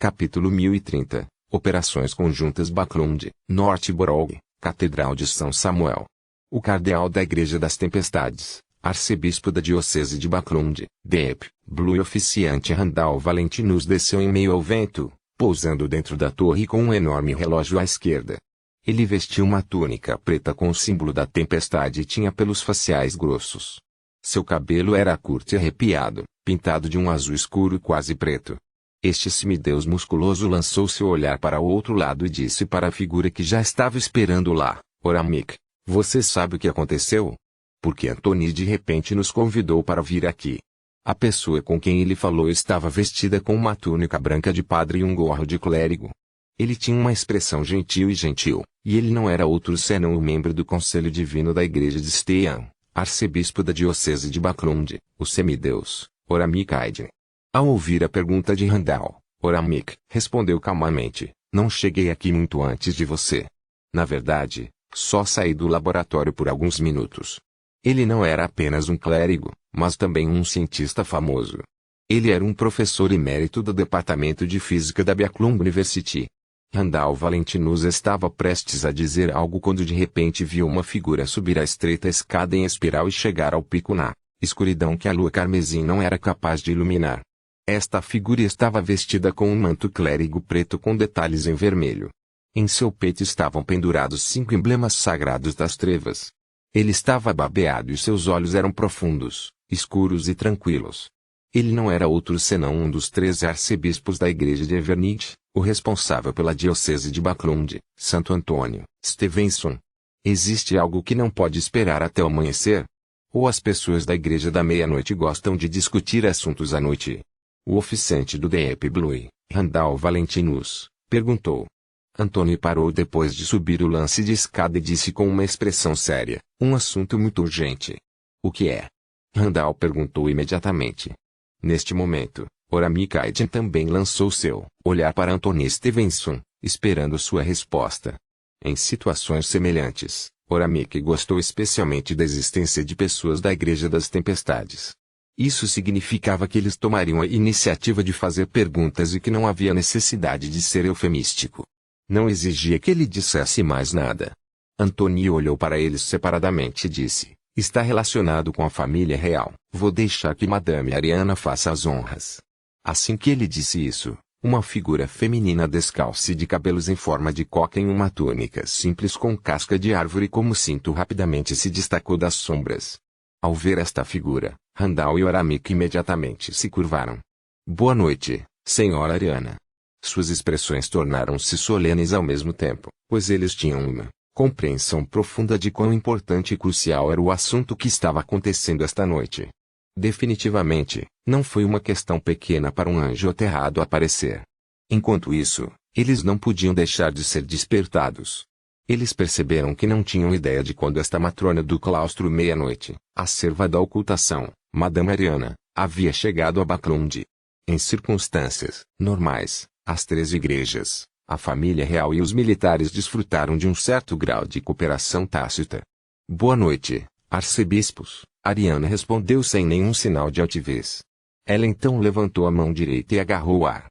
Capítulo 1030, Operações Conjuntas Backlund, Northborough, Catedral de São Samuel. O cardeal da Igreja das Tempestades, arcebispo da Diocese de Backlund, Deep Blue e oficiante Randall Valentinus desceu em meio ao vento, pousando dentro da torre com um enorme relógio à esquerda. Ele vestia uma túnica preta com o símbolo da tempestade e tinha pelos faciais grossos. Seu cabelo era curto e arrepiado, pintado de um azul escuro quase preto. Este semideus musculoso lançou seu olhar para o outro lado e disse para a figura que já estava esperando lá, Oramik, você sabe o que aconteceu? Porque Antony de repente nos convidou para vir aqui. A pessoa com quem ele falou estava vestida com uma túnica branca de padre e um gorro de clérigo. Ele tinha uma expressão gentil, e ele não era outro senão o membro do Conselho Divino da Igreja de Stean, arcebispo da Diocese de Backlund, o semideus, Oramik Aiden. Ao ouvir a pergunta de Randall, Oramik respondeu calmamente, não cheguei aqui muito antes de você. Na verdade, só saí do laboratório por alguns minutos. Ele não era apenas um clérigo, mas também um cientista famoso. Ele era um professor emérito do Departamento de Física da Backlund University. Randall Valentinus estava prestes a dizer algo quando de repente viu uma figura subir a estreita escada em espiral e chegar ao pico na escuridão que a lua carmesim não era capaz de iluminar. Esta figura estava vestida com um manto clérigo preto com detalhes em vermelho. Em seu peito estavam pendurados 5 emblemas sagrados das trevas. Ele estava babeado e seus olhos eram profundos, escuros e tranquilos. Ele não era outro senão um dos 13 arcebispos da igreja de Evernich, o responsável pela diocese de Backlund, Santo Antônio, Stevenson. Existe algo que não pode esperar até o amanhecer? Ou as pessoas da igreja da meia-noite gostam de discutir assuntos à noite? O oficiante do Deep Blue, Randall Valentinus, perguntou. Antônio parou depois de subir o lance de escada e disse com uma expressão séria, um assunto muito urgente. O que é? Randall perguntou imediatamente. Neste momento, Oramik Aiden também lançou seu olhar para Antony Stevenson, esperando sua resposta. Em situações semelhantes, Oramik gostou especialmente da existência de pessoas da Igreja das Tempestades. Isso significava que eles tomariam a iniciativa de fazer perguntas e que não havia necessidade de ser eufemístico. Não exigia que ele dissesse mais nada. Antony olhou para eles separadamente e disse, está relacionado com a família real. Vou deixar que Madame Ariana faça as honras. Assim que ele disse isso, uma figura feminina descalça e de cabelos em forma de coca em uma túnica simples com casca de árvore como cinto rapidamente se destacou das sombras. Ao ver esta figura, Randall e Oramik imediatamente se curvaram. Boa noite, senhora Ariana. Suas expressões tornaram-se solenes ao mesmo tempo, pois eles tinham uma Compreensão profunda de quão importante e crucial era o assunto que estava acontecendo esta noite. Definitivamente, não foi uma questão pequena para um anjo aterrado aparecer. Enquanto isso, eles não podiam deixar de ser despertados. Eles perceberam que não tinham ideia de quando esta matrona do claustro meia-noite, a serva da ocultação, Madame Ariana, havia chegado a Baclund. Em circunstâncias normais, as 3 igrejas, a família real e os militares desfrutaram de um certo grau de cooperação tácita. Boa noite, arcebispos, Ariana respondeu sem nenhum sinal de altivez. Ela então levantou a mão direita e agarrou o ar.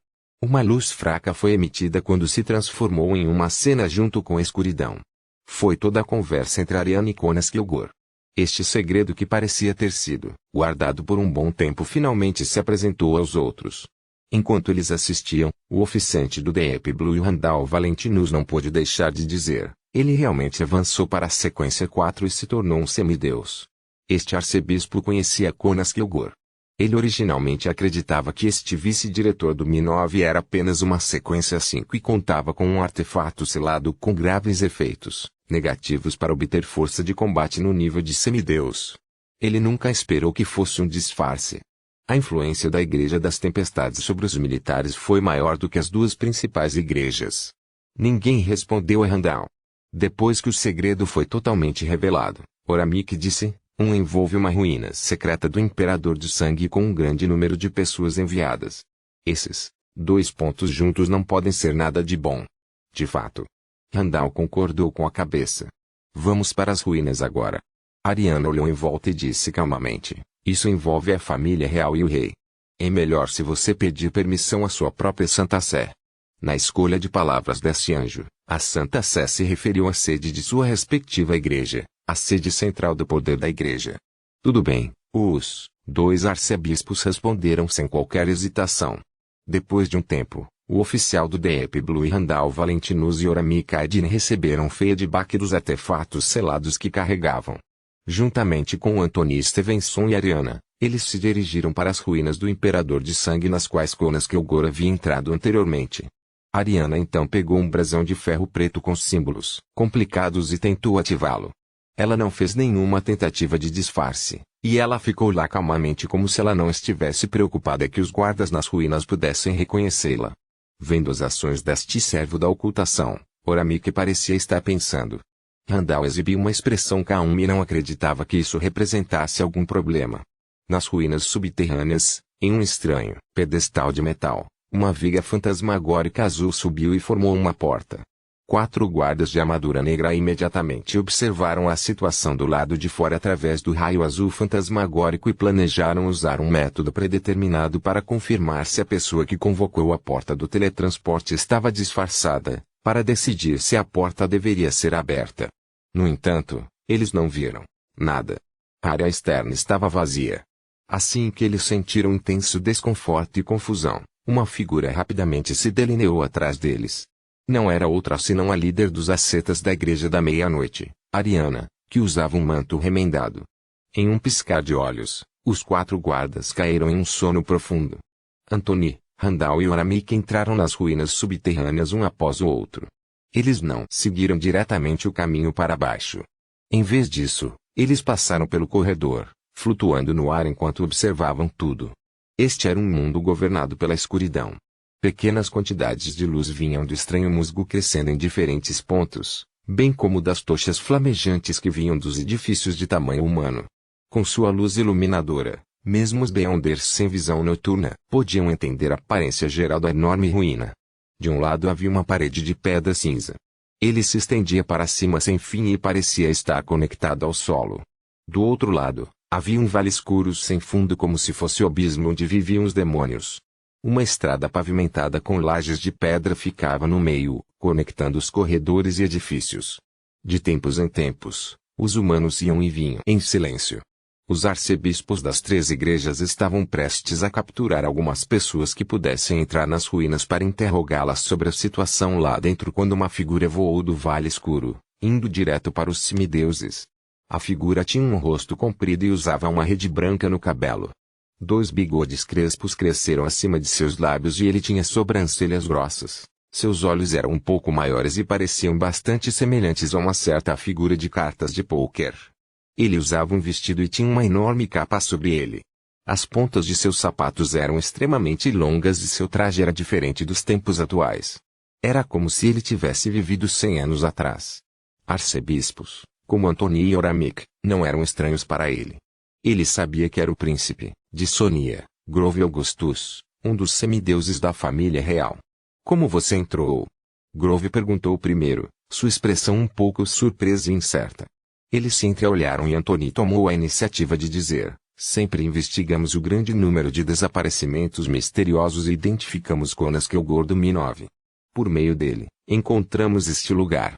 Uma luz fraca foi emitida quando se transformou em uma cena junto com a escuridão. Foi toda a conversa entre Ariana e Conas Kilgore. Este segredo que parecia ter sido guardado por um bom tempo finalmente se apresentou aos outros. Enquanto eles assistiam, o oficiante do Deep Blue Randall Valentinus não pôde deixar de dizer, ele realmente avançou para a sequência 4 e se tornou um semideus. Este arcebispo conhecia Conas Kilgore. Ele originalmente acreditava que este vice-diretor do Mi-9 era apenas uma sequência 5 e contava com um artefato selado com graves efeitos negativos para obter força de combate no nível de semideus. Ele nunca esperou que fosse um disfarce. A influência da Igreja das Tempestades sobre os militares foi maior do que as 2 principais igrejas. Ninguém respondeu a Randall. Depois que o segredo foi totalmente revelado, Oramik disse, envolve uma ruína secreta do Imperador de Sangue com um grande número de pessoas enviadas. Esses 2 pontos juntos não podem ser nada de bom. De fato. Randall concordou com a cabeça. Vamos para as ruínas agora. Ariana olhou em volta e disse calmamente, isso envolve a família real e o rei. É melhor se você pedir permissão à sua própria Santa Sé. Na escolha de palavras desse anjo, a Santa Sé se referiu à sede de sua respectiva igreja, a sede central do poder da igreja. Tudo bem, os 2 arcebispos responderam sem qualquer hesitação. Depois de um tempo, o oficial do Deep Blue Randall Valentinus e Oramik Aidin receberam feedback dos artefatos selados que carregavam. Juntamente com Anthony Stevenson e Ariana, eles se dirigiram para as ruínas do Imperador de Sangue nas quais Conas Kilgore havia entrado anteriormente. Ariana então pegou um brasão de ferro preto com símbolos complicados e tentou ativá-lo. Ela não fez nenhuma tentativa de disfarce, e ela ficou lá calmamente como se ela não estivesse preocupada que os guardas nas ruínas pudessem reconhecê-la. Vendo as ações deste servo da ocultação, Oramik parecia estar pensando. Randall exibiu uma expressão calma e não acreditava que isso representasse algum problema. Nas ruínas subterrâneas, em um estranho pedestal de metal, uma viga fantasmagórica azul subiu e formou uma porta. 4 guardas de armadura negra imediatamente observaram a situação do lado de fora através do raio azul fantasmagórico e planejaram usar um método predeterminado para confirmar se a pessoa que convocou a porta do teletransporte estava disfarçada, para decidir se a porta deveria ser aberta. No entanto, eles não viram nada. A área externa estava vazia. Assim que eles sentiram intenso desconforto e confusão, uma figura rapidamente se delineou atrás deles. Não era outra senão a líder dos ascetas da Igreja da Meia-Noite, Ariana, que usava um manto remendado. Em um piscar de olhos, os 4 guardas caíram em um sono profundo. Anthony, Randall e Oramik entraram nas ruínas subterrâneas um após o outro. Eles não seguiram diretamente o caminho para baixo. Em vez disso, eles passaram pelo corredor, flutuando no ar enquanto observavam tudo. Este era um mundo governado pela escuridão. Pequenas quantidades de luz vinham do estranho musgo crescendo em diferentes pontos, bem como das tochas flamejantes que vinham dos edifícios de tamanho humano. Com sua luz iluminadora, mesmo os Beyonders sem visão noturna podiam entender a aparência geral da enorme ruína. De um lado havia uma parede de pedra cinza. Ele se estendia para cima sem fim e parecia estar conectado ao solo. Do outro lado, havia um vale escuro sem fundo como se fosse o abismo onde viviam os demônios. Uma estrada pavimentada com lajes de pedra ficava no meio, conectando os corredores e edifícios. De tempos em tempos, os humanos iam e vinham em silêncio. Os arcebispos das 3 igrejas estavam prestes a capturar algumas pessoas que pudessem entrar nas ruínas para interrogá-las sobre a situação lá dentro quando uma figura voou do vale escuro, indo direto para os semideuses. A figura tinha um rosto comprido e usava uma rede branca no cabelo. 2 bigodes crespos cresceram acima de seus lábios e ele tinha sobrancelhas grossas. Seus olhos eram um pouco maiores e pareciam bastante semelhantes a uma certa figura de cartas de pôquer. Ele usava um vestido e tinha uma enorme capa sobre ele. As pontas de seus sapatos eram extremamente longas e seu traje era diferente dos tempos atuais. Era como se ele tivesse vivido 100 anos atrás. Arcebispos, como Antony e Horamik, não eram estranhos para ele. Ele sabia que era o príncipe, de Sonia, Grove Augustus, um dos semideuses da família real. Como você entrou? Grove perguntou primeiro, sua expressão um pouco surpresa e incerta. Eles se entreolharam e Antony tomou a iniciativa de dizer, sempre investigamos o grande número de desaparecimentos misteriosos e identificamos Conas Kilgore do Mi-9. Por meio dele, encontramos este lugar.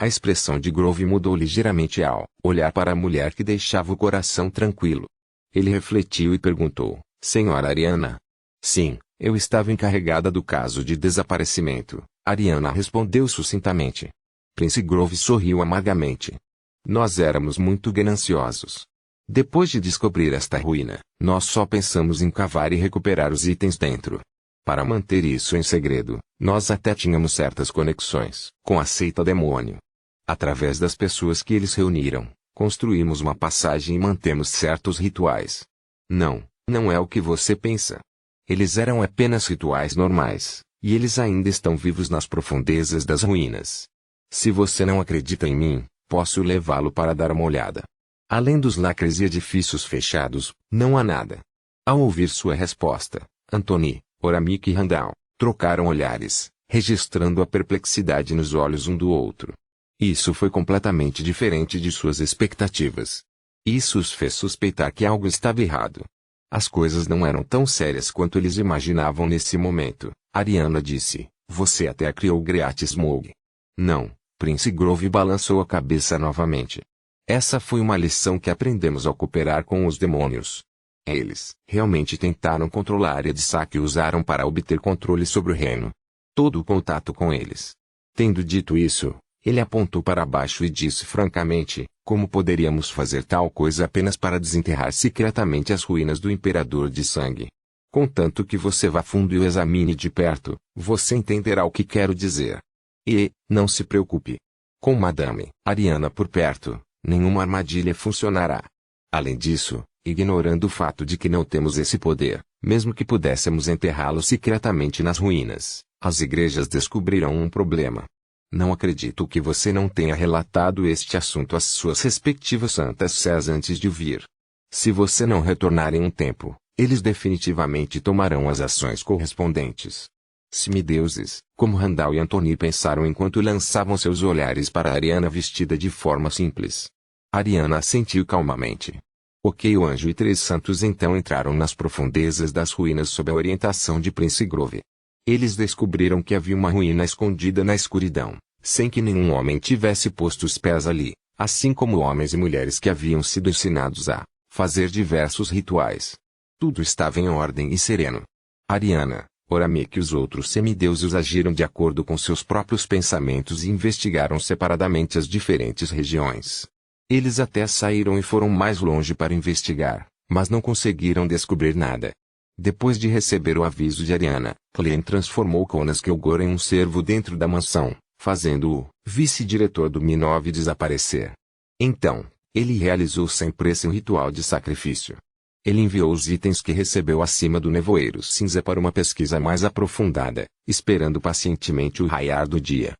A expressão de Grove mudou ligeiramente ao olhar para a mulher que deixava o coração tranquilo. Ele refletiu e perguntou, Senhora Ariana? Sim, eu estava encarregada do caso de desaparecimento, Ariana respondeu sucintamente. Prince Grove sorriu amargamente. Nós éramos muito gananciosos. Depois de descobrir esta ruína, nós só pensamos em cavar e recuperar os itens dentro. Para manter isso em segredo, nós até tínhamos certas conexões com a seita demônio. Através das pessoas que eles reuniram, construímos uma passagem e mantemos certos rituais. Não é o que você pensa. Eles eram apenas rituais normais, e eles ainda estão vivos nas profundezas das ruínas. Se você não acredita em mim, posso levá-lo para dar uma olhada. Além dos lacres e edifícios fechados, não há nada. Ao ouvir sua resposta, Antony, Horamik e Randall trocaram olhares, registrando a perplexidade nos olhos um do outro. Isso foi completamente diferente de suas expectativas. Isso os fez suspeitar que algo estava errado. As coisas não eram tão sérias quanto eles imaginavam nesse momento. Ariana disse, você até criou Great Smoke. Não, Prince Grove balançou a cabeça novamente. Essa foi uma lição que aprendemos ao cooperar com os demônios. Eles realmente tentaram controlar a área de saque e usaram para obter controle sobre o reino. Todo o contato com eles. Tendo dito isso, ele apontou para baixo e disse francamente, como poderíamos fazer tal coisa apenas para desenterrar secretamente as ruínas do Imperador de Sangue? Contanto que você vá fundo e o examine de perto, você entenderá o que quero dizer. E, não se preocupe. Com Madame Ariana por perto, nenhuma armadilha funcionará. Além disso, ignorando o fato de que não temos esse poder, mesmo que pudéssemos enterrá-lo secretamente nas ruínas, as igrejas descobrirão um problema. Não acredito que você não tenha relatado este assunto às suas respectivas santas sés antes de vir. Se você não retornar em um tempo, eles definitivamente tomarão as ações correspondentes. Semideuses, como Randall e Antony pensaram enquanto lançavam seus olhares para Ariana vestida de forma simples. Ariana assentiu calmamente. Ok, o anjo e 3 santos então entraram nas profundezas das ruínas sob a orientação de Prince Grove. Eles descobriram que havia uma ruína escondida na escuridão, sem que nenhum homem tivesse posto os pés ali, assim como homens e mulheres que haviam sido ensinados a fazer diversos rituais. Tudo estava em ordem e sereno. Ariana, Horamik e os outros semideuses agiram de acordo com seus próprios pensamentos e investigaram separadamente as diferentes regiões. Eles até saíram e foram mais longe para investigar, mas não conseguiram descobrir nada. Depois de receber o aviso de Ariana, Clem transformou Conas Kilgore em um servo dentro da mansão, fazendo-o vice-diretor do Mi-9 desaparecer. Então, ele realizou sem pressa um ritual de sacrifício. Ele enviou os itens que recebeu acima do nevoeiro cinza para uma pesquisa mais aprofundada, esperando pacientemente o raiar do dia.